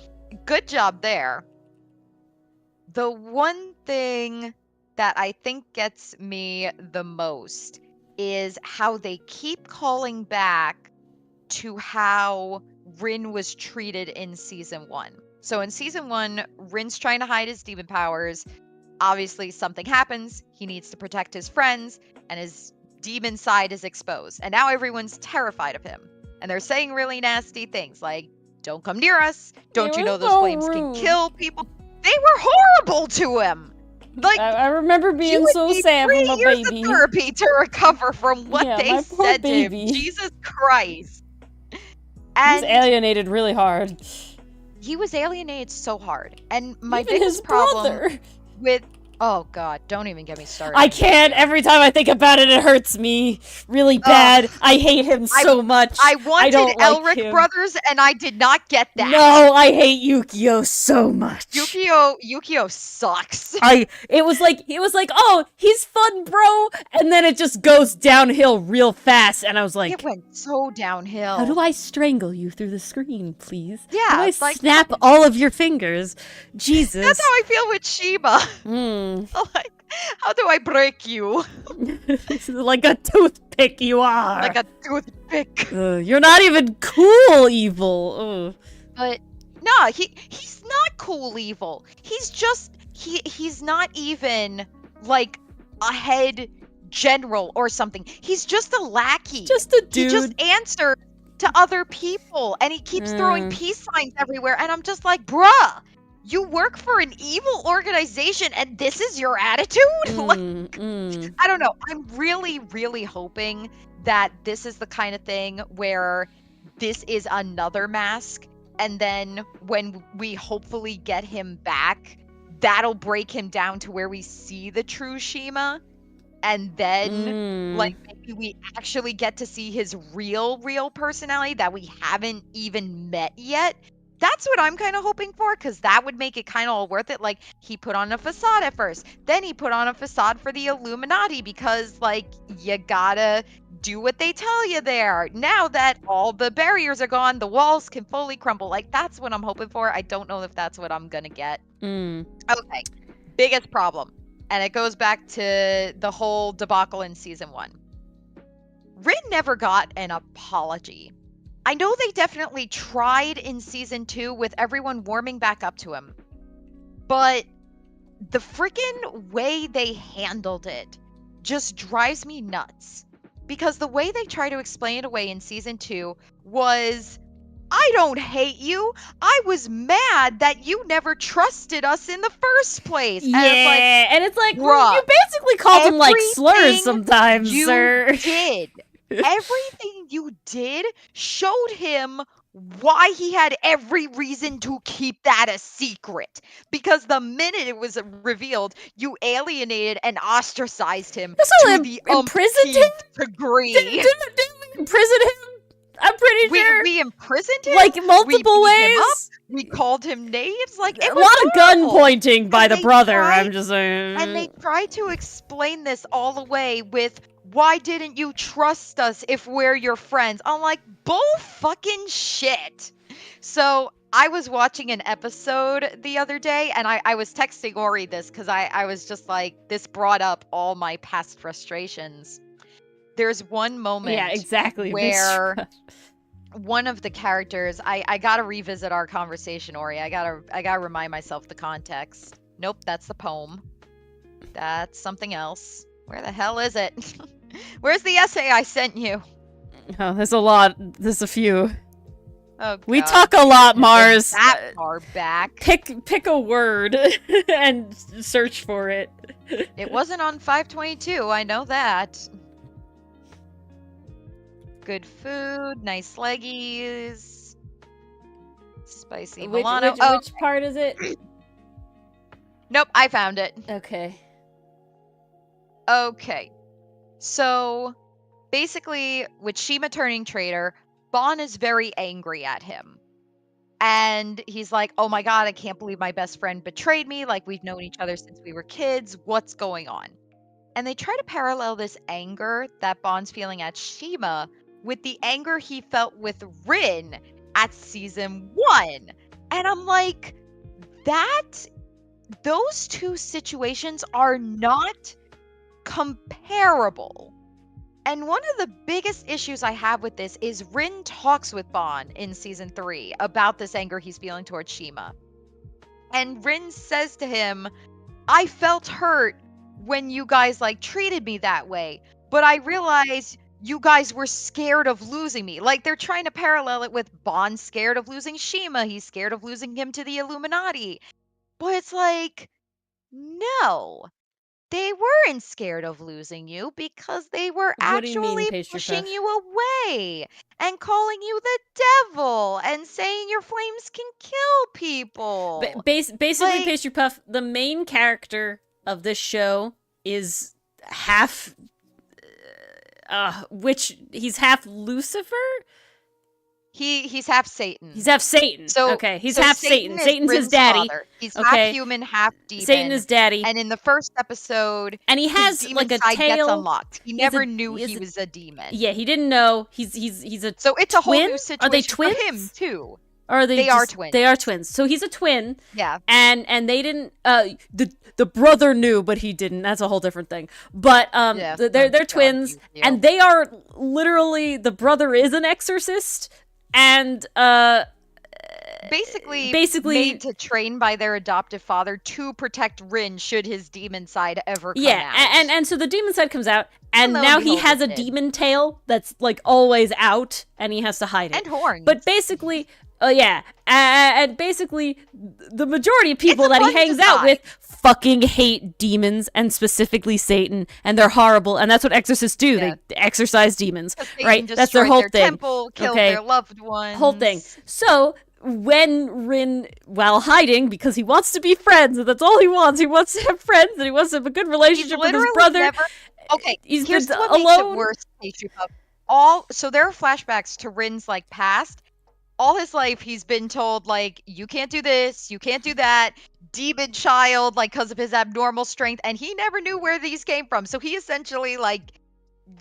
good job there. The one thing that I think gets me the most is how they keep calling back to how Rin was treated in season 1. So in season 1, Rin's trying to hide his demon powers. Obviously, something happens. He needs to protect his friends, and his demon side is exposed. And now everyone's terrified of him. And they're saying really nasty things like, don't come near us. Don't you know those flames can kill people? They were horrible to him. Like, I remember being so sad for my baby. 3 years of therapy to recover from what they said to him. Jesus Christ. He's alienated really hard. He was alienated so hard. And my Even biggest his problem brother. with... Oh, God, don't even get me started. I can't. Every time I think about it, it hurts me really bad. I hate him so much. I wanted Elric brothers, and I did not get that. No, I hate Yukio so much. Yukio sucks. It was like, oh, he's fun, bro, and then it just goes downhill real fast, and I was like... It went so downhill. How do I strangle you through the screen, please? Yeah. How do I snap all of your fingers? Jesus. That's how I feel with Shima. Like, how do I break you? Like a toothpick you are. Like a toothpick. You're not even cool evil. But no, he's not cool evil. He's just he's not even like a head general or something. He's just a lackey. Just a dude. He just answers to other people, and he keeps throwing peace signs everywhere. And I'm just like, bruh. You work for an evil organization, and this is your attitude? I don't know. I'm really, really hoping that this is the kind of thing where this is another mask, and then when we hopefully get him back, that'll break him down to where we see the true Shima, and then, like, maybe we actually get to see his real personality that we haven't even met yet. That's what I'm kind of hoping for, because that would make it kind of all worth it. Like, he put on a facade at first. Then he put on a facade for the Illuminati because, like, you gotta do what they tell you there. Now that all the barriers are gone, the walls can fully crumble. Like, that's what I'm hoping for. I don't know if that's what I'm gonna get. Okay. Biggest problem. And it goes back to the whole debacle in Season 1. Rin never got an apology. I know they definitely tried in Season 2 with everyone warming back up to him. But the freaking way they handled it just drives me nuts. Because the way they try to explain it away in Season 2 was, I don't hate you. I was mad that you never trusted us in the first place. And it's like, well, you basically called him like slurs sometimes, sir. You did. Everything you did showed him why he had every reason to keep that a secret. Because the minute it was revealed, you alienated and ostracized him to the umpteenth degree. Didn't we imprison him? I'm pretty sure. We imprisoned him? Like, multiple ways? We called him names? Like, it a was lot of gun horrible. pointing by the brother, I'm just saying. And they tried to explain this all the way with, why didn't you trust us if we're your friends? I'm like, bull fucking shit. So I was watching an episode the other day, and I was texting Ori this because I was just like, this brought up all my past frustrations. There's one moment where one of the characters, I gotta revisit our conversation, Ori. I gotta remind myself the context. Nope, that's the poem. That's something else. Where the hell is it? Where's the essay I sent you? Oh, there's a lot. There's a few. Oh, God. We talk a lot, Mars. That far back. Pick a word and search for it. It wasn't on 522. I know that. Good food, nice leggies, spicy Milano. Which part is it? Nope, I found it. Okay. Okay. So, basically, with Shima turning traitor, Bon is very angry at him. And he's like, oh my god, I can't believe my best friend betrayed me. Like, we've known each other since we were kids. What's going on? And they try to parallel this anger that Bon's feeling at Shima with the anger he felt with Rin at Season 1. And I'm like, those two situations are not comparable. And one of the biggest issues I have with this is Rin talks with Bon in Season 3 about this anger he's feeling towards Shima. And Rin says to him, I felt hurt when you guys like treated me that way, but I realized you guys were scared of losing me. Like, they're trying to parallel it with Bon scared of losing Shima. He's scared of losing him to the Illuminati. But it's like, no. they weren't scared of losing you because they were actually pushing you away and calling you the devil and saying your flames can kill people. Basically, Pastry Puff, the main character of this show is half... he's half Lucifer? He's half Satan. He's half Satan. So okay, he's half Satan. Satan's his daddy. Father. He's half human, half demon. Satan is daddy. And in the first episode, and he has like a tail. Gets unlocked. He never knew he was a demon. Yeah, he didn't know. He's a So it's a whole new situation. Are they twins? For him too. Or are they are twins. They are twins. So he's a twin. Yeah. And they didn't the brother knew, but he didn't. That's a whole different thing. But they're twins, and they are literally, the brother is an exorcist, and basically made to train by their adoptive father to protect Rin should his demon side ever come out. And so the demon side comes out, and now he has a demon tail that's like always out, and he has to hide it. And horns. But basically, and basically the majority of people that he hangs out with fucking hate demons, and specifically Satan, and they're horrible, and that's what exorcists do. Yeah. They exorcise demons, right? That's their whole thing. Temple, killed their loved ones. Whole thing. So when Rin, while hiding, because he wants to be friends, and that's all he wants to have friends, and he wants to have a good relationship with his brother. Here's what makes it worse, Pastry Puff. So there are flashbacks to Rin's like past. All his life, he's been told, like, you can't do this, you can't do that, demon child, like, because of his abnormal strength, and he never knew where these came from. So he essentially, like,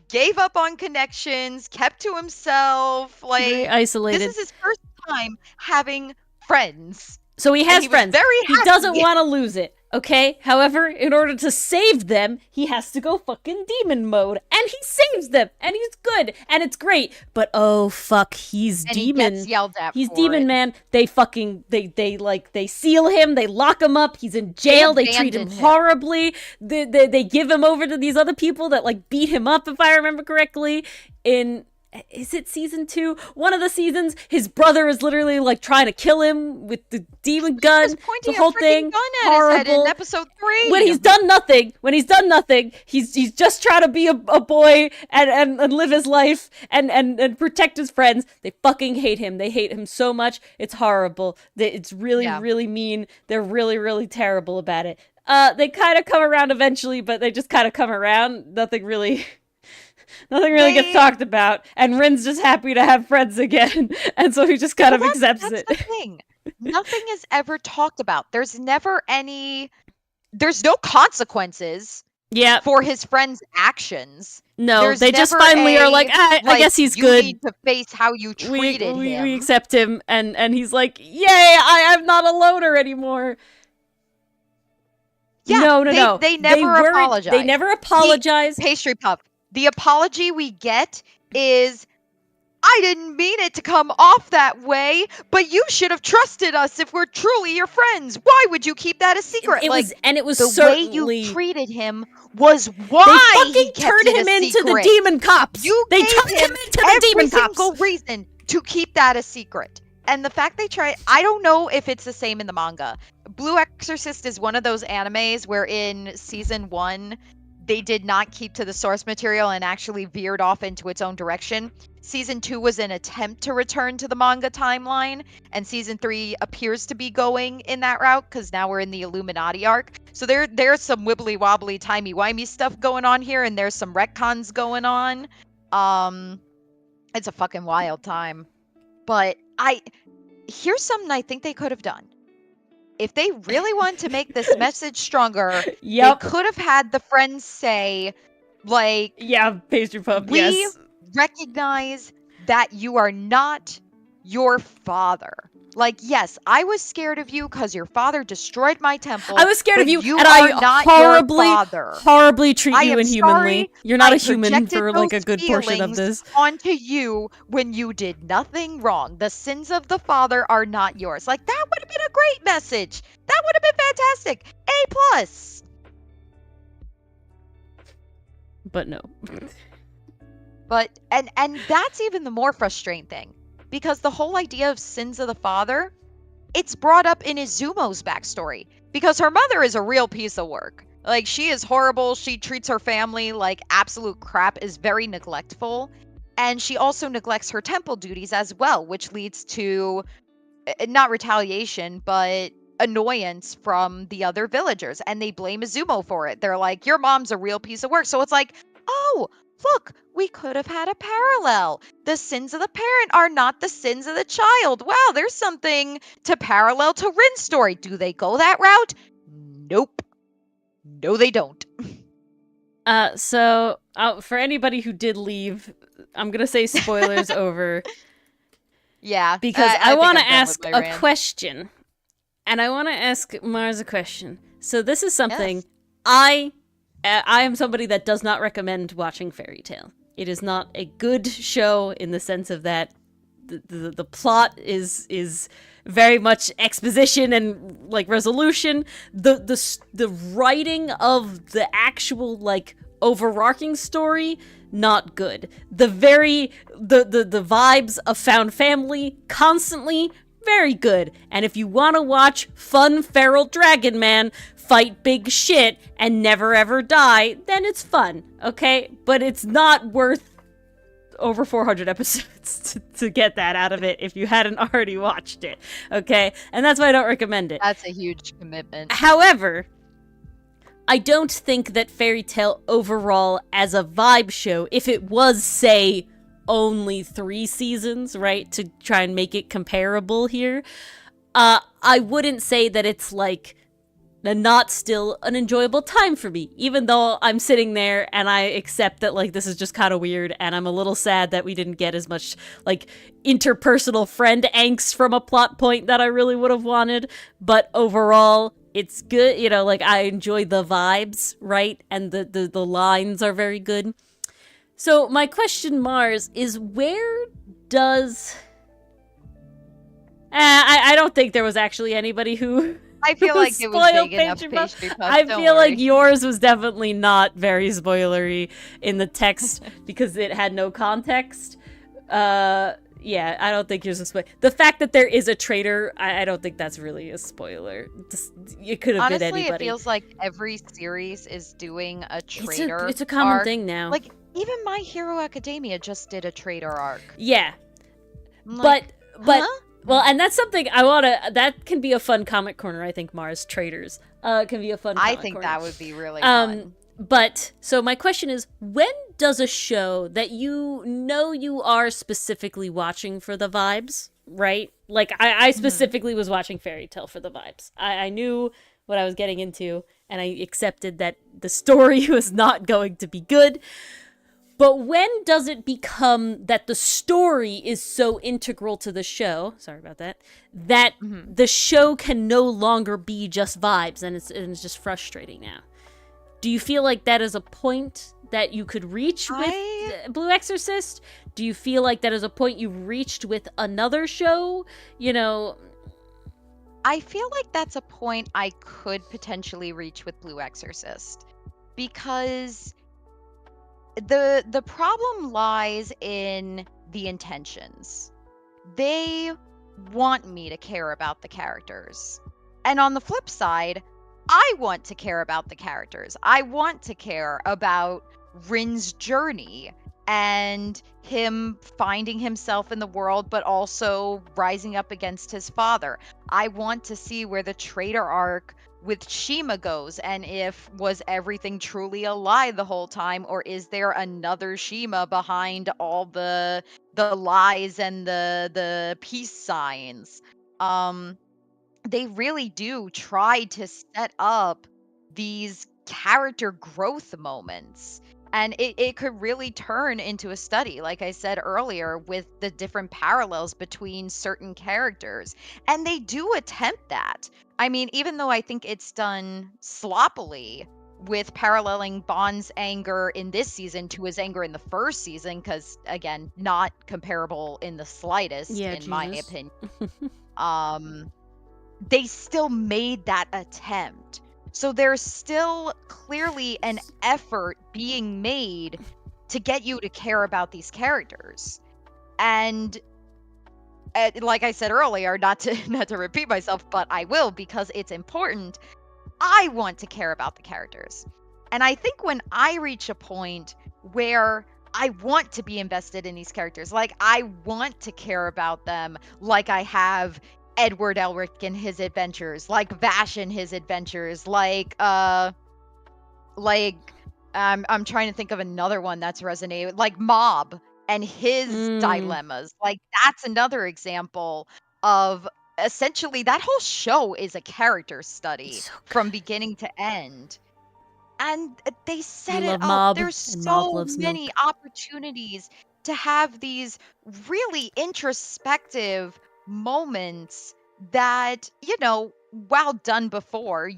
gave up on connections, kept to himself, like, very isolated. This is his first time having friends. So he has friends. He doesn't want to lose it, okay? However, in order to save them, he has to go fucking demon mode. And he saves them. And he's good. And it's great. But oh fuck, he's demon. He gets yelled at. He's demon, man. They fucking they seal him, they lock him up, he's in jail, they treat him horribly. They give him over to these other people that like beat him up, if I remember correctly. Is it season 2? One of the seasons, his brother is literally like trying to kill him with the demon gun. The whole thing, gun at horrible. His head in episode 3. When he's done nothing, he's just trying to be a boy and live his life and protect his friends. They fucking hate him. They hate him so much. It's horrible. It's really really mean. They're really really terrible about it. They kind of come around eventually, but they just kind of come around. Nothing really gets talked about, and Rin's just happy to have friends again, and so he just kind of accepts it. That's the thing. Nothing is ever talked about. There's no consequences for his friend's actions. No, they just finally are like, I guess he's good. You need to face how you treated him. We accept him, and he's like, yay, I'm not a loner anymore. Yeah, no. They never apologize. They never apologize. Pastry Puff. The apology we get is, I didn't mean it to come off that way, but you should have trusted us if we're truly your friends. Why would you keep that a secret? It was the way you treated him was why they fucking turned him into the demon cops. They turned him into the demon cops. Every single reason to keep that a secret. And the fact they tried, I don't know if it's the same in the manga. Blue Exorcist is one of those animes where in season 1, they did not keep to the source material and actually veered off into its own direction. Season 2 was an attempt to return to the manga timeline, and season 3 appears to be going in that route because now we're in the Illuminati arc. So there's some wibbly wobbly timey wimey stuff going on here, and there's some retcons going on. It's a fucking wild time. But here's something I think they could have done. If they really want to make this message stronger, they could have had the friends say, like, Pastry Puff, we recognize that you are not your father. Like, yes, I was scared of you because your father destroyed my temple. I was scared of you, and I horribly treat you inhumanly. You're not a human for like a good portion of this. Onto you when you did nothing wrong. The sins of the father are not yours. Like, that would have been a great message. That would have been fantastic. A+. But no. But and that's even the more frustrating thing. Because the whole idea of sins of the father, it's brought up in Izumo's backstory. Because her mother is a real piece of work. Like, she is horrible. She treats her family like absolute crap, is very neglectful. And she also neglects her temple duties as well, which leads to not retaliation, but annoyance from the other villagers. And they blame Izumo for it. They're like, your mom's a real piece of work. So it's like, oh, look, we could have had a parallel. The sins of the parent are not the sins of the child. Wow, there's something to parallel to Rin's story. Do they go that route? Nope. No, they don't. So for anybody who did leave, I'm gonna say spoilers over. Yeah. Because I want to ask a question. And I want to ask Mars a question. So this is something I am somebody that does not recommend watching Fairy Tail. It is not a good show in the sense of that the plot is very much exposition and like resolution. The writing of the actual like overarching story, not good. The vibes of found family constantly very good. And if you want to watch fun feral dragon man fight big shit and never ever die, then it's fun, okay? But it's not worth over 400 episodes to get that out of it if you hadn't already watched it, okay? And that's why I don't recommend it. That's a huge commitment. However, I don't think that Fairy Tail overall as a vibe show, if it was, say, only 3 seasons, right, to try and make it comparable here, I wouldn't say that it's like not still an enjoyable time for me, even though I'm sitting there and I accept that like this is just kind of weird and I'm a little sad that we didn't get as much like interpersonal friend angst from a plot point that I really would have wanted, but overall it's good, you know, like I enjoy the vibes, right, and the lines are very good. So my question, Mars, is where does I don't think there was actually anybody who I feel like it was big enough pastry puff. I feel like yours was definitely not very spoilery in the text because it had no context. Yeah, I don't think yours is spoiler. The fact that there is a traitor, I don't think that's really a spoiler. It could have been anybody. Honestly, it feels like every series is doing a traitor. It's a common arc. thing now. Like even My Hero Academia just did a traitor arc. Yeah, like, but. Well, and that's something I want to... That can be a fun comic corner, I think, Mars. Traitors. Can be a fun comic corner. That would be really fun. But, so my question is, when does a show that you know you are specifically watching for the vibes, right? Like, I specifically was watching Fairy Tail for the vibes. I knew what I was getting into, and I accepted that the story was not going to be good. But when does it become that the story is so integral to the show, sorry about that, that the show can no longer be just vibes and it's just frustrating now? Do you feel like that is a point that you could reach with Blue Exorcist? Do you feel like that is a point you've reached with another show? You know... I feel like that's a point I could potentially reach with Blue Exorcist. Because... The problem lies in the intentions. They want me to care about the characters. And on the flip side, I want to care about the characters. I want to care about Rin's journey and him finding himself in the world, but also rising up against his father. I want to see where the traitor arc with Shima goes, and if was everything truly a lie the whole time, or is there another Shima behind all the lies and the peace signs? They really do try to set up these character growth moments, and it could really turn into a study, like I said earlier, with the different parallels between certain characters, and they do attempt that. I mean, even though I think it's done sloppily with paralleling Bond's anger in this season to his anger in the first season, because, again, not comparable in the slightest, my opinion. They still made that attempt. So there's still clearly an effort being made to get you to care about these characters. And... like I said earlier, not to repeat myself, but I will because it's important. I want to care about the characters. And I think when I reach a point where I want to be invested in these characters, like I want to care about them, like I have Edward Elric and his adventures, like Vash and his adventures, I'm trying to think of another one that's resonated, like Mob and his dilemmas. Like that's another example of essentially that whole show is a character study from beginning to end. And they set it up. Mob, there's so many opportunities to have these really introspective moments that, while done before,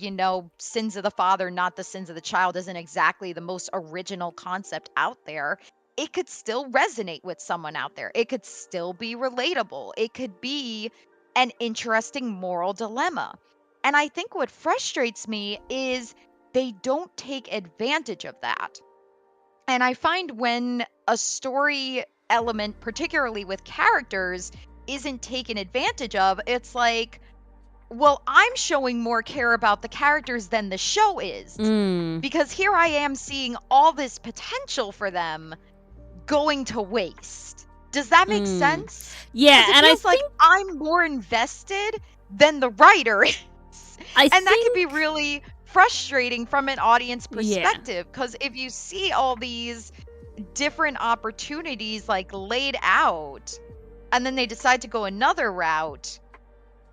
sins of the father, not the sins of the child isn't exactly the most original concept out there. It could still resonate with someone out there. It could still be relatable. It could be an interesting moral dilemma. And I think what frustrates me is they don't take advantage of that. And I find when a story element, particularly with characters, isn't taken advantage of, it's like, well, I'm showing more care about the characters than the show is. Because here I am seeing all this potential for them going to waste. Does that make sense? Yeah, and I think I'm more invested than the writer is. That can be really frustrating from an audience perspective, because if you see all these different opportunities like laid out and then they decide to go another route,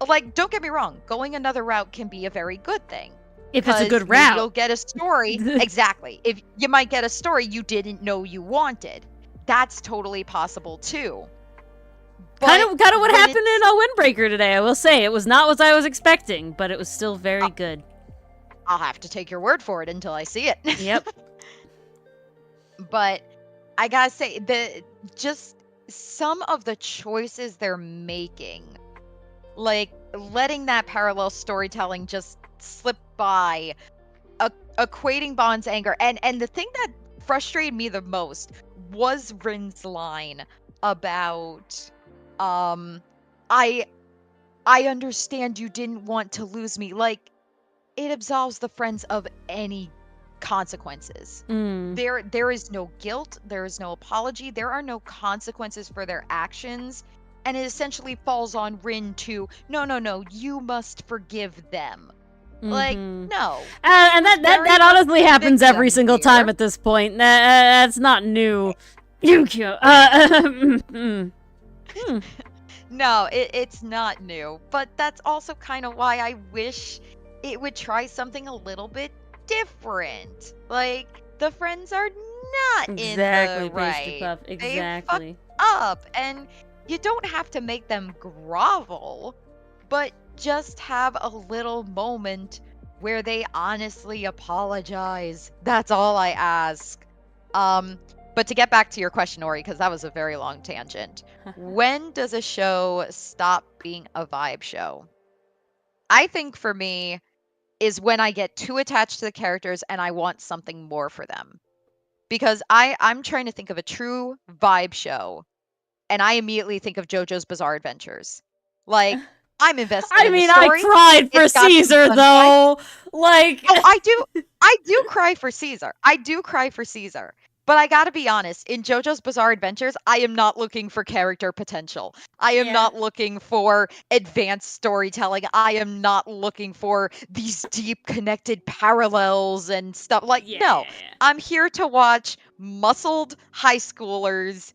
like, don't get me wrong, going another route can be a very good thing if it's a good route. You'll get a story. Exactly. If you might get a story you didn't know you wanted, that's totally possible too. Kind of what happened in a Windbreaker today. I will say it was not what I was expecting, but it was still very good. I'll have to take your word for it until I see it. Yep. But I gotta say, just some of the choices they're making, like letting that parallel storytelling just slip by, equating Bond's anger, and the thing that frustrated me the most was Rin's line about, I understand you didn't want to lose me. Like, it absolves the friends of any consequences. There is no guilt, there is no apology, there are no consequences for their actions, and it essentially falls on Rin to no, you must forgive them. Like, no. And that honestly happens every single time at this point. That's not new. No, it's not new, but that's also kind of why I wish it would try something a little bit different. Like, the friends are not in the right. Exactly. They fucked up, and you don't have to make them grovel, but just have a little moment where they honestly apologize. That's all I ask. But to get back to your question, Ori, because that was a very long tangent. When does a show stop being a vibe show? I think for me is when I get too attached to the characters and I want something more for them. Because I'm trying to think of a true vibe show, and I immediately think of JoJo's Bizarre Adventures. Like, I'm invested in the story. I cried for Caesar, though. Like, I do cry for Caesar. I do cry for Caesar. But I gotta be honest, in JoJo's Bizarre Adventures, I am not looking for character potential. I am not looking for advanced storytelling. I am not looking for these deep connected parallels and stuff. Like, no. I'm here to watch muscled high schoolers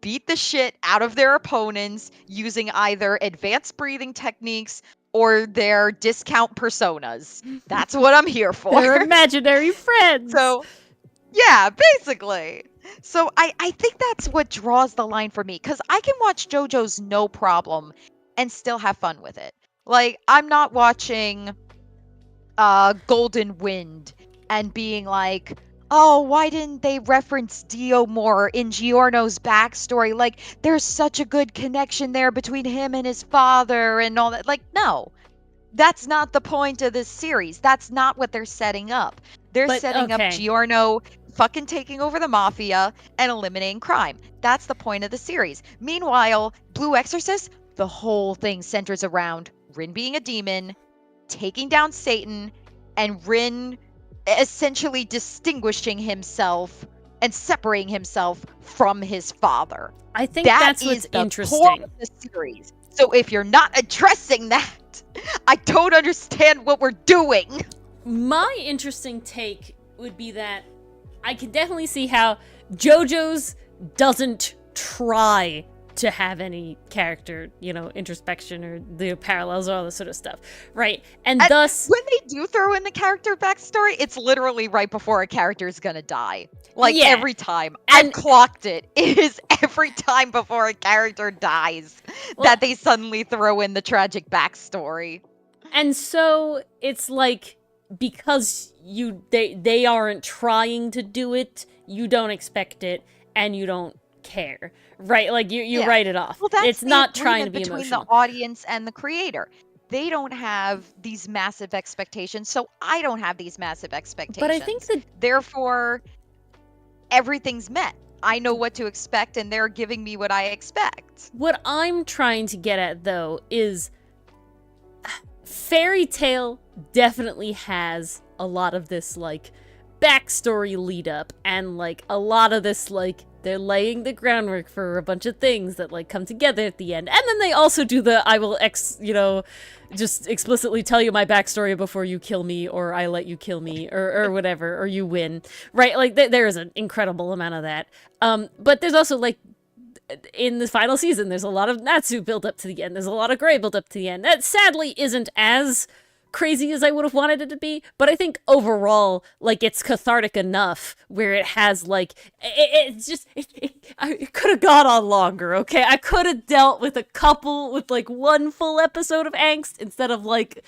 beat the shit out of their opponents using either advanced breathing techniques or their discount personas. That's what I'm here for. They're imaginary friends. So, yeah, basically. So I think that's what draws the line for me, because I can watch JoJo's no problem and still have fun with it. Like, I'm not watching Golden Wind and being like, oh, why didn't they reference Dio more in Giorno's backstory? Like, there's such a good connection there between him and his father and all that. Like, no. That's not the point of this series. That's not what they're setting up. They're setting up Giorno fucking taking over the mafia and eliminating crime. That's the point of the series. Meanwhile, Blue Exorcist, the whole thing centers around Rin being a demon, taking down Satan, and Rin essentially distinguishing himself and separating himself from his father. I think that's what's interesting. Core of the series. So if you're not addressing that, I don't understand what we're doing. My interesting take would be that I can definitely see how JoJo's doesn't try to have any character, introspection or the parallels or all this sort of stuff, right? And thus, when they do throw in the character backstory, it's literally right before a character is gonna die. Every time. I've clocked it. It is every time before a character dies that they suddenly throw in the tragic backstory. And so it's like, because they aren't trying to do it, you don't expect it, and you don't care, right? Like you write it off. Well, that's it's not trying to be between emotional. The audience and the creator. They don't have these massive expectations, so I don't have these massive expectations. But I think that therefore everything's met. I know what to expect, and they're giving me what I expect. What I'm trying to get at, though, is Fairy Tail definitely has a lot of this, like, backstory lead up, and, like, a lot of this, like, they're laying the groundwork for a bunch of things that, like, come together at the end. And then they also do the, I will, just explicitly tell you my backstory before you kill me, or I let you kill me, or whatever, or you win. Right? Like, there is an incredible amount of that. But there's also, like, in the final season, there's a lot of Natsu built up to the end. There's a lot of Gray built up to the end. That, sadly, isn't as crazy as I would have wanted it to be, but I think overall, like, it's cathartic enough where it has, like, it could have gone on longer, okay? I could have dealt with with one full episode of angst instead of, like,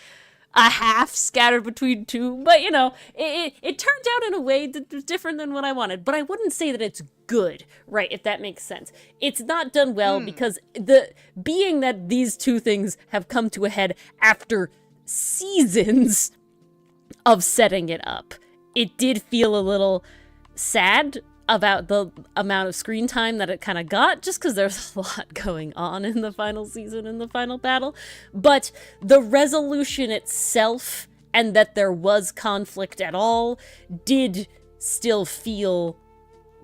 a half scattered between two, but, it turned out in a way that was different than what I wanted, but I wouldn't say that it's good, right, if that makes sense. It's not done well because being that these two things have come to a head after seasons of setting it up, it did feel a little sad about the amount of screen time that it kind of got, just because there's a lot going on in the final season and the final battle. But the resolution itself, and that there was conflict at all, did still feel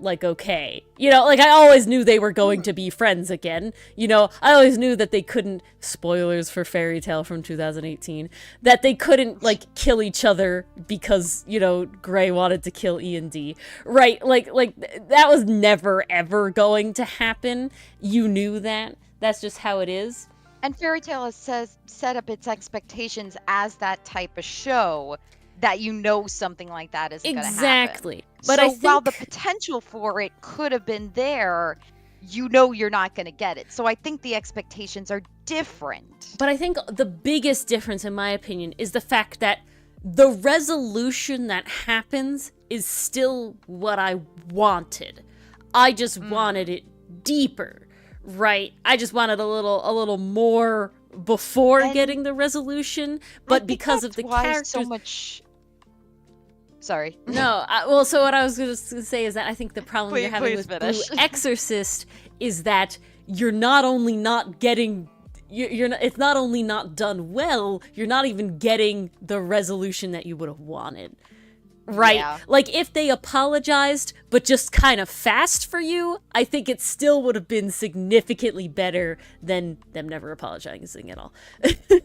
like, okay. Like, I always knew they were going to be friends again. I always knew that they couldn't, spoilers for Fairy Tail from 2018, that they couldn't, like, kill each other because, Gray wanted to kill E and D. Right? Like, that was never, ever going to happen. You knew that. That's just how it is. And Fairy Tail has set up its expectations as that type of show, that something like that isn't going to happen. Exactly. But so I think, while the potential for it could have been there, you're not going to get it. So I think the expectations are different. But I think the biggest difference, in my opinion, is the fact that the resolution that happens is still what I wanted. I just wanted it deeper, right? I just wanted a little more before getting the resolution, but because of the characters, so much. Sorry. No, so what I was going to say is that I think the problem you're having with Blue Exorcist is that you're not only not getting, it's not only not done well, you're not even getting the resolution that you would have wanted. Right? Yeah. Like, if they apologized, but just kind of fast for you, I think it still would have been significantly better than them never apologizing at all.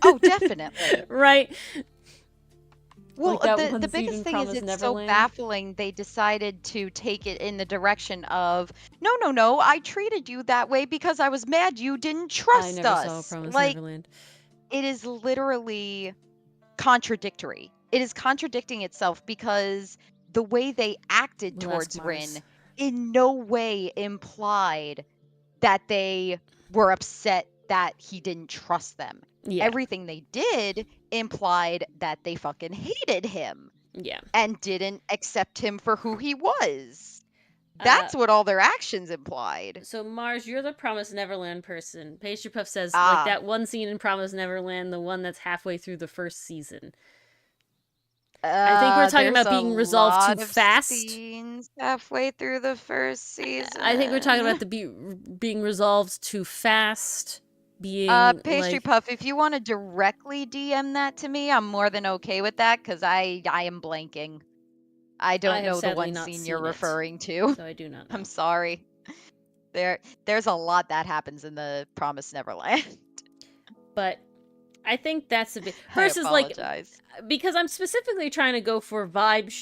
Oh, definitely. Right? Well, like the biggest thing is it's Neverland. So baffling they decided to take it in the direction of, no, I treated you that way because I was mad you didn't trust I never us. saw Promise Like, Neverland. it is literally contradictory. It is contradicting itself because the way they acted towards Rin in no way implied that they were upset that he didn't trust them. Yeah. Everything they did implied that they fucking hated him. Yeah. And didn't accept him for who he was. That's what all their actions implied. So, Mars, you're the Promise Neverland person. Pastry Puff says, like, that one scene in Promise Neverland, the one that's halfway through the first season. I think we're talking about being resolved too fast. Scenes halfway through the first season. I think we're talking about being resolved too fast being Pastry Puff, if you want to directly DM that to me, I'm more than okay with that, because I am blanking. I don't know the one scene you're referring to. So I do not know. I'm sorry. There's a lot that happens in the Promised Neverland. But I think that's a bit versus because I'm specifically trying to go for vibe.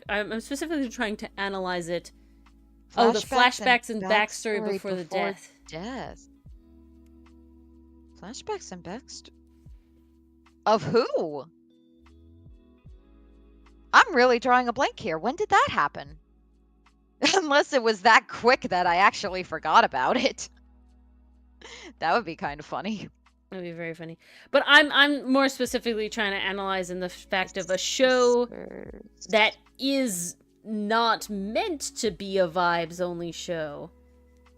I'm specifically trying to analyze it. The flashbacks and backstory before the death. Flashbacks and backstory of who? I'm really drawing a blank here. When did that happen? Unless it was that quick that I actually forgot about it. That would be kind of funny. It would be very funny. But I'm more specifically trying to analyze in the fact of a show that is not meant to be a vibes-only show,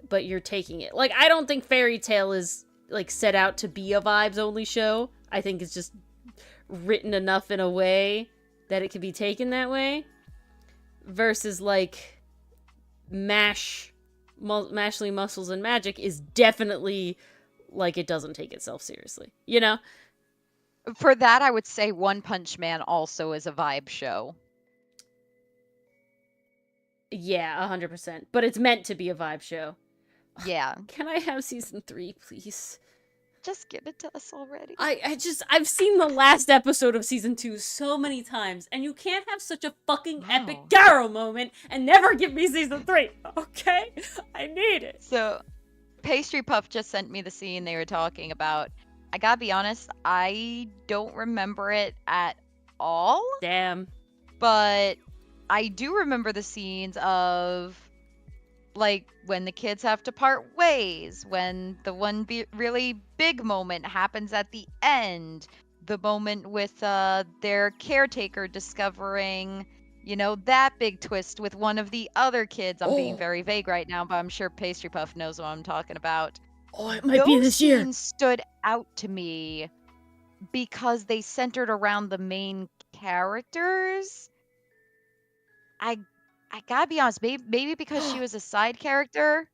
but you're taking it. Like, I don't think Fairy Tail is, like, set out to be a vibes-only show. I think it's just written enough in a way that it can be taken that way. Versus, like, Mashly Muscles and Magic is definitely, like, it doesn't take itself seriously. You know? For that, I would say One Punch Man also is a vibe show. Yeah, 100%. But it's meant to be a vibe show. Yeah. Can I have season 3, please? Just give it to us already. I've seen the last episode of season 2 so many times, and you can't have such a fucking epic Garo moment and never give me season 3, okay? I need it. So, Pastry Puff just sent me the scene they were talking about. I gotta be honest, I don't remember it at all. Damn. But I do remember the scenes of, like, when the kids have to part ways, when the one really big moment happens at the end, the moment with their caretaker discovering, you know, that big twist with one of the other kids. I'm being very vague right now, but I'm sure Pastry Puff knows what I'm talking about. Oh, it might be this year. Those scenes stood out to me because they centered around the main characters. I gotta be honest, maybe because she was a side character,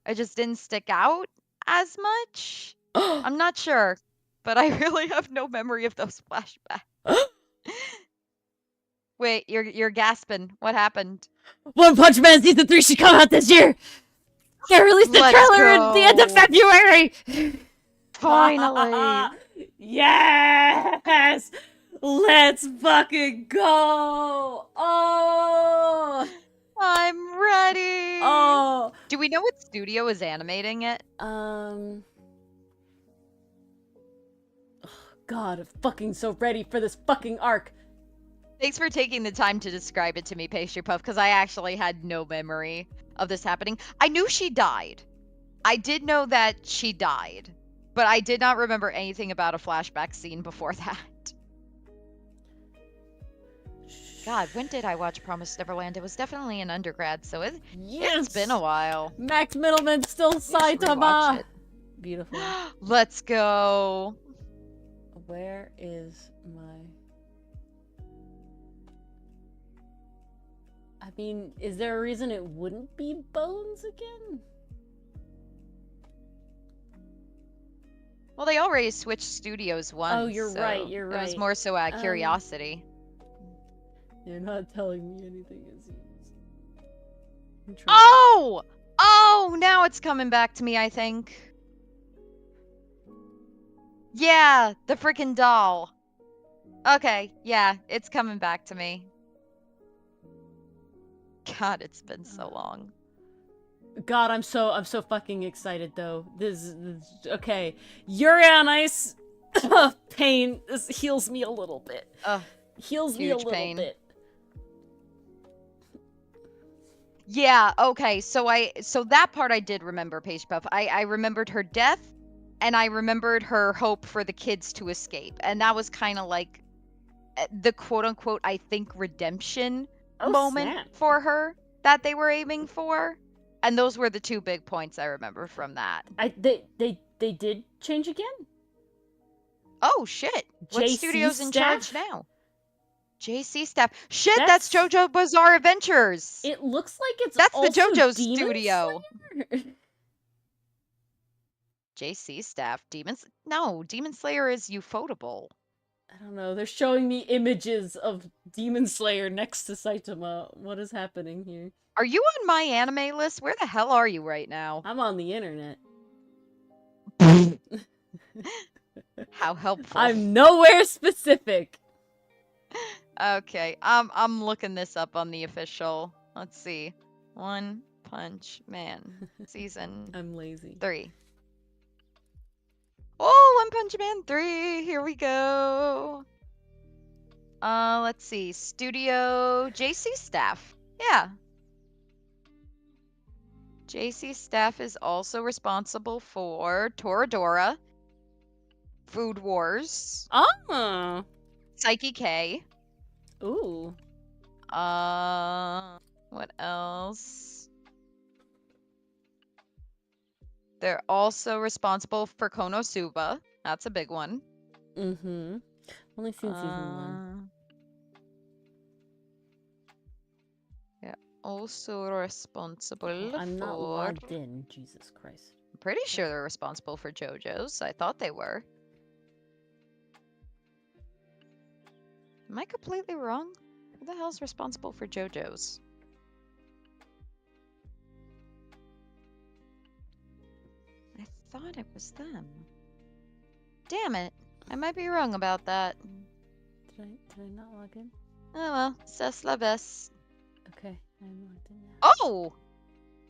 it just didn't stick out as much. I'm not sure, but I really have no memory of those flashbacks. Wait, you're gasping. What happened? One Punch Man season 3 should come out this year. They released the trailer at the end of February. Finally. Yes. Let's fucking go. Oh. I'm ready. Oh. Do we know what studio is animating it? Oh, God, I'm fucking so ready for this fucking arc. Thanks for taking the time to describe it to me, Pastry Puff, because I actually had no memory of this happening. I knew she died. I did know that she died, but I did not remember anything about a flashback scene before that. God, when did I watch Promised Neverland? It was definitely an undergrad, so it's been a while. Max Middleman still Saitama. Beautiful. Let's go. Where is my... I mean, is there a reason it wouldn't be Bones again? Well, they already switched studios once. Oh, you're right. It was more so out of curiosity. You're not telling me anything, it seems. Oh! Oh, now it's coming back to me, I think. Yeah, the freaking doll. Okay, yeah, it's coming back to me. God, it's been so long. God, I'm so fucking excited though. This okay. Yuri on Ice pain. This heals me a little bit. Heals me a little bit. Yeah, okay. So that part I did remember, Pastry Puff. I remembered her death, and I remembered her hope for the kids to escape. And that was kind of like the quote-unquote, I think, redemption moment for her that they were aiming for. And those were the two big points I remember from that. They did change again? Oh, shit. What studio's in charge now? JC staff. Shit, that's JoJo Bizarre Adventures. It looks like it's That's also the JoJo Demon studio. Slayer? JC staff. Demon Slayer is ufotable. I don't know. They're showing me images of Demon Slayer next to Saitama. What is happening here? Are you on my anime list? Where the hell are you right now? I'm on the internet. How helpful. I'm nowhere specific. Okay, I'm looking this up on the official. Let's see. One Punch Man season. I'm lazy. 3. Oh, One Punch Man 3. Here we go. Let's see. Studio JC staff. Yeah. JC staff is also responsible for Toradora, Food Wars. Oh. Psyche K. Ooh. What else? They're also responsible for Konosuba. That's a big one. Mm-hmm. Only seen season 1. Yeah. Also responsible I'm not for... logged in. Jesus Christ. I'm pretty sure they're responsible for JoJo's. I thought they were. Am I completely wrong? Who the hell's responsible for JoJo's? I thought it was them. Damn it. I might be wrong about that. Did I not log in? Oh well, c'est la best. Okay, I'm logged in now. Oh!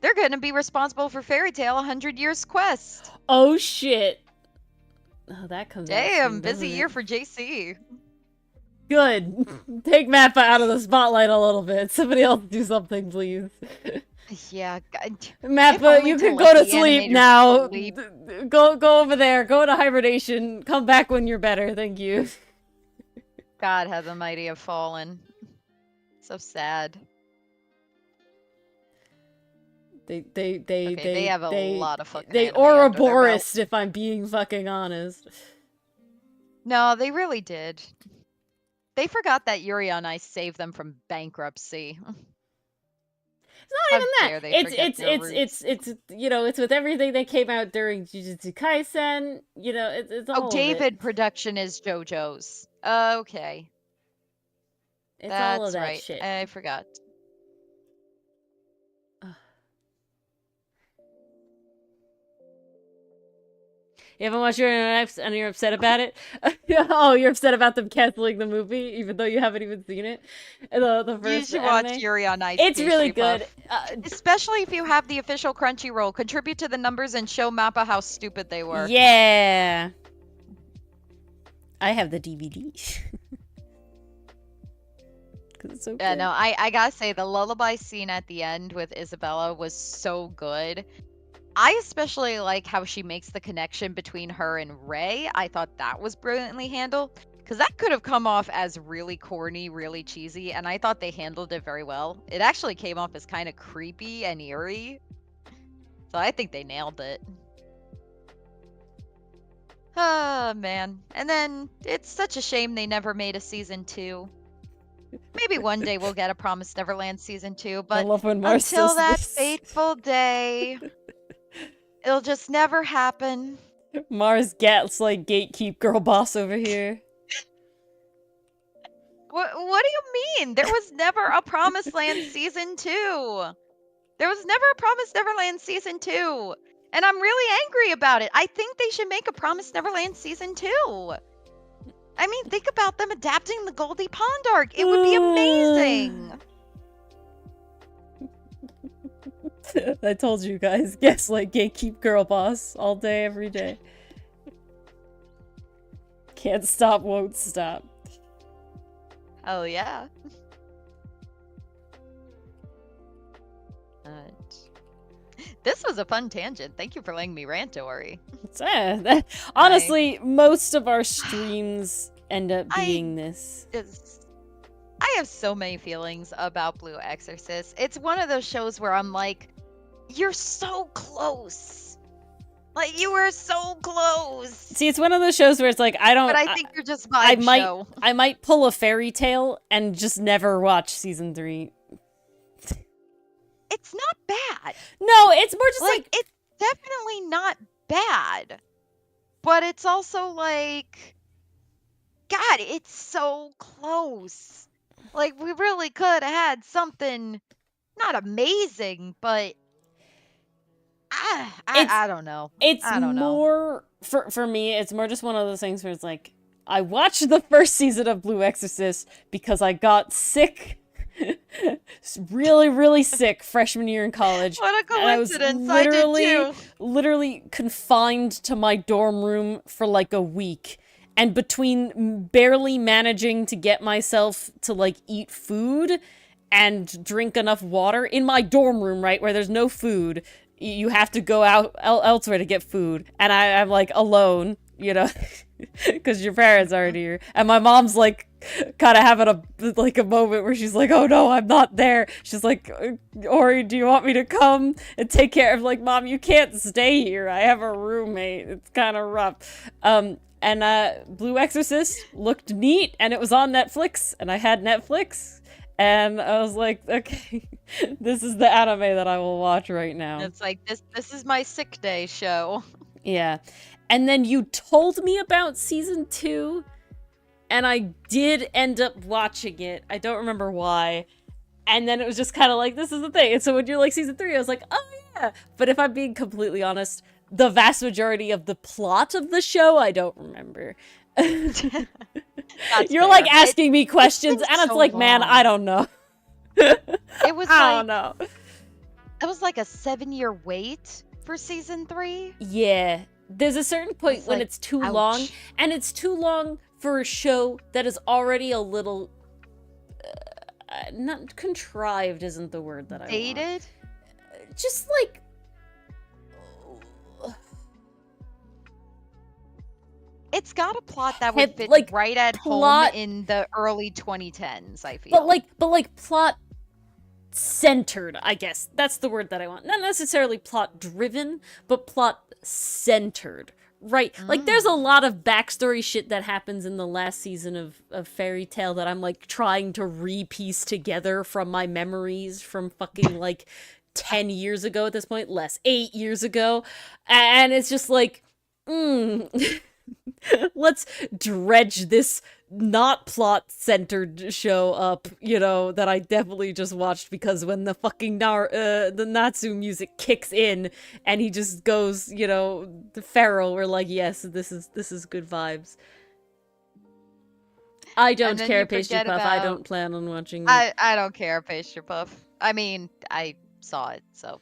They're gonna be responsible for Fairy Tail 100 Years Quest. Oh shit. Oh, that comes out Damn, soon, busy doesn't year it? for JC. Good. Take Mappa out of the spotlight a little bit. Somebody else do something, please. Yeah, God. Mappa, you can go to sleep now. Go over there. Go to hibernation. Come back when you're better. Thank you. God, how the mighty have fallen. So sad. They have a lot of fucking They anime under their Ouroboros, belt. if I'm being fucking honest. No, they really did. They forgot that Yuri on Ice saved them from bankruptcy. It's not even that. It's you know, it's with everything that came out during Jujutsu Kaisen. You know, it's all David of it. production is JoJo's. Okay. It's That's all of that right. shit. I forgot. You haven't watched Yuri on Ice and you're upset about it? Oh, you're upset about them canceling the movie, even though you haven't even seen it? The first You should anime? watch Yuri on Ice. It's really good. Especially if you have the official Crunchyroll. Contribute to the numbers and show Mappa how stupid they were. Yeah. I have the DVD. It's so Yeah, good. no, I gotta say, the lullaby scene at the end with Isabella was so good. I especially like how she makes the connection between her and Ray. I thought that was brilliantly handled. Because that could have come off as really corny, really cheesy, and I thought they handled it very well. It actually came off as kind of creepy and eerie. So I think they nailed it. Oh, man. And then, it's such a shame they never made a season 2. Maybe one day we'll get a Promised Neverland season 2, but I love when Mars until does that this. fateful day, it'll just never happen. Mars gets like gatekeep girl boss over here. What do you mean? There was never a Promised Land season 2. There was never a Promised Neverland season 2. And I'm really angry about it. I think they should make a Promised Neverland season 2. I mean, think about them adapting the Goldie Pond arc. It would be amazing. I told you guys. Guess like gatekeep girl boss all day, every day. Can't stop, won't stop. Oh yeah. This was a fun tangent. Thank you for letting me rant, Ori. Honestly, most of our streams end up being this. I have so many feelings about Blue Exorcist. It's one of those shows where I'm like, you're so close. Like, you were so close. See, it's one of those shows where it's like, But I think you're just show. I might pull a fairy tale and just never watch season 3. It's not bad. No, it's more just like it's definitely not bad. bad. But it's also like, God, it's so close. Like, we really could have had something not amazing, but I don't know. It's I don't more, for me, it's more just one of those things where it's like, I watched the first season of Blue Exorcist because I got sick, really, really sick freshman year in college. What a coincidence! I was I did too. literally confined to my dorm room for like a week. And between barely managing to get myself to like eat food and drink enough water in my dorm room, right, where there's no food, you have to go out elsewhere to get food, and I'm like alone, you know, because your parents aren't here, and my mom's like kind of having a moment where she's like, oh no, I'm not there. She's like, Ori, do you want me to come and take care of, like, Mom, you can't stay here, I have a roommate, it's kind of rough. And Blue Exorcist looked neat, and it was on Netflix, and I had Netflix. And I was like, okay, this is the anime that I will watch right now. It's like, this is my sick day show. Yeah. And then you told me about season 2, and I did end up watching it. I don't remember why. And then it was just kind of like, this is the thing. And so when you're like season 3, I was like, oh yeah. But if I'm being completely honest, the vast majority of the plot of the show, I don't remember. You're like asking me questions, and it's like, long. Man, I don't know. It was I don't know. It was like a 7-year wait for season 3. Yeah, there's a certain point when it's too long, and it's too long for a show that is already a little not contrived isn't the word that I want. Dated? Just like it's got a plot that would fit like, right at home in the early 2010s, I feel. But like plot centered, I guess. That's the word that I want. Not necessarily plot driven, but plot centered. Right? Like there's a lot of backstory shit that happens in the last season of Fairy Tail that I'm like trying to re-piece together from my memories from fucking like 10 years ago at this point, less 8 years ago. And it's just like, let's dredge this not plot-centered show up, you know, that I definitely just watched because when the fucking the Natsu music kicks in and he just goes, you know, the feral, we're like, yes, this is good vibes. I don't care, Pastry Puff. I don't plan on watching it. I don't care, Pastry Puff. I mean, I saw it, so.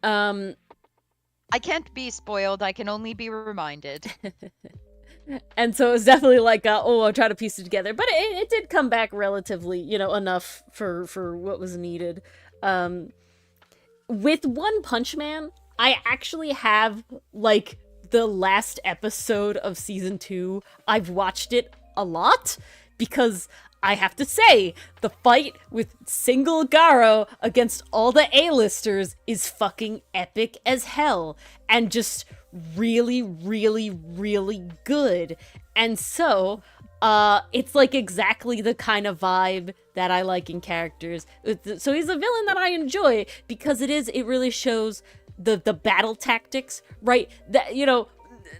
I can't be spoiled, I can only be reminded. And so it's definitely like, I'll try to piece it together. But it did come back relatively, you know, enough for what was needed. With One Punch Man, I actually have, like, the last episode of season 2. I've watched it a lot because I have to say, the fight with single Garo against all the A-listers is fucking epic as hell. And just really, really, really good. And so, it's like exactly the kind of vibe that I like in characters. So he's a villain that I enjoy because it really shows the battle tactics, right? That, you know,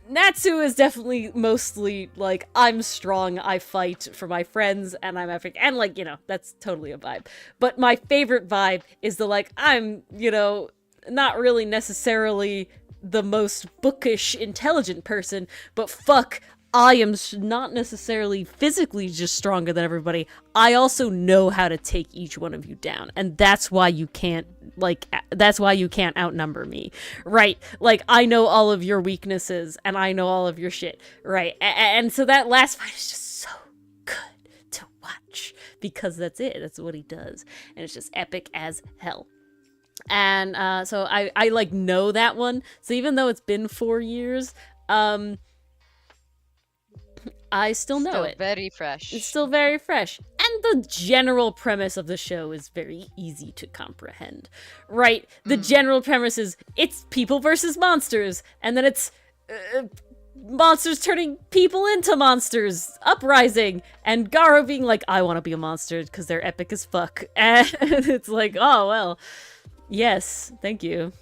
Natsu is definitely mostly like, I'm strong, I fight for my friends, and I'm epic, and like, you know, that's totally a vibe. But my favorite vibe is the like, I'm, you know, not really necessarily the most bookish, intelligent person, but fuck, I am not necessarily physically just stronger than everybody. I also know how to take each one of you down, and that's why you can't, like, that's why you can't outnumber me, right? Like, I know all of your weaknesses, and I know all of your shit, right? And so that last fight is just so good to watch, because that's it, that's what he does, and it's just epic as hell. And so I like know that one, so even though it's been 4 years, I still know it. Very fresh. It's still very fresh. And the general premise of the show is very easy to comprehend, right? The general premise is it's people versus monsters, and then it's monsters turning people into monsters, uprising, and Garo being like, I want to be a monster because they're epic as fuck. And it's like, oh, well, yes, thank you.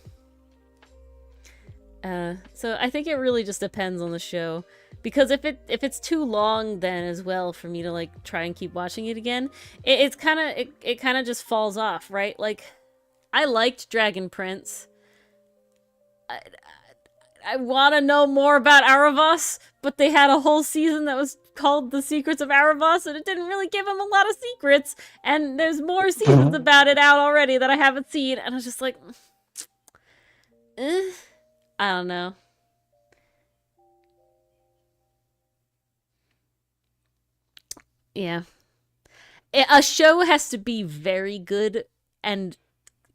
So I think it really just depends on the show, because if it's too long, then as well for me to like try and keep watching it again, it kind of just falls off, right? Like, I liked Dragon Prince. I want to know more about Erebos, but they had a whole season that was called The Secrets of Erebos, and it didn't really give him a lot of secrets, and there's more seasons about it out already that I haven't seen, and I was just like, I don't know. Yeah. A show has to be very good, and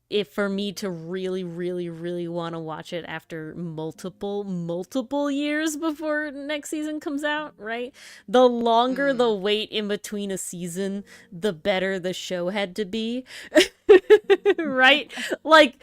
if for me to really, really, really want to watch it after multiple years before next season comes out, right? The longer the wait in between a season, the better the show had to be. Right? Like,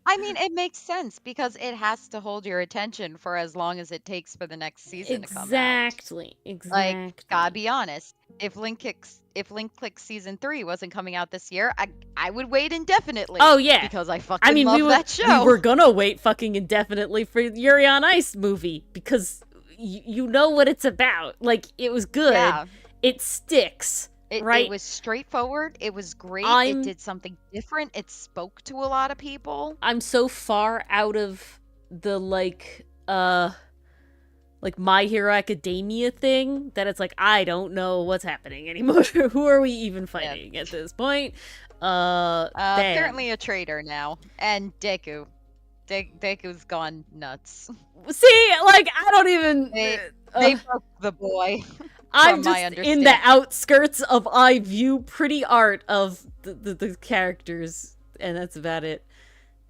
I mean, it makes sense because it has to hold your attention for as long as it takes for the next season to come out. Exactly. Like, gotta be honest. If Link Click season 3 wasn't coming out this year, I would wait indefinitely. Oh yeah, because I fucking love that show. We were gonna wait fucking indefinitely for Yuri on Ice movie because you know what it's about. Like, it was good. Yeah. It sticks. Right? It was straightforward. It was great. It did something different. It spoke to a lot of people. I'm so far out of the like My Hero Academia thing that it's like, I don't know what's happening anymore. Who are we even fighting at this point? Apparently a traitor now. And Deku. Deku's gone nuts. See, like, I don't even... They broke the boy. I'm just in the outskirts of I view pretty art of the characters, and that's about it.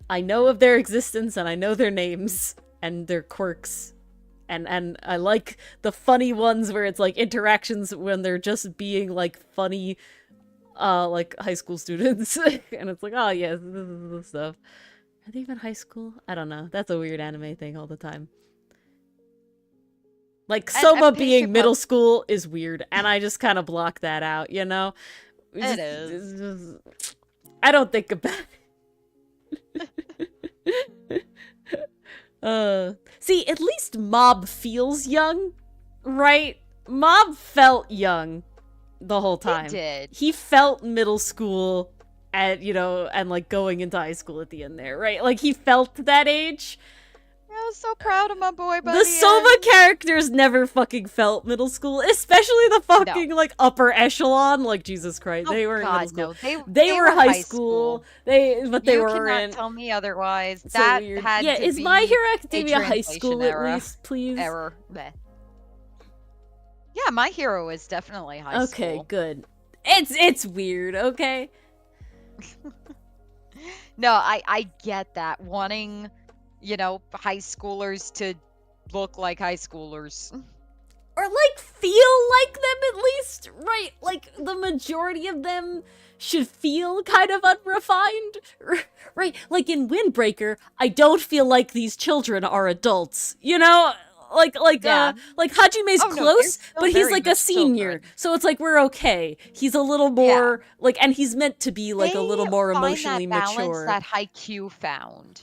I know of their existence, and I know their names, and their quirks. And I like the funny ones where it's like interactions when they're just being like funny, like high school students. And it's like, oh yeah, this is the stuff. Are they even high school? I don't know. That's a weird anime thing all the time. Like, Soma being middle school is weird, and I just kind of block that out, you know? It is. I don't think about it. See, at least Mob feels young, right? Mob felt young the whole time. He did. He felt middle school, and, you know, and, like, going into high school at the end there, right? Like, he felt that age. I was so proud of my boy, buddy. The Soma characters never fucking felt middle school, especially the fucking, like, upper echelon. Like, Jesus Christ, they were in middle school. No. They were high school. They weren't. You cannot tell me otherwise. So that weird. had to is be My Hero Academia high school era. at least, please? Error. Bleh. Yeah, My Hero is definitely high school. Okay, good. It's weird, okay? No, I get that. Wanting, you know, high schoolers to look like high schoolers. Or, like, feel like them at least, right? Like, the majority of them should feel kind of unrefined, right? Like, in Windbreaker, I don't feel like these children are adults, you know? Like Hajime's close, but he's like a senior, children. So it's like we're okay. He's a little more like, and he's meant to be like a little more emotionally mature. That Haikyuu found.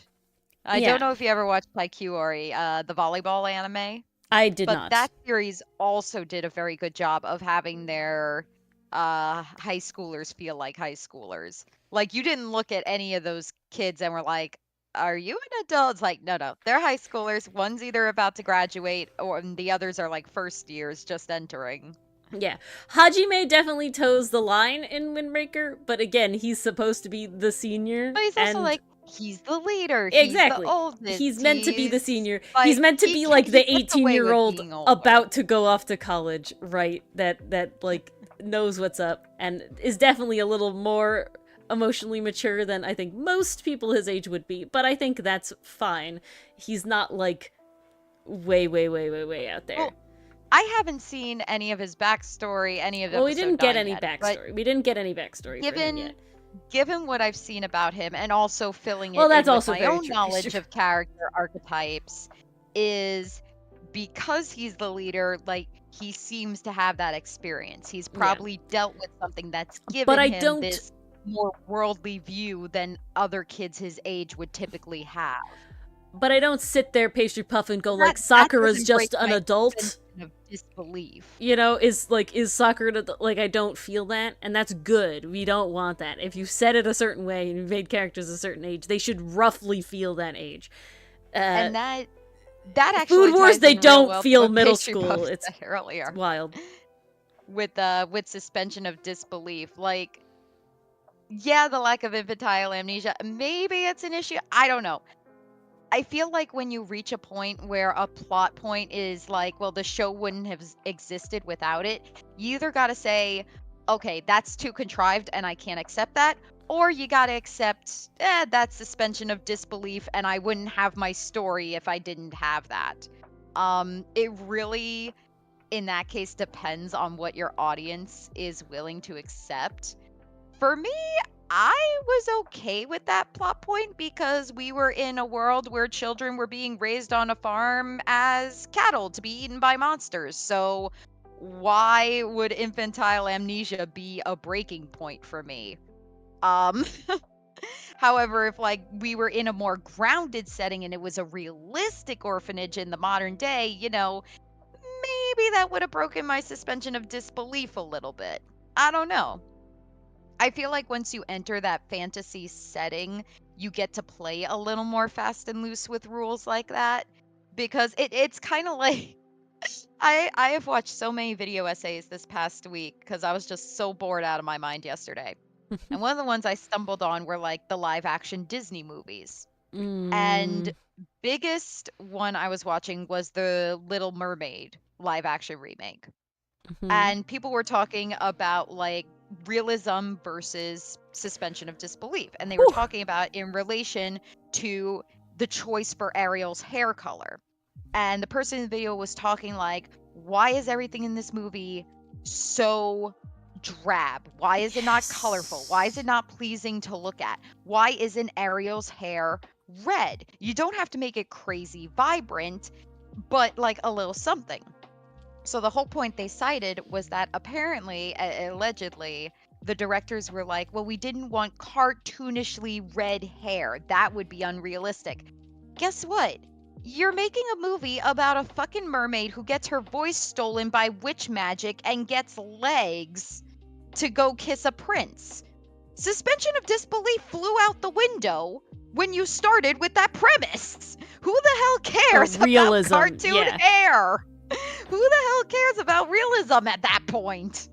I don't know if you ever watched Haikyuu, Ori, the volleyball anime. I did not. But that series also did a very good job of having their high schoolers feel like high schoolers. Like, you didn't look at any of those kids and were like, are you an adult? It's like, no, they're high schoolers. One's either about to graduate, or the others are like first years just entering. Yeah, Hajime definitely toes the line in Windbreaker, but again, he's supposed to be the senior. But he's also like, he's the leader. Exactly. He's the oldest. He's meant to be the senior. Like, he's meant to be like the 18-year-old about to go off to college, right? That like knows what's up and is definitely a little more emotionally mature than I think most people his age would be, but I think that's fine. He's not like way out there. Well, I haven't seen any of his backstory, any of we didn't get any backstory. We didn't get any backstory for him yet. Given what I've seen about him, and also filling it that's in also with my own knowledge of character archetypes, is because he's the leader, like, he seems to have that experience. He's probably dealt with something that's given him this more worldly view than other kids his age would typically have. But I don't sit there pastry puff and go like Sakura's just an adult. Of disbelief. You know, is Sakura like, I don't feel that, and that's good. We don't want that. If you set it a certain way and you made characters a certain age, they should roughly feel that age. And that actually Food Wars, they don't feel middle school. It's earlier. Wild. With suspension of disbelief, like, yeah, the lack of infantile amnesia, maybe it's an issue. I don't know. I feel like when you reach a point where a plot point is like, well, the show wouldn't have existed without it, you either got to say, okay, that's too contrived and I can't accept that, or you got to accept, that's suspension of disbelief and I wouldn't have my story if I didn't have that. It really, in that case, depends on what your audience is willing to accept. For me, I was okay with that plot point because we were in a world where children were being raised on a farm as cattle to be eaten by monsters. So why would infantile amnesia be a breaking point for me? However, if like we were in a more grounded setting and it was a realistic orphanage in the modern day, you know, maybe that would have broken my suspension of disbelief a little bit. I don't know. I feel like once you enter that fantasy setting, you get to play a little more fast and loose with rules like that, because it's kind of like I have watched so many video essays this past week because I was just so bored out of my mind yesterday. And one of the ones I stumbled on were like the live action Disney movies. And biggest one I was watching was the Little Mermaid live action remake. And people were talking about like realism versus suspension of disbelief, and they were talking about in relation to the choice for Ariel's hair color. And the person in the video was talking like, why is everything in this movie so drab? Why is it not colorful? Why is it not pleasing to look at? Why isn't Ariel's hair red? You don't have to make it crazy vibrant, but like a little something. So the whole point they cited was that apparently, allegedly, the directors were like, well, we didn't want cartoonishly red hair. That would be unrealistic. Guess what? You're making a movie about a fucking mermaid who gets her voice stolen by witch magic and gets legs to go kiss a prince. Suspension of disbelief flew out the window when you started with that premise. Who the hell cares about cartoon hair? Who the hell cares about realism at that point?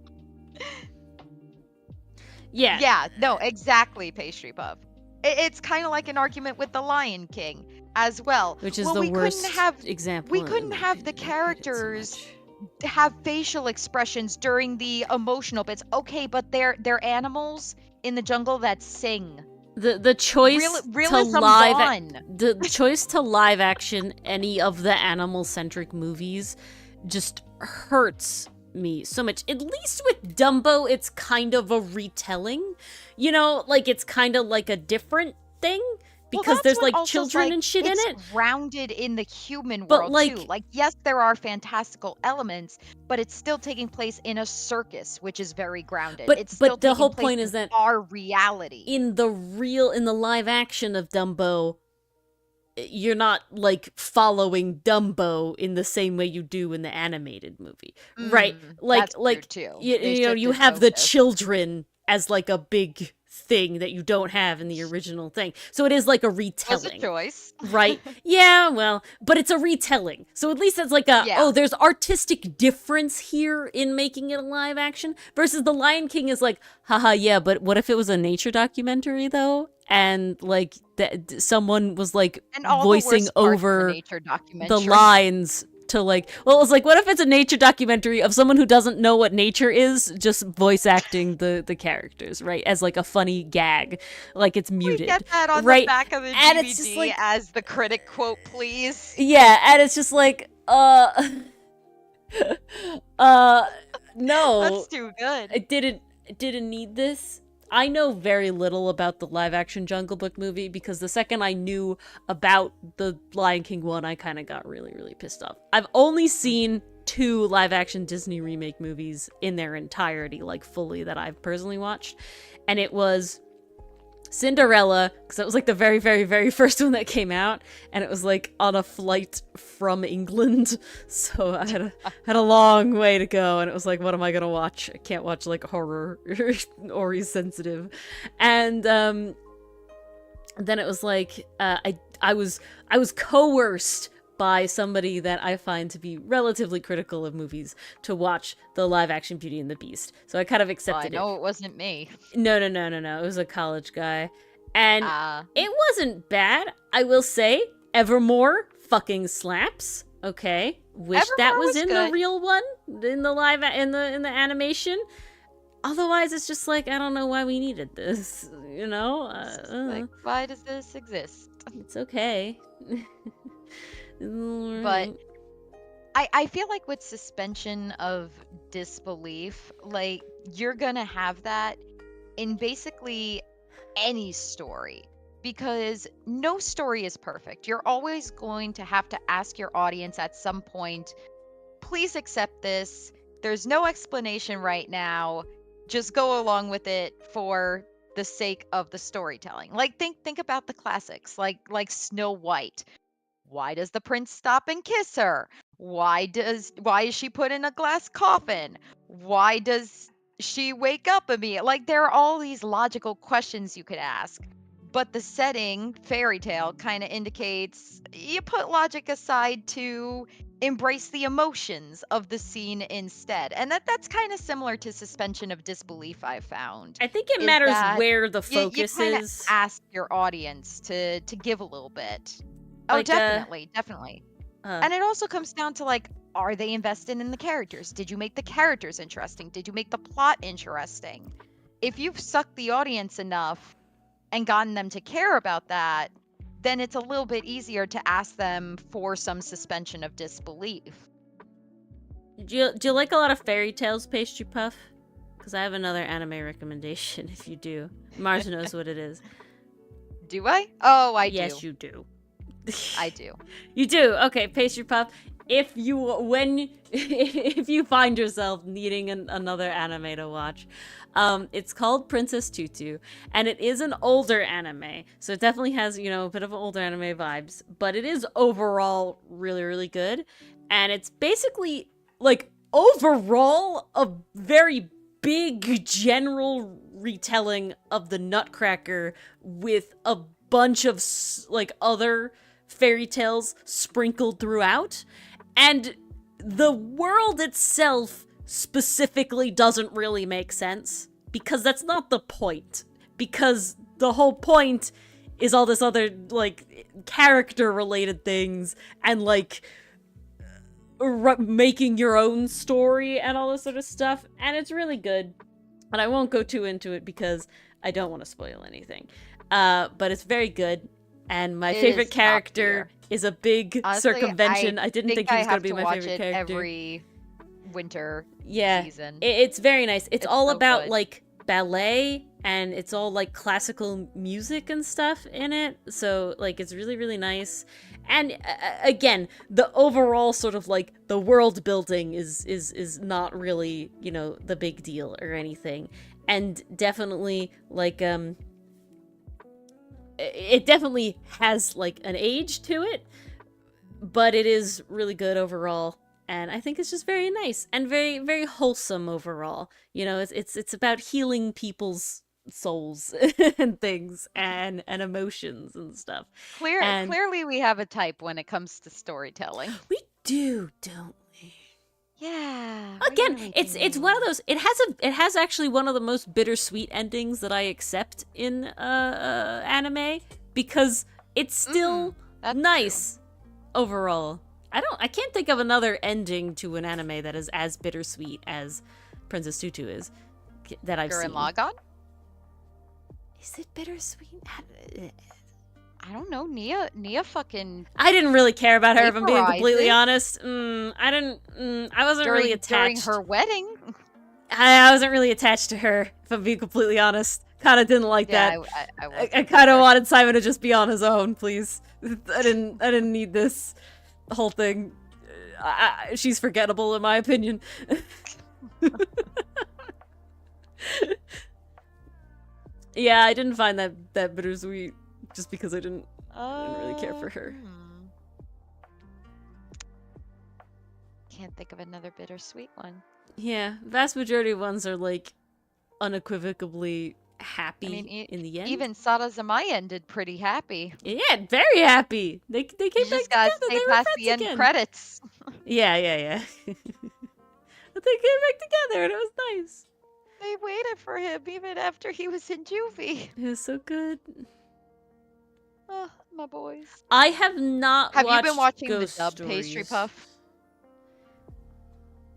Yeah. Yeah, no, exactly, Pastry Puff. It's kind of like an argument with The Lion King as well. Which is the worst example. We couldn't have the characters have facial expressions during the emotional bits. Okay, but they're animals in the jungle that sing. The choice the choice to live action any of the animal centric movies just hurts me so much. At least with Dumbo, it's kind of a retelling, you know, like it's kind of like a different thing because there's like children and shit in it. It's grounded in the human world too. Like, yes, there are fantastical elements, but it's still taking place in a circus, which is very grounded. But the whole point is that our reality in the live action of Dumbo, you're not like following Dumbo in the same way you do in the animated movie, right? Like you know, you have the children as like a big thing that you don't have in the original thing. So it is like a retelling. That's a choice. Right? Yeah, well, but it's a retelling. So at least it's like there's artistic difference here in making it a live action versus The Lion King is like, haha, yeah, but what if it was a nature documentary though? And like someone was like voicing over the lines to like, well, it was like, what if it's a nature documentary of someone who doesn't know what nature is, just voice acting the characters, right? As like a funny gag, like it's muted. We get that on the back of the DVD it's just like, as the critic quote, please. Yeah, and it's just like, no. That's too good. I didn't need this. I know very little about the live-action Jungle Book movie because the second I knew about the Lion King one, I kind of got really, really pissed off. I've only seen 2 live-action Disney remake movies in their entirety, like fully, that I've personally watched. And it was Cinderella, because that was like the very, very, very first one that came out, and it was like on a flight from England, so I had a long way to go, and it was like, what am I gonna watch? I can't watch like horror or he's sensitive, and then it was like I was coerced by somebody that I find to be relatively critical of movies to watch the live-action Beauty and the Beast. So I kind of accepted it. No, it wasn't me. No. It was a college guy. And it wasn't bad. I will say, Evermore fucking slaps. Okay. Wish Evermore that was in good. the real one, in the live, in the animation. Otherwise, it's just like, I don't know why we needed this, you know? Like, why does this exist? It's okay. But I feel like with suspension of disbelief, like, you're gonna have that in basically any story, because no story is perfect. You're always going to have to ask your audience at some point, please accept this. There's no explanation right now. Just go along with it for the sake of the storytelling. Like, think about the classics, like Snow White. Why does the prince stop and kiss her? Why is she put in a glass coffin? Why does she wake up immediately? Like, there are all these logical questions you could ask. But the setting, fairy tale, kind of indicates you put logic aside to embrace the emotions of the scene instead. And that's kind of similar to suspension of disbelief, I've found. I think it matters where the focus you is. Ask your audience to give a little bit. Oh, like, definitely. And it also comes down to, like, are they invested in the characters? Did you make the characters interesting? Did you make the plot interesting? If you've sucked the audience enough and gotten them to care about that, then it's a little bit easier to ask them for some suspension of disbelief. Do you like a lot of fairy tales, Pastry Puff? Because I have another anime recommendation if you do. Mars knows what it is. Do I? Oh, I do. Yes, you do. I do. You do. Okay, Pastry Puff. If you find yourself needing another anime to watch, it's called Princess Tutu, and it is an older anime, so it definitely has, you know, a bit of older anime vibes, but it is overall really, really good, and it's basically, like, overall a very big general retelling of the Nutcracker with a bunch of, like, other fairy tales sprinkled throughout, and the world itself specifically doesn't really make sense, because that's not the point, because the whole point is all this other, like, character related things and, like, making your own story and all this sort of stuff, and it's really good, and I won't go too into it because I don't want to spoil anything, but it's very good. And my favorite character is a big circumvention. I didn't think he was going to be my favorite character. Every winter season. It's very nice. It's all so about, like, ballet, and it's all, like, classical music and stuff in it. So, like, it's really, really nice. And, again, the overall sort of, like, the world building is not really, you know, the big deal or anything. And definitely, like, it definitely has, like, an age to it, but it is really good overall, and I think it's just very nice and very, very wholesome overall. You know, it's about healing people's souls and things and emotions and stuff. Clearly we have a type when it comes to storytelling. We do, don't we? Yeah. Again, really it's one of those. It has actually one of the most bittersweet endings that I accept in anime, because it's still nice overall. I can't think of another ending to an anime that is as bittersweet as Princess Tutu is that I've seen. Gurren Lagann? Is it bittersweet? I don't know. Nia fucking. I didn't really care about her, if I'm being completely honest. I wasn't really attached. During her wedding? I wasn't really attached to her, if I'm being completely honest. Kind of didn't like that. I kind of wanted Simon to just be on his own, please. I didn't need this whole thing. She's forgettable, in my opinion. Yeah, I didn't find that bittersweet just because I didn't really care for her. Can't think of another bittersweet one. Yeah, vast majority of ones are like unequivocally happy in the end. Even Sada Zamai ended pretty happy. Yeah, very happy. They came back together. They were past friends the end again. credits. Yeah. But they came back together and it was nice. They waited for him even after he was in juvie. It was so good. Oh, my boys. I have not Have watched you been watching Ghost the dub Stories. Pastry Puff?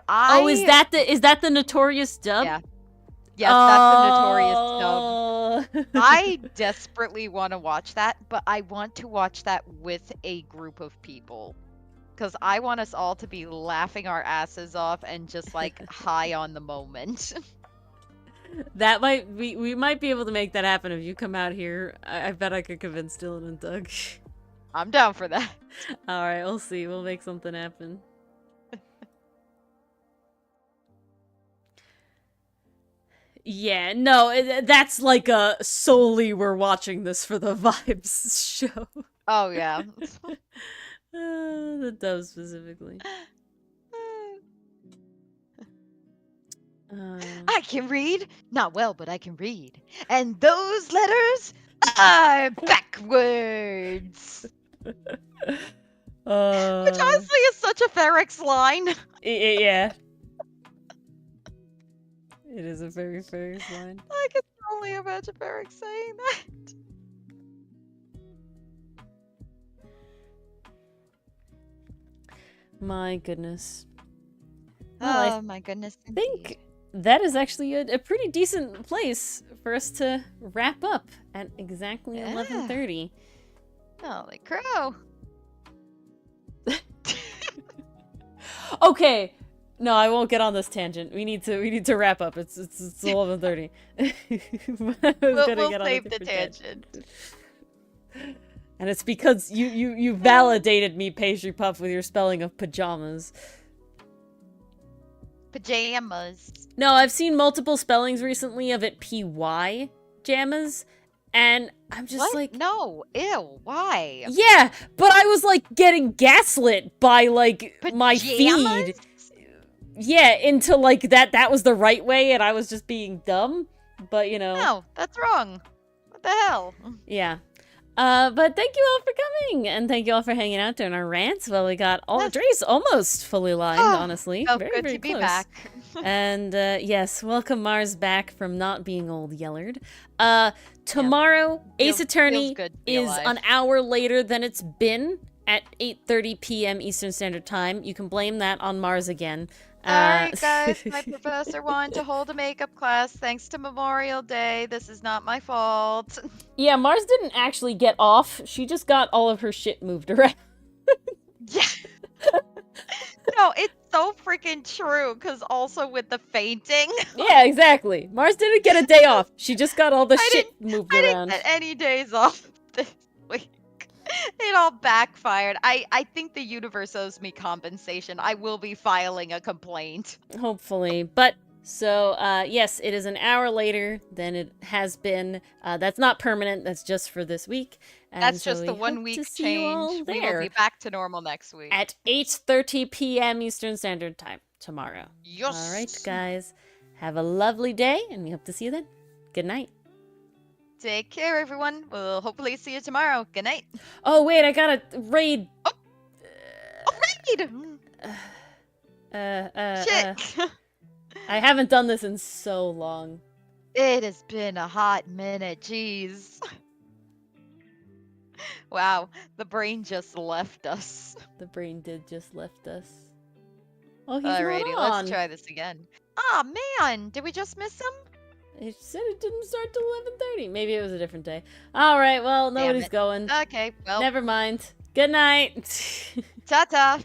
Oh, is that the notorious dub? Yeah. Yes, that's the notorious dub. I desperately want to watch that, but I want to watch that with a group of people. Because I want us all to be laughing our asses off and just like high on the moment. That we might be able to make that happen if you come out here. I bet I could convince Dylan and Doug. I'm down for that. Alright, we'll see. We'll make something happen. Yeah, no, that's like a solely we're watching this for the vibes show. Oh, yeah. The dub specifically. I can read. Not well, but I can read. And those letters are backwards. Which honestly is such a Ferrex line. Yeah. It is a very Ferrex line. I can only imagine Ferrex saying that. My goodness. Well, my goodness. I think that is actually a pretty decent place for us to wrap up at exactly 11:30. Holy crow. Okay. No, I won't get on this tangent. We need to wrap up. It's 11:30. We'll save the tangent. And it's because you validated me, Pastry Puff, with your spelling of pajamas. Pajamas. No, I've seen multiple spellings recently of it PY jammas, and I'm just like, no, ew, why? Yeah, but I was like getting gaslit by like my feed. Yeah, into like that was the right way, and I was just being dumb. But you know, no, that's wrong. What the hell? Yeah. But thank you all for coming, and thank you all for hanging out during our rants. Well, we got all Drace almost fully lined, honestly. Felt very, good very to be close. back. And yes, welcome Mars back from not being old Yellard. Tomorrow, Ace Attorney is an hour later than it's been at 8:30 p.m. Eastern Standard Time. You can blame that on Mars again. Alright guys, my professor wanted to hold a makeup class thanks to Memorial Day. This is not my fault. Yeah, Mars didn't actually get off. She just got all of her shit moved around. Yeah. No, it's so freaking true, because also with the fainting. Yeah, exactly. Mars didn't get a day off. She just got all the shit moved around. I didn't get any days off this week. It all backfired. I think the universe owes me compensation. I will be filing a complaint. Hopefully. But, so, yes, it is an hour later than it has been. That's not permanent. That's just for this week. And that's so just the 1 week change. We will be back to normal next week. At 8:30 p.m. Eastern Standard Time tomorrow. Yes. All right, guys. Have a lovely day, and we hope to see you then. Good night. Take care, everyone. We'll hopefully see you tomorrow. Good night. Oh, wait, I gotta raid. Oh, raid! Shit. I haven't done this in so long. It has been a hot minute, jeez. Wow, the brain just left us. The brain did just left us. Oh, he's Alrighty, not on. Let's try this again. Ah, man, did we just miss him? It said it didn't start till 11:30. Maybe it was a different day. All right, well, nobody's going. Okay, well. Never mind. Good night. Ta-ta.